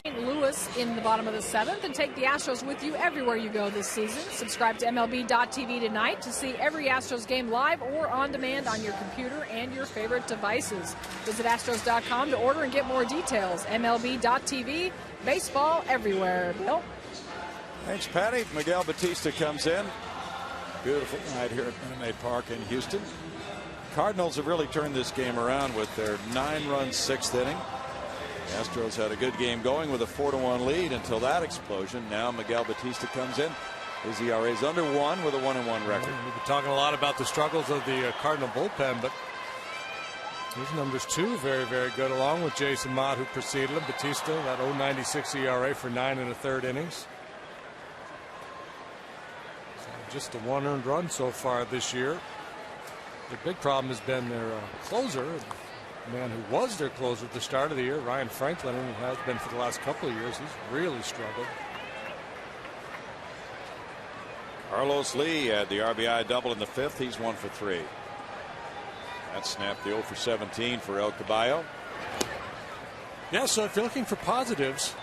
Speaker 3: St. Louis us in the bottom of the 7th and take the Astros with you everywhere you go this season. Subscribe to MLB.tv tonight to see every Astros game live or on demand on your computer and your favorite devices. Visit Astros.com to order and get more details. MLB.tv, baseball everywhere. Bill?
Speaker 1: Thanks, Patty. Miguel Batista comes in. Beautiful night here at Minute Maid Park in Houston. Cardinals have really turned this game around with their 9-run 6th inning. The Astros had a good game going with a 4-1 lead until that explosion. Now Miguel Batista comes in. His ERA is under 1 with a 1-1 record.
Speaker 2: We've been talking a lot about the struggles of the Cardinal bullpen, but his numbers too very, very good, along with Jason Mott, who preceded him. Batista, that 0.96 ERA for 9 1/3 innings. So just a 1 earned run so far this year. The big problem has been their closer, the man who was their closer at the start of the year, Ryan Franklin, and has been for the last couple of years. He's really struggled.
Speaker 1: Carlos Lee had the RBI double in the 5th. He's 1 for 3. That snapped the 0 for 17 for El Caballo.
Speaker 2: Yeah, so if you're looking for positives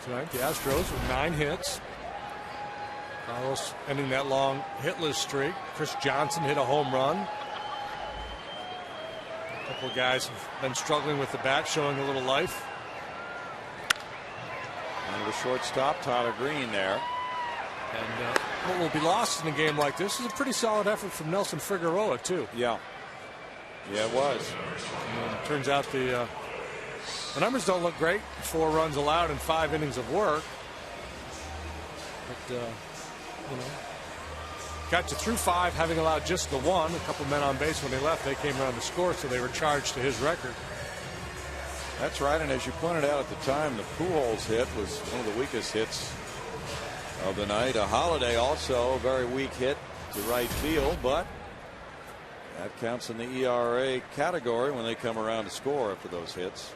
Speaker 2: tonight, the Astros with 9 hits. Carlos ending that long hitless streak. Chris Johnson hit a home run. A couple of guys have been struggling with the bat, showing a little life.
Speaker 1: And the shortstop, Tyler Green, there.
Speaker 2: And what will be lost in a game like this is a pretty solid effort from Nelson Figueroa, too.
Speaker 1: Yeah. Yeah, it was.
Speaker 2: And it turns out the numbers don't look great. 4 runs allowed in 5 innings of work. But, you know, got you through 5, having allowed just the 1. A couple men on base when they left. They came around to score, so they were charged to his record.
Speaker 1: That's right, and as you pointed out at the time, the Pujols hit was one of the weakest hits of the night. A Holiday also a very weak hit to right field, but that counts in the ERA category when they come around to score after those hits.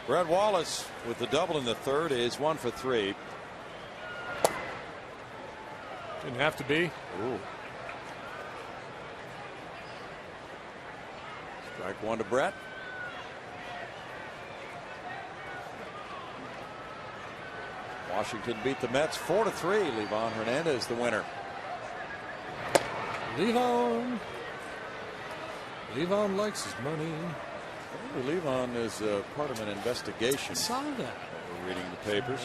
Speaker 1: Brett Wallace with the double in the 3rd is 1 for 3.
Speaker 2: Didn't have to be.
Speaker 1: Ooh. Strike 1 to Brett. Washington beat the Mets 4-3. Livan Hernandez the winner.
Speaker 2: Livan likes his money.
Speaker 1: Livan is part of an investigation.
Speaker 2: I saw that.
Speaker 1: We're reading the papers.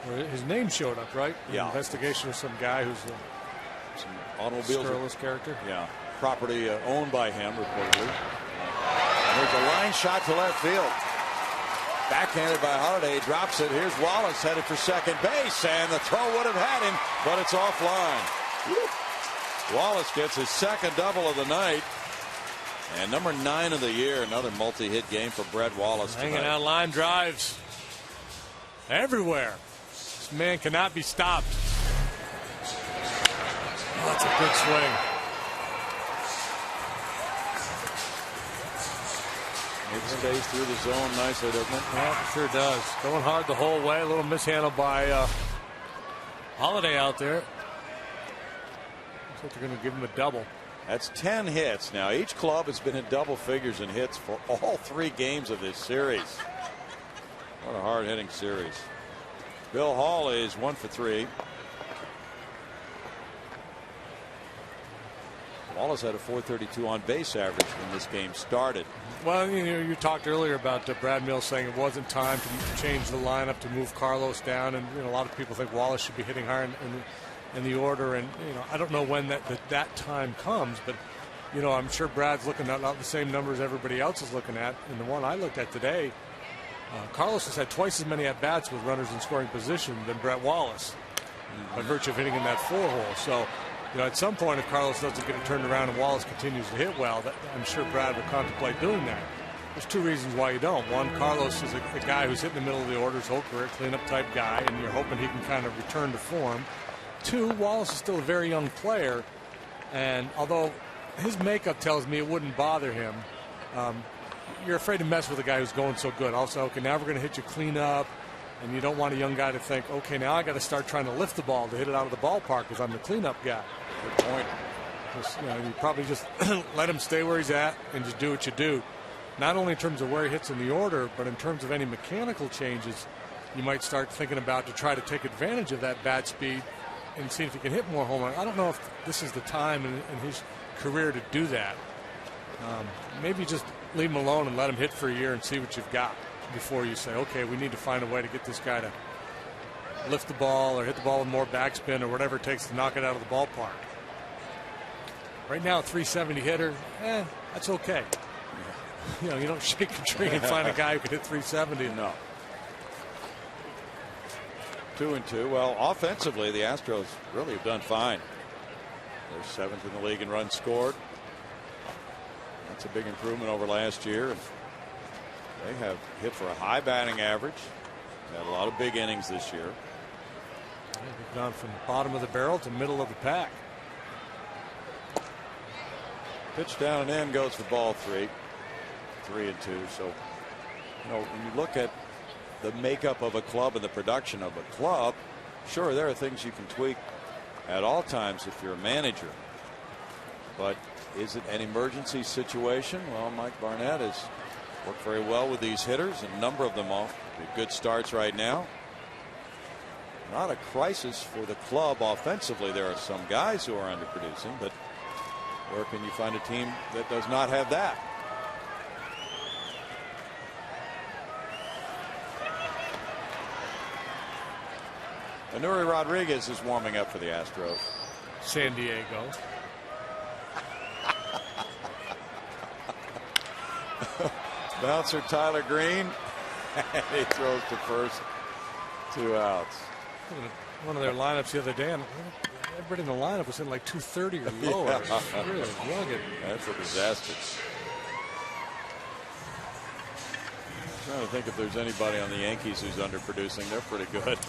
Speaker 2: Well, his name showed up, right?
Speaker 1: Yeah.
Speaker 2: An investigation of some guy who's
Speaker 1: some automobiles.
Speaker 2: Scurrilous character.
Speaker 1: Yeah. Property owned by him, reportedly. And there's a line shot to left field. Backhanded by Holiday, drops it. Here's Wallace headed for second base, and the throw would have had him, but it's offline. Wallace gets his 2nd double of the night, and number 9 of the year. Another multi-hit game for Brett Wallace tonight.
Speaker 2: Hanging out line drives everywhere. This man cannot be stopped. Oh, that's a good swing.
Speaker 1: It stays through the zone nicely, doesn't it?
Speaker 2: Yeah, it sure does. Going hard the whole way. A little mishandle by Holiday out there. Looks like they're going to give him a double.
Speaker 1: That's 10 hits. Now, each club has been in double figures in hits for all 3 games of this series. What a hard-hitting series. Bill Hall is 1 for 3. Wallace had a .432 on base average when this game started.
Speaker 2: Well, you talked earlier about Brad Mills saying it wasn't time to change the lineup to move Carlos down, and a lot of people think Wallace should be hitting higher in the order, and I don't know when that time comes, but I'm sure Brad's looking at the same numbers everybody else is looking at. And the one I looked at today, Carlos has had twice as many at bats with runners in scoring position than Brett Wallace, by virtue of hitting in that 4-hole. So. At some point, if Carlos doesn't get it turned around and Wallace continues to hit well, I'm sure Brad will contemplate doing that. There's 2 reasons why you don't. One, Carlos is a guy who's hit in the middle of the order his whole career, cleanup type guy, and you're hoping he can kind of return to form. 2, Wallace is still a very young player, and although his makeup tells me it wouldn't bother him, you're afraid to mess with a guy who's going so good. Also, okay, now we're going to hit you cleanup. And you don't want a young guy to think, okay, now I got to start trying to lift the ball to hit it out of the ballpark because I'm the cleanup guy.
Speaker 1: Good point.
Speaker 2: You probably just let him stay where he's at and just do what you do. not only in terms of where he hits in the order, but in terms of any mechanical changes you might start thinking about to try to take advantage of that bat speed and see if he can hit more home runs. I don't know if this is the time in his career to do that. Maybe just leave him alone and let him hit for a year and see what you've got before you say, okay, we need to find a way to get this guy to lift the ball or hit the ball with more backspin or whatever it takes to knock it out of the ballpark. Right now, a 370 hitter, that's okay. You know, you don't shake a tree and find a guy who can hit 370.
Speaker 1: No. 2-2. Well, offensively, the Astros really have done fine. They're 7th in the league in runs scored. That's a big improvement over last year. And they have hit for a high batting average. They had a lot of big innings this year.
Speaker 2: They've gone from bottom of the barrel to middle of the pack.
Speaker 1: Pitch down and in, goes for ball 3. 3-2. So, you know, when you look at the makeup of a club and the production of a club, sure, there are things you can tweak at all times if you're a manager. But is it an emergency situation? Well, Mike Barnett has worked very well with these hitters, a number of them off good starts right now. Not a crisis for the club offensively. There are some guys who are underproducing, but where can you find a team that does not have that? Anuri Rodriguez is warming up for the Astros.
Speaker 2: San Diego.
Speaker 1: Bouncer Tyler Green. He throws to first. 2 outs.
Speaker 2: One of their lineups the other day, and everybody in the lineup was in like 230 or lower.
Speaker 1: Yeah.
Speaker 2: Really rugged.
Speaker 1: That's a disaster. I'm trying to think if there's anybody on the Yankees who's underproducing. They're pretty good.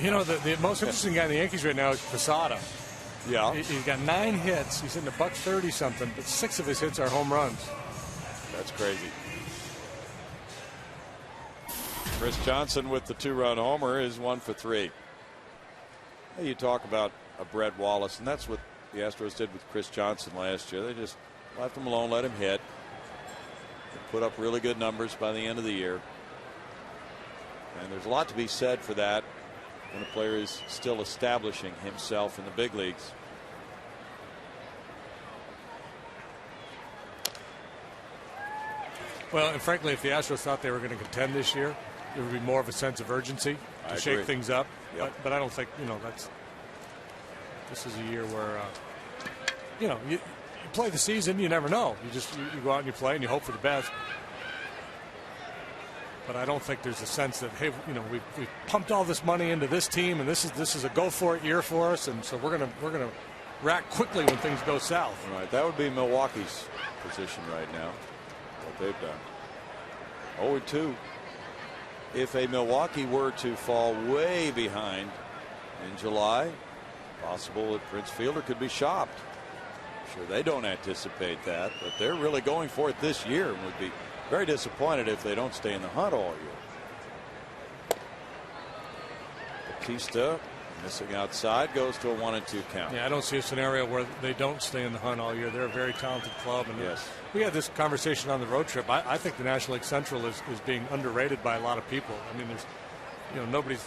Speaker 2: You know, the most interesting guy in the Yankees right now is Posada.
Speaker 1: Yeah.
Speaker 2: He's got 9 hits. He's hitting $130 something, but 6 of his hits are home runs.
Speaker 1: That's crazy. Chris Johnson with the 2-run homer is 1 for 3. Hey, you talk about a Brett Wallace, and that's what the Astros did with Chris Johnson last year. They just left him alone, let him hit. They put up really good numbers by the end of the year. And there's a lot to be said for that when a player is still establishing himself in the big leagues.
Speaker 2: Well, and frankly, if the Astros thought they were going to contend this year, there would be more of a sense of urgency to shake things up.
Speaker 1: Yep.
Speaker 2: But I don't think, you know, this is a year where, you know, you play the season, you never know. You go out and you play and you hope for the best. But I don't think there's a sense that, hey, you know, we've pumped all this money into this team, and this is a go for it year for us, and so we're gonna react quickly when things go south.
Speaker 1: Right, that would be Milwaukee's position right now. What they've done. 0-2. If a Milwaukee were to fall way behind in July, possible that Prince Fielder could be shopped. Sure, they don't anticipate that, but they're really going for it this year and would be very disappointed if they don't stay in the hunt all year. Batista missing outside, goes to a 1-2 count.
Speaker 2: Yeah, I don't see a scenario where they don't stay in the hunt all year. They're a very talented club, and
Speaker 1: yes,
Speaker 2: we had this conversation on the road trip. I think the National League Central is being underrated by a lot of people. I mean, there's, you know, nobody's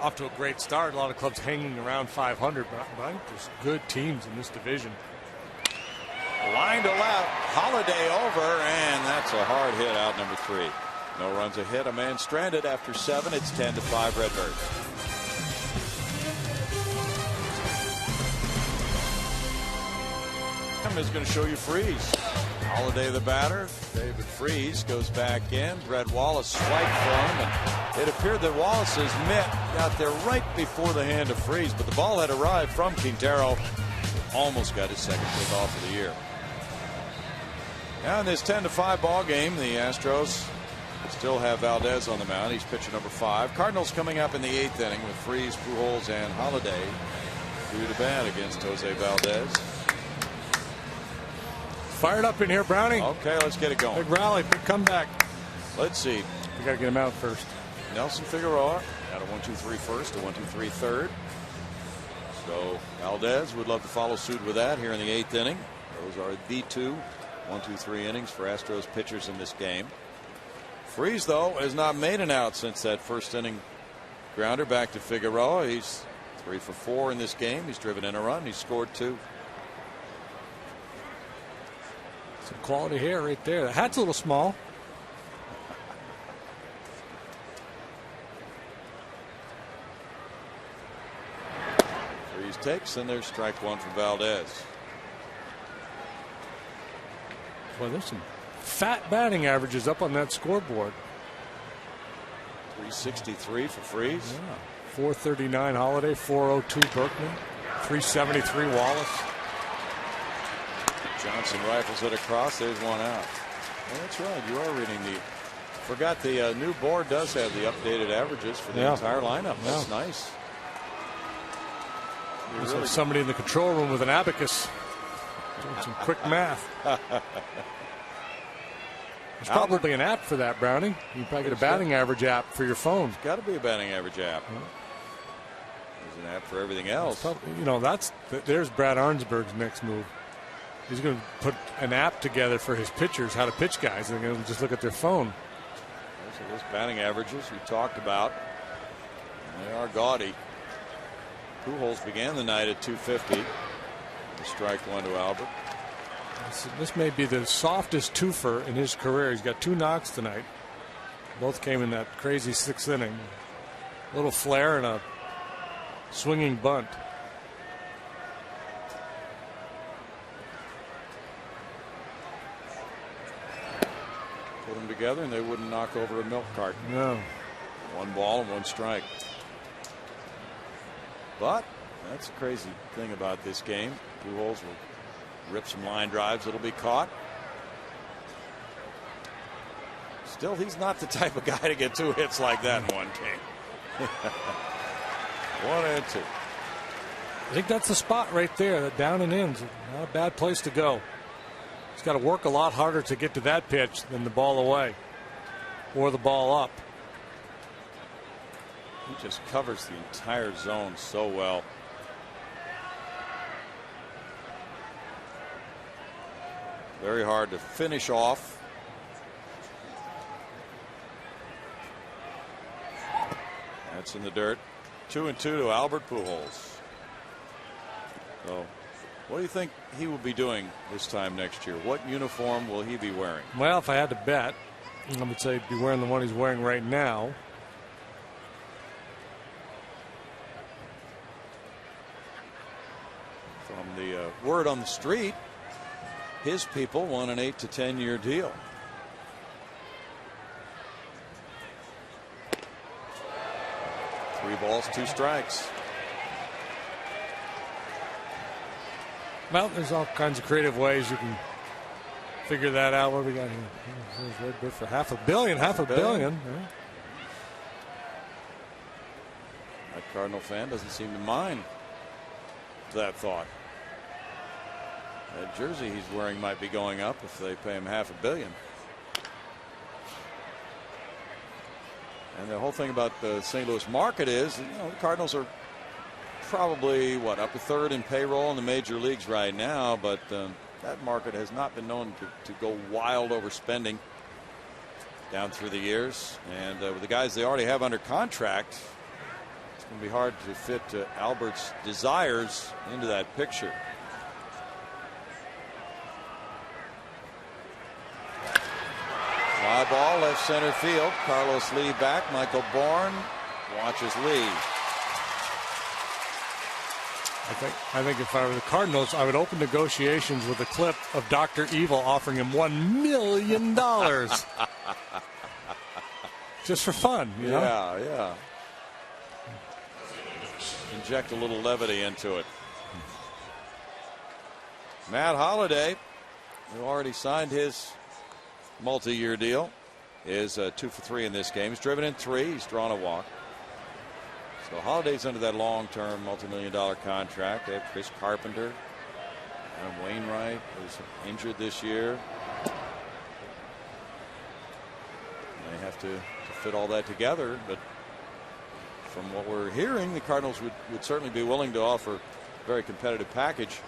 Speaker 2: off to a great start. A lot of clubs hanging around 500, but I think there's good teams in this division.
Speaker 1: Line to left, Holiday over, and that's a hard hit, out number 3. No runs a hit, a man stranded after 7. It's 10-5 Redbirds. Is going to show you Freeze. Holiday the batter. David Freeze goes back in. Brett Wallace swiped for him, and it appeared that Wallace's mitt got there right before the hand of Freeze, but the ball had arrived from Quintero. Almost got his second kickoff of the year. Now in this 10-5 ball game, the Astros still have Valdez on the mound. He's pitcher number 5. Cardinals coming up in the 8th inning with Freeze, Pujols, and Holiday due to bat against Jose Valdez.
Speaker 2: Fired up in here, Browning.
Speaker 1: Okay, let's get it going.
Speaker 2: Big rally, big comeback.
Speaker 1: Let's see.
Speaker 2: We got to get him out first.
Speaker 1: Nelson Figueroa at a 1-2-3 first, a 1-2-3 third. So Valdez would love to follow suit with that here in the 8th inning. Those are the 2 1, 2, 3 innings for Astros pitchers in this game. Freese, though, has not made an out since that first inning grounder back to Figueroa. He's 3 for 4 in this game. He's driven in a run. He's scored 2.
Speaker 2: Some quality hair right there. The hat's a little small.
Speaker 1: Freese takes, and there's strike 1 for Valdez.
Speaker 2: Well, there's some fat batting averages up on that scoreboard.
Speaker 1: 363 for Freese.
Speaker 2: Yeah. 439 Holiday, 402 Berkman, 373 Wallace.
Speaker 1: Johnson rifles it across. There's 1 out. Well, that's right. You are reading the. Forgot the new board does have the updated averages for the entire lineup. That's nice.
Speaker 2: There's really somebody in the control room with an abacus doing some quick math. There's probably an app for that, Browning. You can probably get a batting average app for your phone.
Speaker 1: There's got to be a batting average app.
Speaker 2: Yeah.
Speaker 1: There's an app for everything else.
Speaker 2: There's Brad Arnsberg's next move. He's going to put an app together for his pitchers, how to pitch guys, and they're going to just look at their phone.
Speaker 1: Those batting averages we talked about. They are gaudy. Pujols began the night at 250. Strike 1 to Albert.
Speaker 2: This may be the softest twofer in his career. He's got 2 knocks tonight. Both came in that crazy 6th inning. A little flare and a swinging bunt.
Speaker 1: Put them together and they wouldn't knock over a milk carton.
Speaker 2: No.
Speaker 1: 1 ball and 1 strike. But that's the crazy thing about this game. Pujols will rip some line drives. It'll be caught. Still, he's not the type of guy to get 2 hits like that in one game. 1 and 2.
Speaker 2: I think that's the spot right there. That down and in's not a bad place to go. He's got to work a lot harder to get to that pitch than the ball away or the ball up.
Speaker 1: He just covers the entire zone so well. Very hard to finish off. That's in the dirt. 2 and 2 to Albert Pujols. So, what do you think he will be doing this time next year? What uniform will he be wearing?
Speaker 2: Well, if I had to bet, I would say he'd be wearing the one he's wearing right now.
Speaker 1: From the word on the street, his people want an 8 to 10 year deal. Three balls, 2 strikes.
Speaker 2: Well, there's all kinds of creative ways you can figure that out. What do we got here? Red Bird for $500 million. $500 million. Yeah.
Speaker 1: That Cardinal fan doesn't seem to mind that thought. That jersey he's wearing might be going up if they pay him $500 million. And the whole thing about the St. Louis market is, the Cardinals are probably up a third in payroll in the major leagues right now, but that market has not been known to go wild overspending down through the years. And with the guys they already have under contract, it's going to be hard to fit Albert's desires into that picture. Fly ball, left center field. Carlos Lee back. Michael Bourne watches Lee.
Speaker 2: I think if I were the Cardinals, I would open negotiations with a clip of Dr. Evil offering him $1 million. Just for fun, you know?
Speaker 1: Yeah. Inject a little levity into it. Matt Holliday, who already signed his multi-year deal, is 2 for 3 in this game. He's driven in 3. He's drawn a walk. So Holliday's under that long-term multi-million-dollar contract. They have Chris Carpenter. Adam Wainwright was injured this year. And they have to fit all that together. But from what we're hearing, the Cardinals would certainly be willing to offer a very competitive package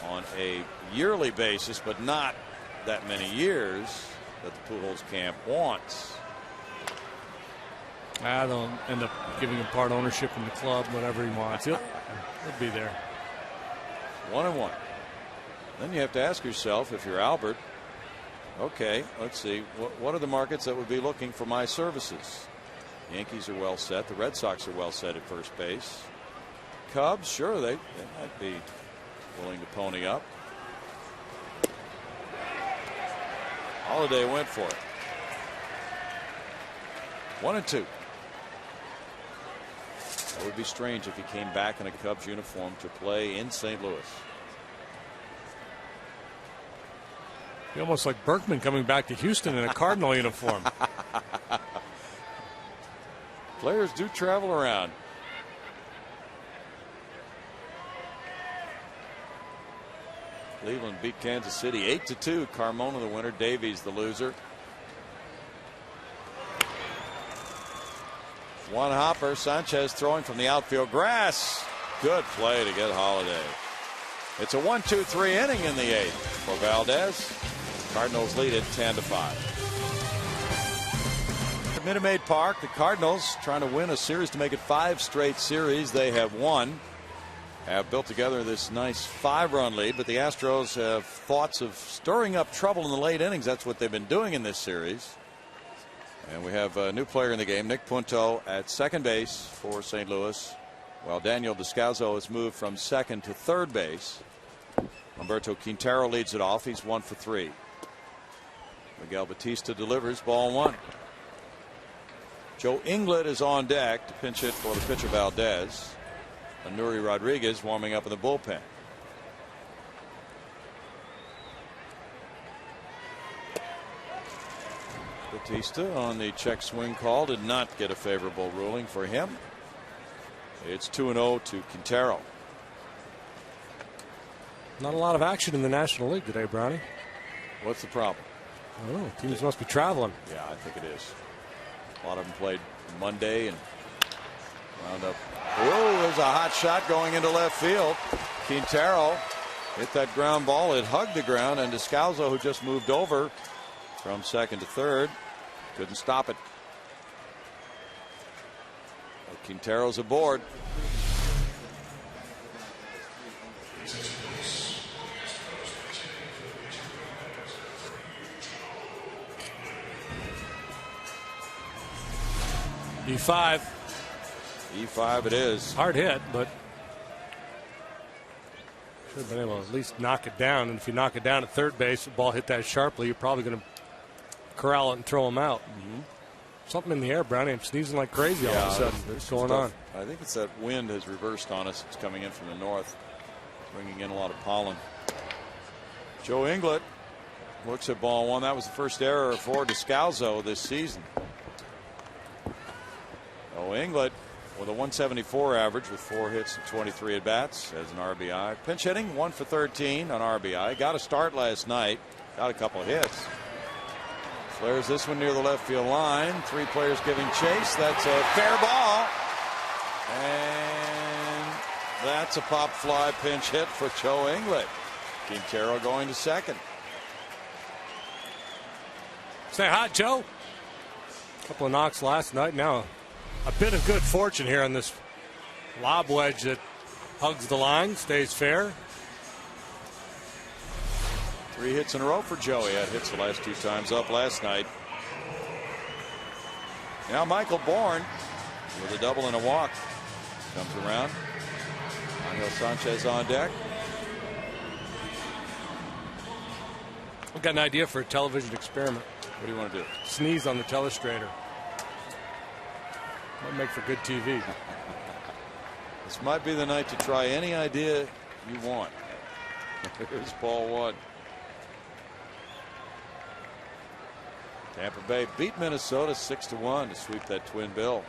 Speaker 1: on a yearly basis, but not that many years that the Pujols camp wants.
Speaker 2: They'll end up giving him part ownership in the club, whatever he wants. He'll be there.
Speaker 1: 1-1. Then you have to ask yourself, if you're Albert, okay, let's see, what are the markets that would be looking for my services? Yankees are well set. The Red Sox are well set at first base. Cubs, sure, they might be willing to pony up. Holiday went for it. 1-2. It would be strange if he came back in a Cubs uniform to play in St. Louis.
Speaker 2: Be almost like Berkman coming back to Houston in a Cardinal uniform.
Speaker 1: Players do travel around. Cleveland beat Kansas City 8-2. Carmona the winner, Davies the loser. One hopper. Sanchez throwing from the outfield grass. Good play to get Holiday. It's a 1-2-3 inning in the 8th for Valdez. Cardinals lead it 10-5. At Minute Maid Park, the Cardinals trying to win a series to make it 5 straight series. They have won. Have built together this nice 5-run lead, but the Astros have thoughts of stirring up trouble in the late innings. That's what they've been doing in this series. And we have a new player in the game, Nick Punto, at second base for St. Louis, while Daniel Descalzo has moved from second to third base. Humberto Quintero leads it off. He's 1 for 3. Miguel Batista delivers, ball 1. Joe Inglet is on deck to pinch hit for the pitcher Valdez. Anuri Rodriguez warming up in the bullpen. Batista on the check swing call did not get a favorable ruling for him. It's 2-0 to Quintero.
Speaker 2: Not a lot of action in the National League today, Brownie.
Speaker 1: What's the problem?
Speaker 2: I don't know. Teams must be traveling.
Speaker 1: Yeah, I think it is. A lot of them played Monday and wound up. Oh, there's a hot shot going into left field. Quintero hit that ground ball. It hugged the ground, and Descalzo, who just moved over from second to third, couldn't stop it. But Quintero's aboard.
Speaker 2: E5.
Speaker 1: E5 it is.
Speaker 2: Hard hit, but should have been able to at least knock it down. And if you knock it down at third base, the ball hit that sharply, you're probably going to corral it and throw him out. Something in the air, Brownie. I'm sneezing like crazy all of a sudden. What's going on?
Speaker 1: I think it's that wind has reversed on us. It's coming in from the north, bringing in a lot of pollen. Joe Inglet looks at ball 1. That was the first error for Descalzo this season. Oh, Inglet with a 174 average with 4 hits and 23 at bats as an RBI. Pinch hitting, 1 for 13 on RBI. Got a start last night. Got a couple of hits. Flares this one near the left field line. 3 players giving chase. That's a fair ball. And that's a pop fly pinch hit for Joe Inglet. Quintero going to second.
Speaker 2: Say hi, Joe. A couple of knocks last night. Now a bit of good fortune here on this lob wedge that hugs the line, stays fair.
Speaker 1: 3 hits in a row for Joey. Had hits the last 2 times up last night. Now Michael Bourne with a double and a walk comes around. Angel Sanchez on deck.
Speaker 2: I've got an idea for a television experiment.
Speaker 1: What do you want to do?
Speaker 2: Sneeze on the telestrator. Might make for good TV.
Speaker 1: This might be the night to try any idea you want. Here's ball 1. Tampa Bay beat Minnesota 6-1 to sweep that twin bill.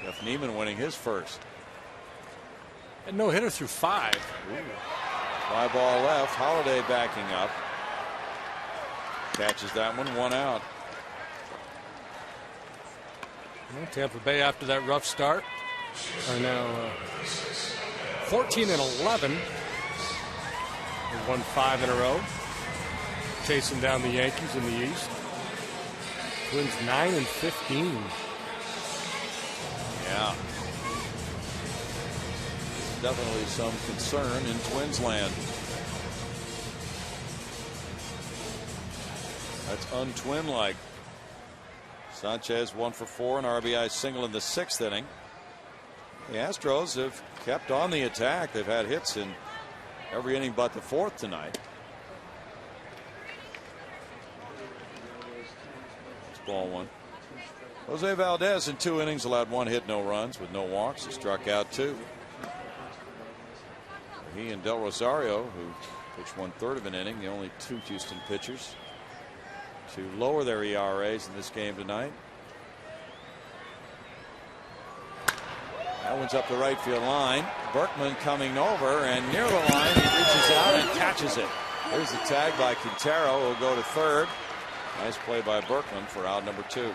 Speaker 1: Jeff Neiman winning his first.
Speaker 2: And no hitter through 5.
Speaker 1: Fly ball left. Holiday backing up. Catches that one. 1 out.
Speaker 2: Well, Tampa Bay, after that rough start, are now 14-11. They've won 5 in a row, chasing down the Yankees in the East. Twins 9-15.
Speaker 1: Yeah. Definitely some concern in Twins land. That's untwin-like. Sanchez 1 for 4, an RBI single in the 6th inning. The Astros have kept on the attack. They've had hits in every inning but the 4th tonight. It's ball 1. Jose Valdez in 2 innings allowed 1 hit, no runs with no walks. He struck out 2. He and Del Rosario, who pitched 1/3 of an inning, the only 2 Houston pitchers to lower their ERAs in this game tonight. That one's up the right field line. Berkman coming over, and near the line he reaches out and catches it. Here's the tag by Quintero, who'll go to 3rd. Nice play by Berkman for out number 2.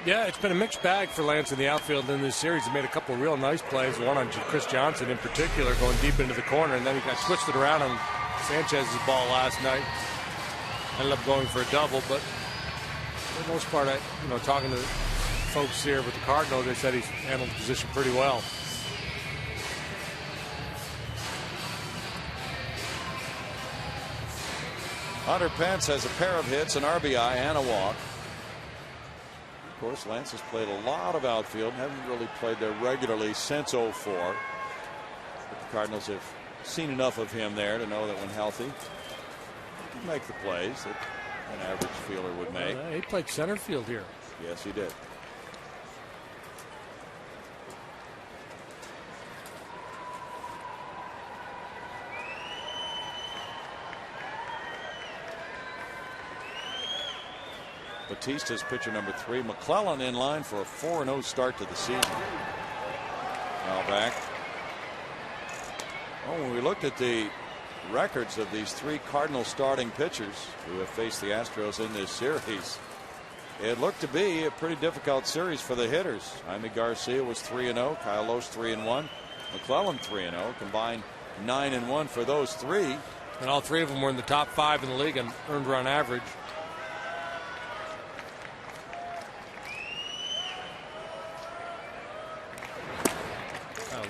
Speaker 2: Yeah, it's been a mixed bag for Lance in the outfield in this series. He made a couple of real nice plays, one on Chris Johnson in particular, going deep into the corner, and then he got switched it around on Sanchez's ball last night. Ended up going for a double, but for the most part, talking to folks here with the Cardinals, they said he's handled the position pretty well.
Speaker 1: Hunter Pence has a pair of hits, an RBI, and a walk. Of course, Lance has played a lot of outfield, haven't really played there regularly since '04. But the Cardinals have seen enough of him there to know that when healthy, he can make the plays that an average fielder would make.
Speaker 2: He played center field here.
Speaker 1: Yes, he did. Batista's pitcher number 3. McClellan in line for a 4-0 start to the season. Now back. Oh, when we looked at the records of these 3 Cardinal starting pitchers who have faced the Astros in this series, it looked to be a pretty difficult series for the hitters. Jaime Garcia was 3-0. Kyle Lohse 3-1. McClellan 3-0. Combined 9-1 for those 3.
Speaker 2: And all 3 of them were in the top 5 in the league in earned run average.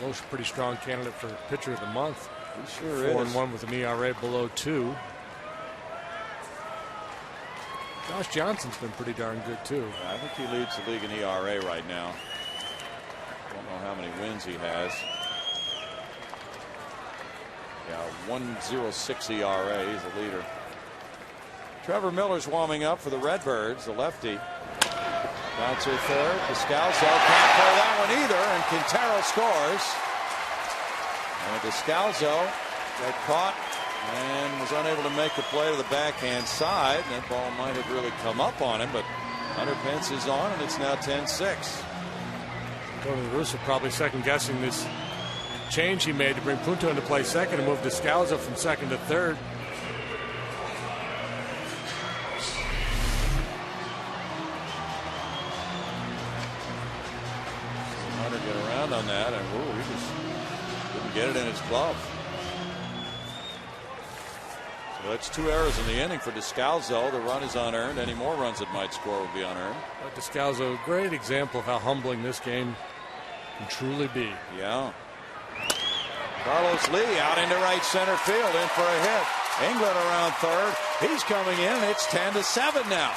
Speaker 2: Lohse, pretty strong candidate for pitcher of the month.
Speaker 1: He sure is.
Speaker 2: 4-1 with an ERA below 2. Josh Johnson's been pretty darn good too.
Speaker 1: I think he leads the league in ERA right now. Don't know how many wins he has. Yeah, 1.06 ERA. He's the leader. Trevor Miller's warming up for the Redbirds, the lefty. Bouncer 3rd. Descalso can't play that one either, and Quintero scores. And Descalso got caught and was unable to make the play to the backhand side. That ball might have really come up on him, but Hunter Pence is on, and it's now 10-6.
Speaker 2: Tony La Russa probably second guessing this change he made to bring Punto into play second and move Descalso from 2nd to 3rd.
Speaker 1: On that, and he just didn't get it in his glove. So that's 2 errors in the inning for Descalso. The run is unearned. Any more runs it might score would be unearned.
Speaker 2: Descalso, a great example of how humbling this game can truly be.
Speaker 1: Yeah. Carlos Lee out into right center field, in for a hit. England around 3rd. He's coming in. It's 10-7 now.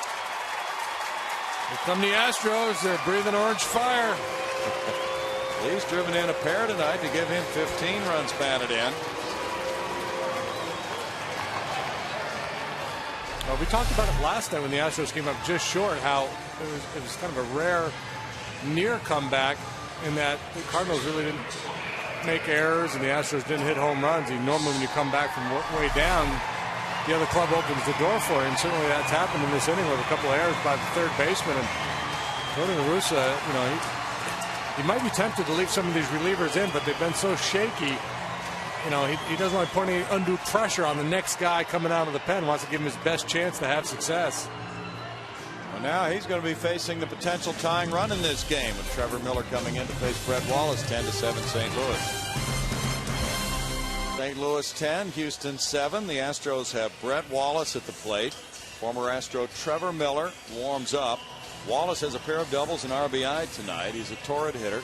Speaker 2: Here come the Astros. They're breathing orange fire.
Speaker 1: Lee's driven in a pair tonight to give him 15 runs batted in.
Speaker 2: Well, we talked about it last night when the Astros came up just short, how it was kind of a rare near comeback in that the Cardinals really didn't make errors and the Astros didn't hit home runs. And normally when you come back from way down, the other club opens the door for you, and certainly that's happened in this inning with a couple of errors by the 3rd baseman. And Tony La Russa, he might be tempted to leave some of these relievers in, but they've been so shaky. He doesn't want to put any undue pressure on the next guy coming out of the pen. Wants to give him his best chance to have success.
Speaker 1: Well, now he's going to be facing the potential tying run in this game with Trevor Miller coming in to face Brett Wallace. 10-7 St. Louis. St. Louis 10, Houston 7. The Astros have Brett Wallace at the plate. Former Astro Trevor Miller warms up. Wallace has a pair of doubles and RBI tonight. He's a torrid hitter.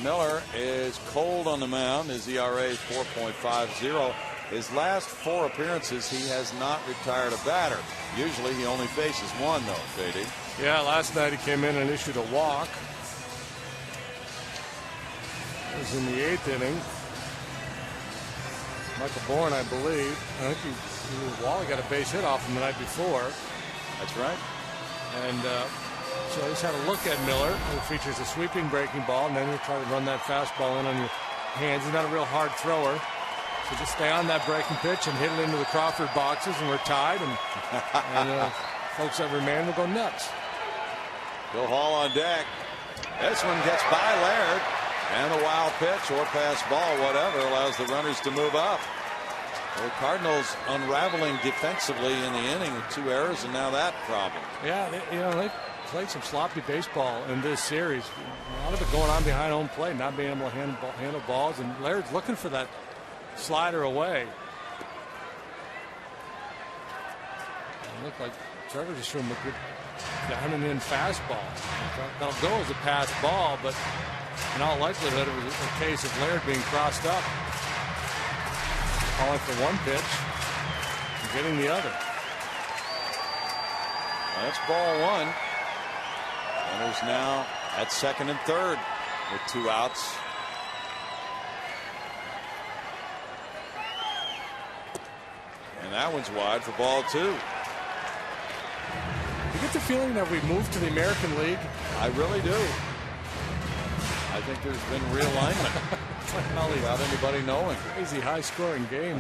Speaker 1: Miller is cold on the mound. His ERA is 4.50. His last 4 appearances, he has not retired a batter. Usually he only faces one, though, JD.
Speaker 2: Yeah, last night he came in and issued a walk. It was in the 8th inning. Michael Bourne, I believe. I think Wally got a base hit off him the night before.
Speaker 1: That's right.
Speaker 2: And so he's had a look at Miller, who features a sweeping breaking ball, and then he'll try to run that fastball in on your hands. He's not a real hard thrower. So just stay on that breaking pitch and hit it into the Crawford boxes, and we're tied. And folks that remain will go nuts.
Speaker 1: Bill Hall on deck. This one gets by Laird. And a wild pitch or pass ball, whatever, allows the runners to move up. The Cardinals unraveling defensively in the inning with 2 errors, and now that problem.
Speaker 2: Yeah, they played some sloppy baseball in this series. A lot of it going on behind home plate, not being able to handle balls, and Laird's looking for that slider away. It looked like Trevor just threw him a good down and in fastball. That'll go as a pass ball, but in all likelihood, it was a case of Laird being crossed up, calling for one pitch and getting the other.
Speaker 1: That's ball 1. Runners now at second and third with 2 outs. And that one's wide for ball 2.
Speaker 2: You get the feeling that we've moved to the American League?
Speaker 1: I really do. I think there's been realignment without anybody knowing.
Speaker 2: Crazy high-scoring game.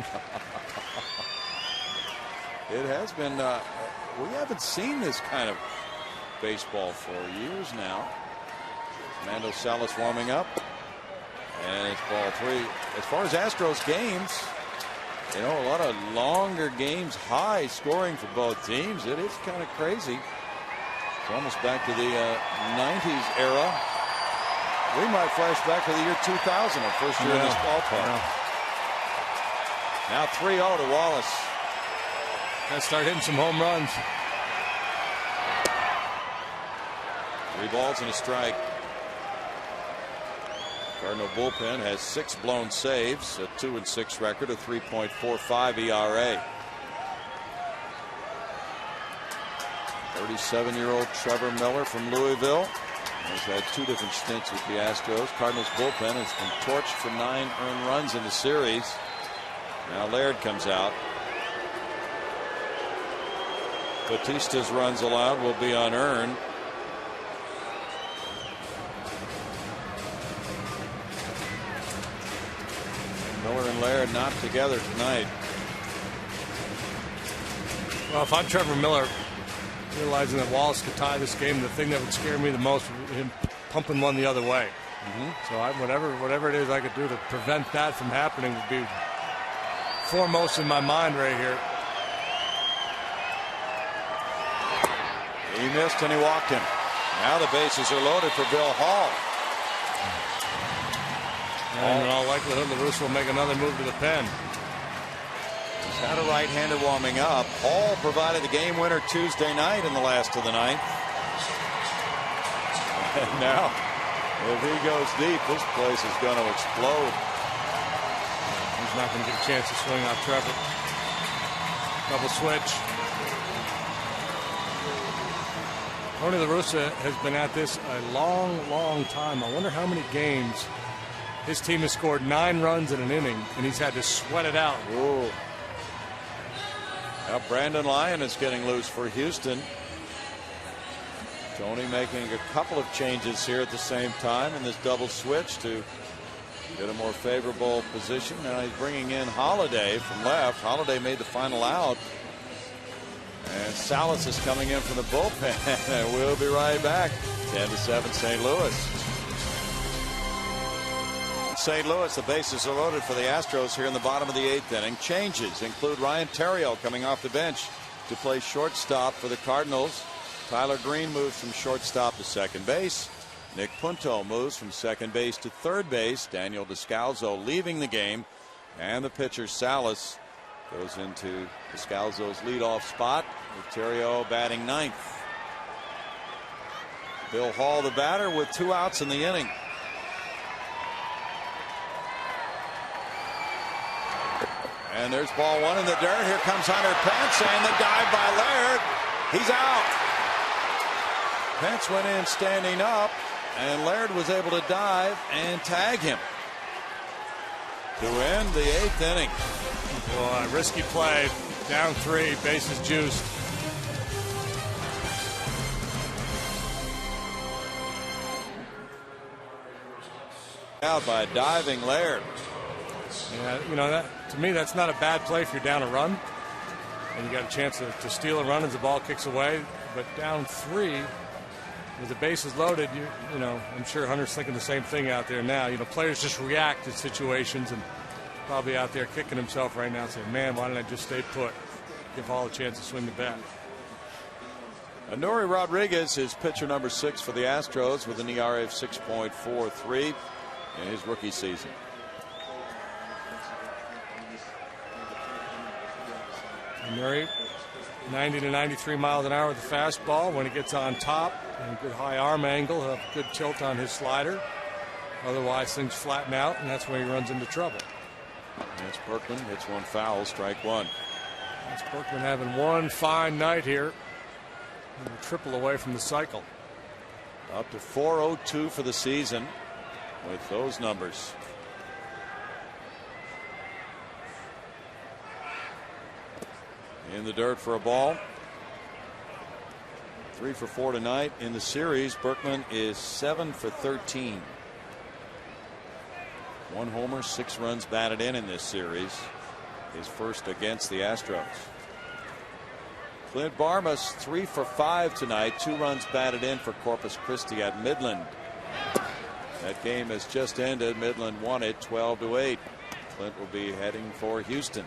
Speaker 1: It has been. We haven't seen this kind of baseball for years now. Mando Salas warming up, and it's ball 3. As far as Astros games, a lot of longer games, high scoring for both teams. It is kind of crazy. It's almost back to the 90s era. We might flash back to the year 2000, our first year in this ballpark. Now 3-0 to Wallace.
Speaker 2: Gotta start hitting some home runs.
Speaker 1: 3 balls and a strike. Cardinal bullpen has 6 blown saves, a 2-6 record, a 3.45 ERA. 37-year-old Trevor Miller from Louisville has had 2 different stints with the Astros. Cardinals bullpen has been torched for 9 earned runs in the series. Now Laird comes out. Batista's runs allowed will be unearned. Miller and Laird not together tonight.
Speaker 2: Well, if I'm Trevor Miller, realizing that Wallace could tie this game, the thing that would scare me the most would be him pumping one the other way. So whatever it is I could do to prevent that from happening would be foremost in my mind right here.
Speaker 1: He missed and he walked him. Now the bases are loaded for Bill Hall.
Speaker 2: And in all likelihood, LaRusse will make another move to the pen.
Speaker 1: He's had a right-handed warming up. Hall provided the game winner Tuesday night in the last of the ninth. And now, if he goes deep, this place is going to explode.
Speaker 2: He's not going to get a chance to swing out Trevor. Double switch. Tony La Russa has been at this a long time. I wonder how many games his team has scored 9 runs in an inning, and he's had to sweat it out.
Speaker 1: Ooh. Now Brandon Lyon is getting loose for Houston. Tony making a couple of changes here at the same time in this double switch to get a more favorable position. Now he's bringing in Holiday from left. Holiday made the final out. And Salas is coming in from the bullpen. And we'll be right back. 10-7 St. Louis. St. Louis, the bases are loaded for the Astros here in the bottom of the 8th inning. Changes include Ryan Theriot coming off the bench to play shortstop for the Cardinals. Tyler Green moves from shortstop to second base. Nick Punto moves from second base to third base. Daniel Descalzo leaving the game. And the pitcher Salas goes into Descalzo's leadoff spot with Theriot batting ninth. Bill Hall, the batter, with 2 outs in the inning. And there's ball 1 in the dirt. Here comes Hunter Pence, and the dive by Laird. He's out. Pence went in standing up, and Laird was able to dive and tag him to end the 8th inning.
Speaker 2: Boy, risky play. Down 3, bases juiced.
Speaker 1: Out by diving Laird.
Speaker 2: Yeah, you know, that, to me, that's not a bad play if you're down a run and you got a chance to steal a run as the ball kicks away. But down 3, with the bases loaded, you know, I'm sure Hunter's thinking the same thing out there now. You know, players just react to situations, and probably out there kicking himself right now, saying, "Man, why didn't I just stay put? Give Hall a chance to swing the bat."
Speaker 1: Nori Rodriguez is pitcher number 6 for the Astros with an ERA of 6.43 in his rookie season.
Speaker 2: Murray, 90 to 93 miles an hour with the fastball. When he gets on top, and a good high arm angle, he'll have good tilt on his slider. Otherwise, things flatten out, and that's when he runs into trouble.
Speaker 1: That's Berkman, hits 1 foul, strike 1.
Speaker 2: That's Berkman having one fine night here. A triple away from the cycle.
Speaker 1: Up to 402 for the season with those numbers. In the dirt for a ball. 3 for 4 tonight in the series. Berkman is 7 for 13. 1 homer, 6 runs batted in this series. His first against the Astros. Clint Barmas 3 for 5 tonight. 2 runs batted in for Corpus Christi at Midland. That game has just ended. Midland won it 12-8. Clint will be heading for Houston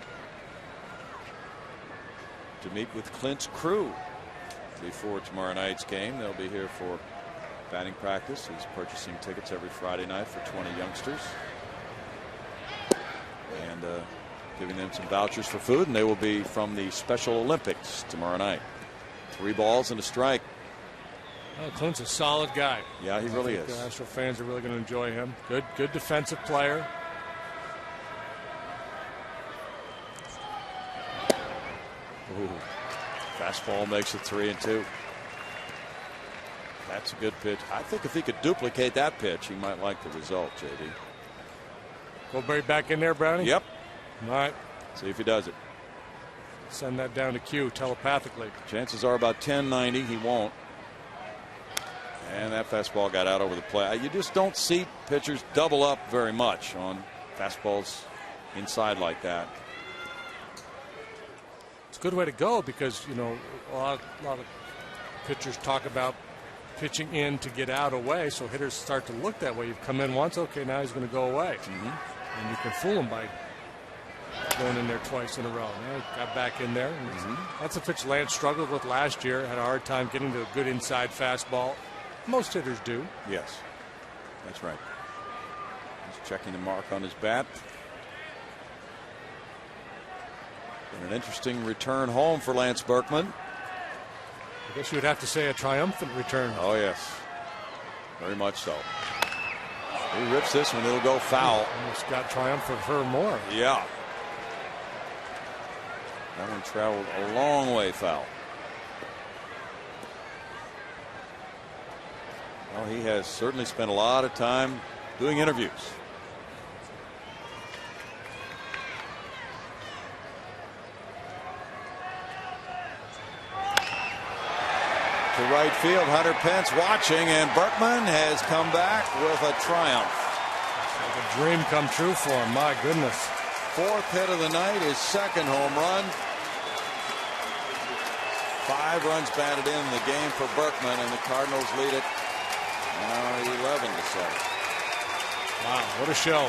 Speaker 1: to meet with Clint's crew before tomorrow night's game. They'll be here for batting practice. He's purchasing tickets every Friday night for 20 youngsters and giving them some vouchers for food, and they will be from the Special Olympics tomorrow night. 3 balls and a strike.
Speaker 2: Oh, Clint's a solid guy.
Speaker 1: Yeah, he really is.
Speaker 2: The Astro fans are really going to enjoy him. Good defensive player.
Speaker 1: Ooh. Fastball makes it 3-2. That's a good pitch. I think if he could duplicate that pitch, he might like the result, JD.
Speaker 2: Goldberry back in there, Brownie?
Speaker 1: Yep.
Speaker 2: All right.
Speaker 1: See if he does it.
Speaker 2: Send that down to Q telepathically.
Speaker 1: Chances are about 10-90 he won't. And that fastball got out over the plate. You just don't see pitchers double up very much on fastballs inside like that.
Speaker 2: It's a good way to go because, you know, a lot of pitchers talk about pitching in to get out away, so hitters start to look that way. You've come in once, okay, now he's going to go away. And you can fool him by going in there twice in a row. Got back in there. That's a pitch Lance struggled with last year. Had a hard time getting to a good inside fastball. Most hitters do.
Speaker 1: Yes, that's right. He's checking the mark on his bat. Been an interesting return home for Lance Berkman.
Speaker 2: I guess you would have to say a triumphant return.
Speaker 1: Oh, yes. Very much so. He rips this one, it'll go foul.
Speaker 2: Almost got triumphant for more.
Speaker 1: Yeah. That one traveled a long way foul. Well, he has certainly spent a lot of time doing interviews. To right field, Hunter Pence watching, and Berkman has come back with a triumph.
Speaker 2: It's like a dream come true for him. My goodness.
Speaker 1: 4th hit of the night, his 2nd home run. 5 runs batted in the game for Berkman, and the Cardinals lead it now 11-7.
Speaker 2: Wow, what a show.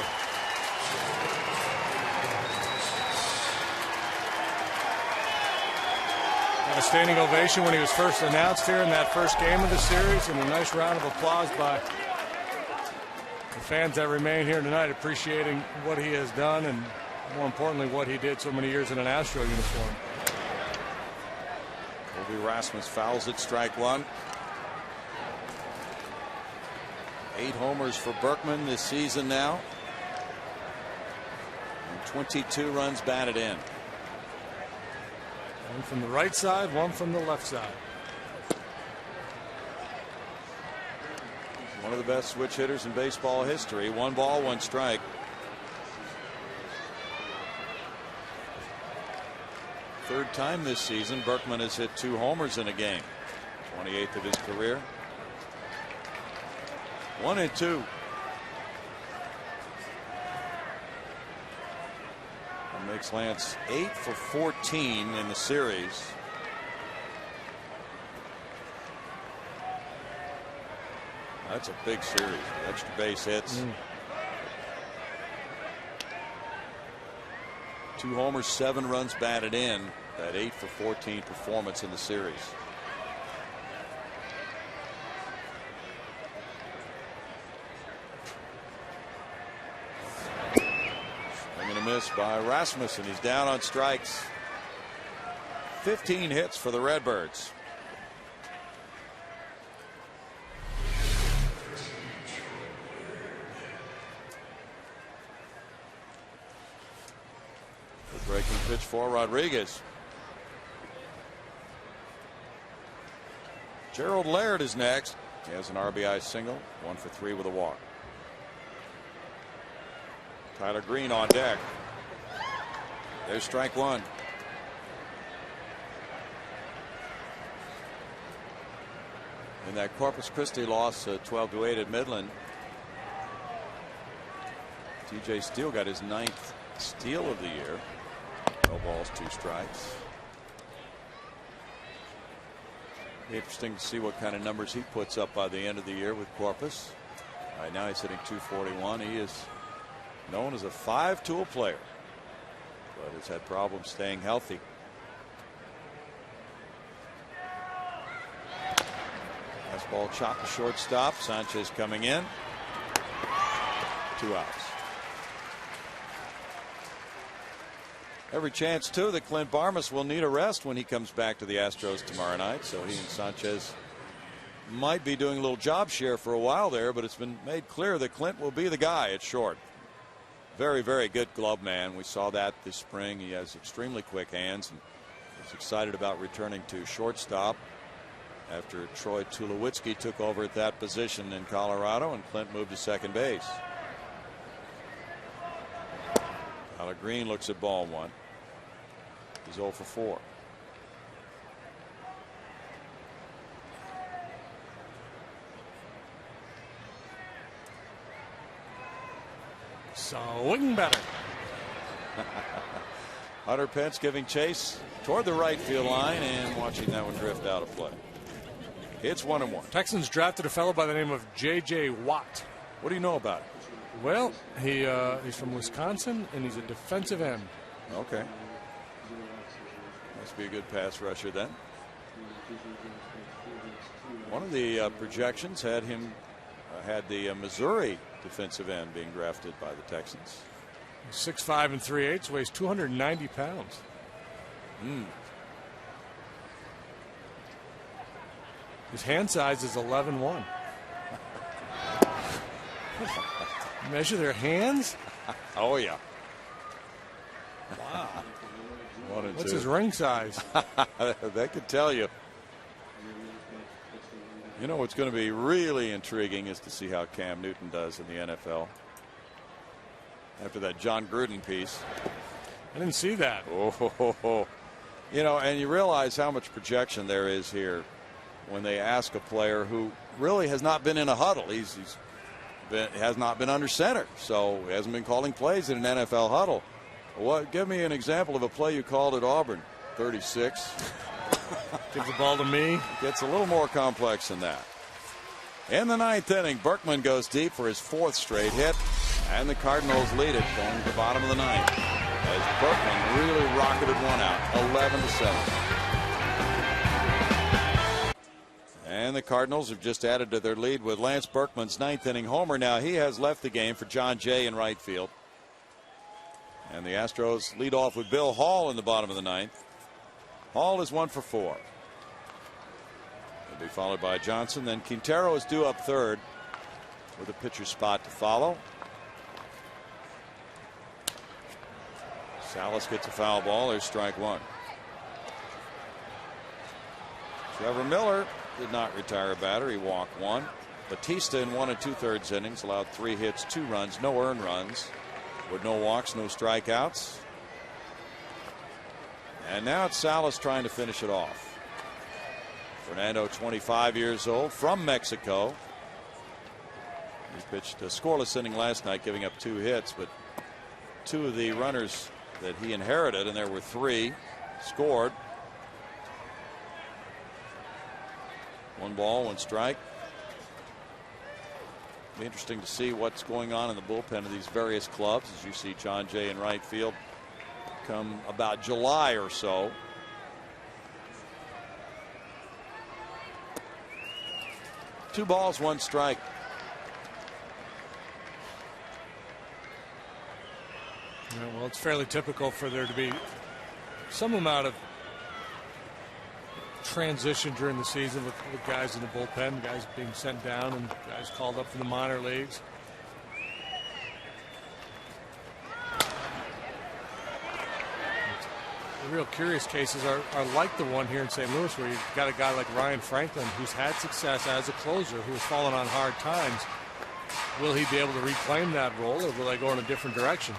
Speaker 2: A standing ovation when he was first announced here in that first game of the series, and a nice round of applause by the fans that remain here tonight, appreciating what he has done and More importantly, what he did so many years in an Astro uniform.
Speaker 1: Colby Rasmus fouls it, strike one. 8 homers for Berkman this season now. And 22 runs batted in.
Speaker 2: One from the right side, one from the left side.
Speaker 1: One of the best switch hitters in baseball history. 1 ball, 1 strike. Third time this season Berkman has hit 2 homers in a game. 28th of his career. 1-2. That makes Lance 8 for 14 in the series. That's a big series. Extra base hits. 2 homers, 7 runs batted in. That 8 for 14 performance in the series. Swing and a miss by Rasmussen. He's down on strikes. 15 hits for the Redbirds. Breaking pitch for Rodriguez. Gerald Laird is next. He has an RBI single, 1 for 3 with a walk. Tyler Green on deck. There's strike one. In that Corpus Christi loss, 12-8 at Midland, TJ Steele got his 9th steal of the year. No balls, 2 strikes. Interesting to see what kind of numbers he puts up by the end of the year with Corpus. Right now he's hitting .241. He is known as a 5-tool player, but has had problems staying healthy. Fastball chopped to shortstop. Sanchez coming in. 2 outs. Every chance, too, that Clint Barmas will need a rest when he comes back to the Astros tomorrow night. So he and Sanchez might be doing a little job share for a while there, but it's been made clear that Clint will be the guy at short. Very, very good glove man. We saw that this spring. He has extremely quick hands and is excited about returning to shortstop after Troy Tulowitzki took over at that position in Colorado and Clint moved to second base. Tyler Green looks at ball 1. He's 0 for 4.
Speaker 2: Swing better.
Speaker 1: Hunter Pence giving chase toward the right field line and watching that one drift out of play. It's 1-1.
Speaker 2: Texans drafted a fellow by the name of J.J. Watt.
Speaker 1: What do you know about him?
Speaker 2: Well, he's from Wisconsin and he's a defensive end.
Speaker 1: Okay. Must be a good pass rusher then. One of the projections had him had the Missouri defensive end being drafted by the Texans.
Speaker 2: 6'5" and 3/8, weighs 290 pounds. His hand size is 11'1". Measure their hands?
Speaker 1: Oh yeah.
Speaker 2: Wow.
Speaker 1: 1 and 2.
Speaker 2: What's his ring size?
Speaker 1: They could tell you. You know what's going to be really intriguing is to see how Cam Newton does in the NFL after that John Gruden piece.
Speaker 2: I didn't see that.
Speaker 1: Oh, you know, and you realize how much projection there is here when they ask a player who really has not been in a huddle. Has not been under center, so he hasn't been calling plays in an NFL huddle. Give me an example of a play you called at Auburn. 36.
Speaker 2: Give the ball to me.
Speaker 1: Gets a little more complex than that. In the 9th inning, Berkman goes deep for his 4th straight hit, and the Cardinals lead it going to the bottom of the 9th as Berkman really rocketed one out, 11-7. And the Cardinals have just added to their lead with Lance Berkman's 9th inning homer. Now he has left the game for John Jay in right field. And the Astros lead off with Bill Hall in the bottom of the ninth. Hall is 1 for 4. He'll be followed by Johnson. Then Quintero is due up third with a pitcher's spot to follow. Salas gets a foul ball. There's strike one. Trevor Miller did not retire a batter. He walked one. Batista in 1 2/3 innings allowed 3 hits, 2 runs, no earned runs, with no walks, no strikeouts. And now it's Salas trying to finish it off. Fernando, 25 years old, from Mexico. He pitched a scoreless inning last night, giving up 2 hits, but 2 of the runners that he inherited, and there were 3, scored. 1 ball, 1 strike. Be interesting to see what's going on in the bullpen of these various clubs, as you see John Jay in right field come about July or so. Two balls, 1 strike.
Speaker 2: Yeah, well, it's fairly typical for there to be some amount of transition during the season with guys in the bullpen, guys being sent down and guys called up from the minor leagues. The real curious cases are like the one here in St. Louis, where you've got a guy like Ryan Franklin who's had success as a closer, who has fallen on hard times. Will he be able to reclaim that role, or will they go in a different direction?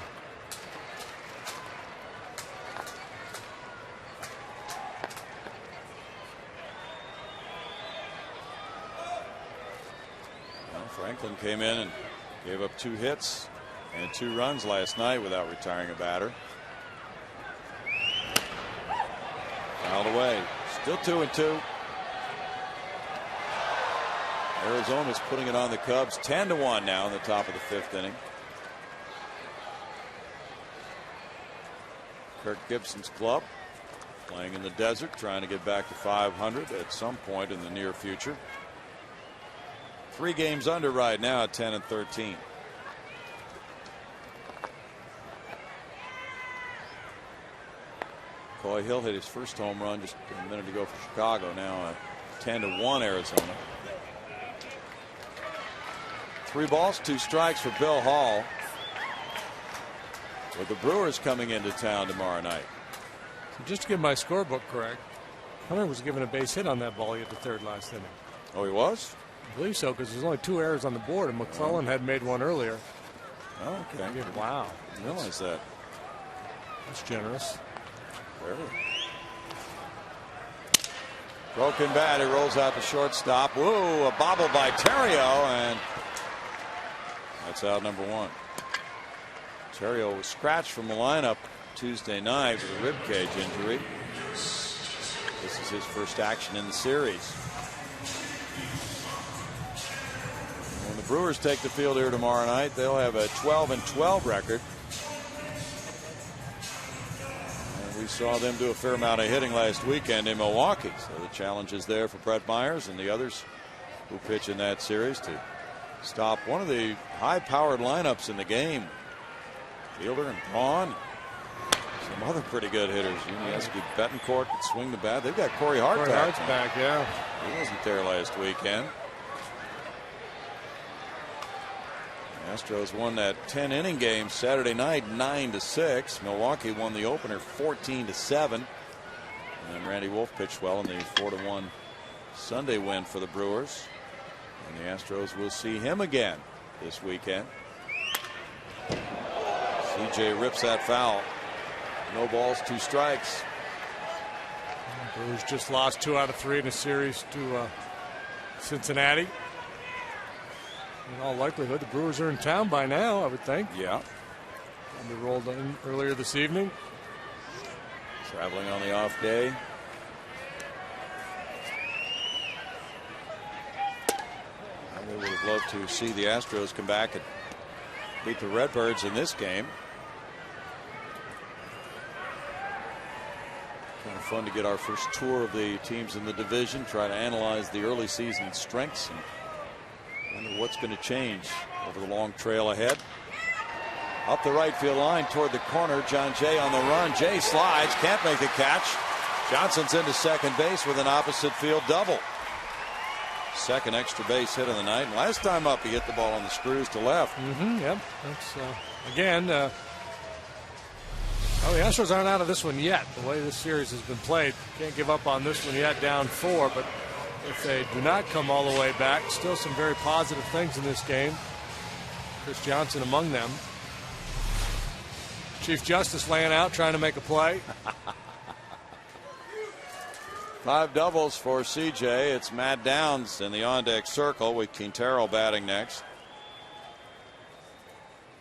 Speaker 1: Franklin came in and gave up 2 hits and 2 runs last night without retiring a batter. Fouled away. Still 2-2. Arizona's putting it on the Cubs 10-1 now in the top of the 5th inning. Kirk Gibson's club playing in the desert, trying to get back to 500 at some point in the near future. 3 games under right now at 10-13. Coy Hill hit his first home run just a minute ago for Chicago. Now 10-1 Arizona. 3 balls, 2 strikes for Bill Hall, with the Brewers coming into town tomorrow night.
Speaker 2: So just to get my scorebook correct, Hunter was given a base hit on that ball at the 3rd last inning.
Speaker 1: Oh, he was?
Speaker 2: I believe so, because there's only 2 errors on the board, and McClellan had made one earlier.
Speaker 1: Oh, okay.
Speaker 2: Wow.
Speaker 1: I didn't realize that.
Speaker 2: That's generous.
Speaker 1: Very. Broken bat. He rolls out to shortstop. Whoa, a bobble by Terrio, and that's out number 1. Terrio was scratched from the lineup Tuesday night with a ribcage injury. This is his first action in the series. When the Brewers take the field here tomorrow night, they'll have a 12-12 record. And we saw them do a fair amount of hitting last weekend in Milwaukee. So the challenge is there for Brett Myers and the others who pitch in that series to stop one of the high-powered lineups in the game. Fielder and Braun. Some other pretty good hitters. Yuniesky, Betancourt could swing the bat. They've got Corey Hart
Speaker 2: Corey Hart's back, yeah.
Speaker 1: He wasn't there last weekend. The Astros won that 10-inning game Saturday night 9-6. Milwaukee won the opener 14-7. And then Randy Wolf pitched well in the 4-1 Sunday win for the Brewers. And the Astros will see him again this weekend. CJ rips that foul. No balls, 2 strikes.
Speaker 2: Brewers just lost 2 out of 3 in a series to Cincinnati. In all likelihood, the Brewers are in town by now, I would think.
Speaker 1: Yeah.
Speaker 2: And they rolled in earlier this evening.
Speaker 1: Traveling on the off day. I would have loved to see the Astros come back and beat the Redbirds in this game. Kind of fun to get our first tour of the teams in the division, try to analyze the early season strengths and wonder what's going to change over the long trail ahead. Up the right field line toward the corner. John Jay on the run. Jay slides, can't make the catch. Johnson's into second base with an opposite field double. Second extra base hit of the night. And last time up, he hit the ball on the screws to left.
Speaker 2: Yep. That's again. The Astros aren't out of this one yet. The way this series has been played, can't give up on this one yet. Down 4, but if they do not come all the way back, still some very positive things in this game. Chris Johnson among them. Chief Justice laying out, trying to make a play.
Speaker 1: 5 doubles for CJ. It's Matt Downs in the on-deck circle with Quintero batting next.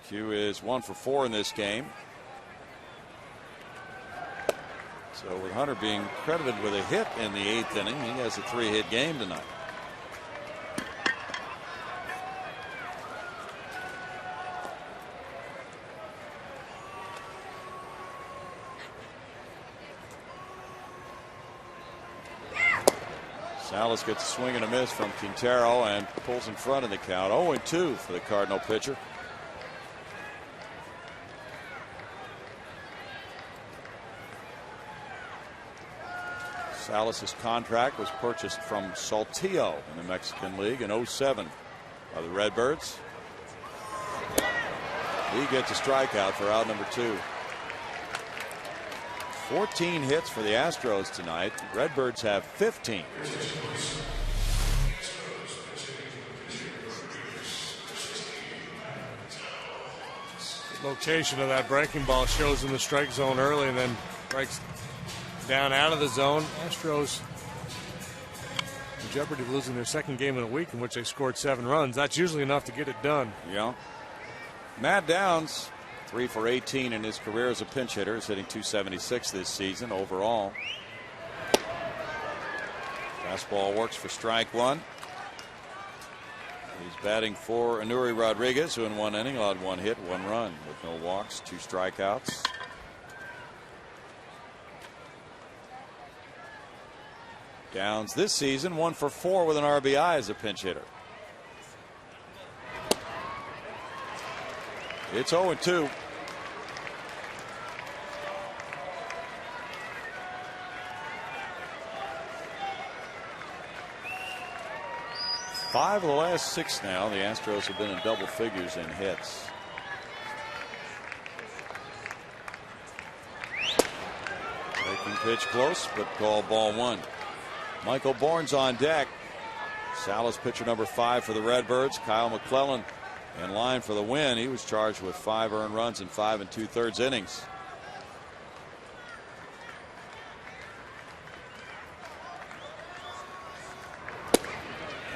Speaker 1: Q is 1 for 4 in this game. So with Hunter being credited with a hit in the 8th inning, he has a 3-hit game tonight. Salas gets a swing and a miss from Quintero and pulls in front of the count. 0-2 for the Cardinal pitcher. Salas' contract was purchased from Saltillo in the Mexican League in 2007 by the Redbirds. He gets a strikeout for out number 2. 14 hits for the Astros tonight. The Redbirds have 15.
Speaker 2: The location of that breaking ball shows in the strike zone early and then breaks down out of the zone. Astros in jeopardy of losing their second game in a week in which they scored 7 runs. That's usually enough to get it done.
Speaker 1: Yeah. Matt Downs, 3 for 18 in his career as a pinch hitter. He's hitting .276 this season overall. Fastball works for strike 1. He's batting for Anuri Rodriguez, who in 1 inning allowed 1 hit, 1 run with no walks, 2 strikeouts. Downs this season 1 for 4 with an RBI as a pinch hitter. It's 0-2. Five of the last 6 now. The Astros have been in double figures in hits. Breaking pitch close, but called ball 1. Michael Bourne's on deck. Salas pitcher number 5 for the Redbirds. Kyle McClellan in line for the win. He was charged with 5 earned runs in 5 2/3 innings.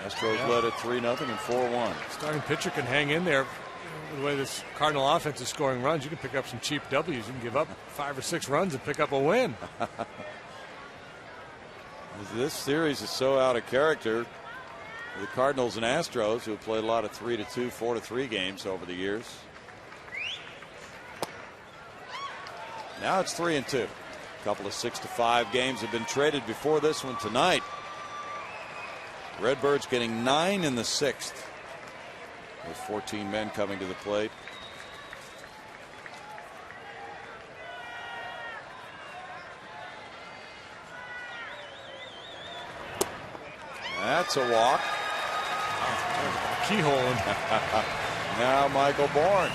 Speaker 1: Astros led at 3-0 and 4-1.
Speaker 2: Starting pitcher can hang in there. The way this Cardinal offense is scoring runs, you can pick up some cheap W's. You can give up 5 or 6 runs and pick up a win.
Speaker 1: This series is so out of character. The Cardinals and Astros, who have played a lot of 3-2, 4-3 games over the years. Now it's 3-2. A couple of 6-5 games have been traded before this one tonight. Redbirds getting 9 in the 6th, with 14 men coming to the plate. That's a walk.
Speaker 2: Keyhole.
Speaker 1: Now Michael Bourne.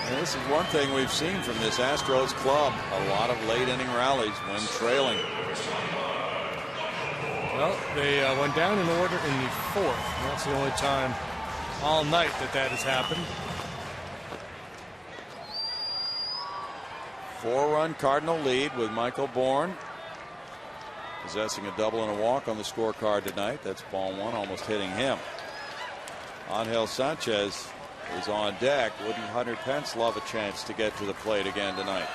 Speaker 1: And this is one thing we've seen from this Astros club. A lot of late inning rallies when trailing.
Speaker 2: Well, they went down in order in the 4th. That's the only time all night that has happened.
Speaker 1: 4-run Cardinal lead with Michael Bourne possessing a double and a walk on the scorecard tonight. That's ball 1, almost hitting him. Angel Sanchez is on deck. Wouldn't Hunter Pence love a chance to get to the plate again tonight?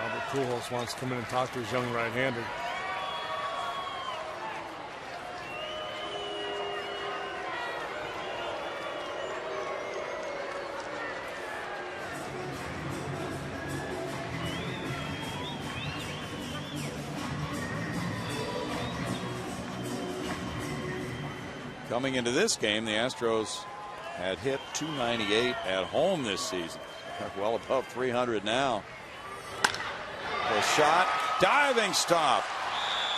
Speaker 2: Albert Pujols wants to come in and talk to his young right-hander.
Speaker 1: Coming into this game, the Astros had hit .298 at home this season. They're well above .300 now. The shot, diving stop.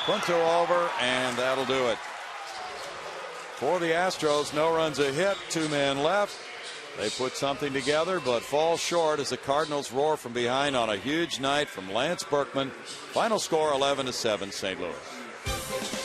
Speaker 1: Punto over, and that'll do it. For the Astros, no runs a hit, 2 men left. They put something together, but fall short as the Cardinals roar from behind on a huge night from Lance Berkman. Final score 11-7 St. Louis.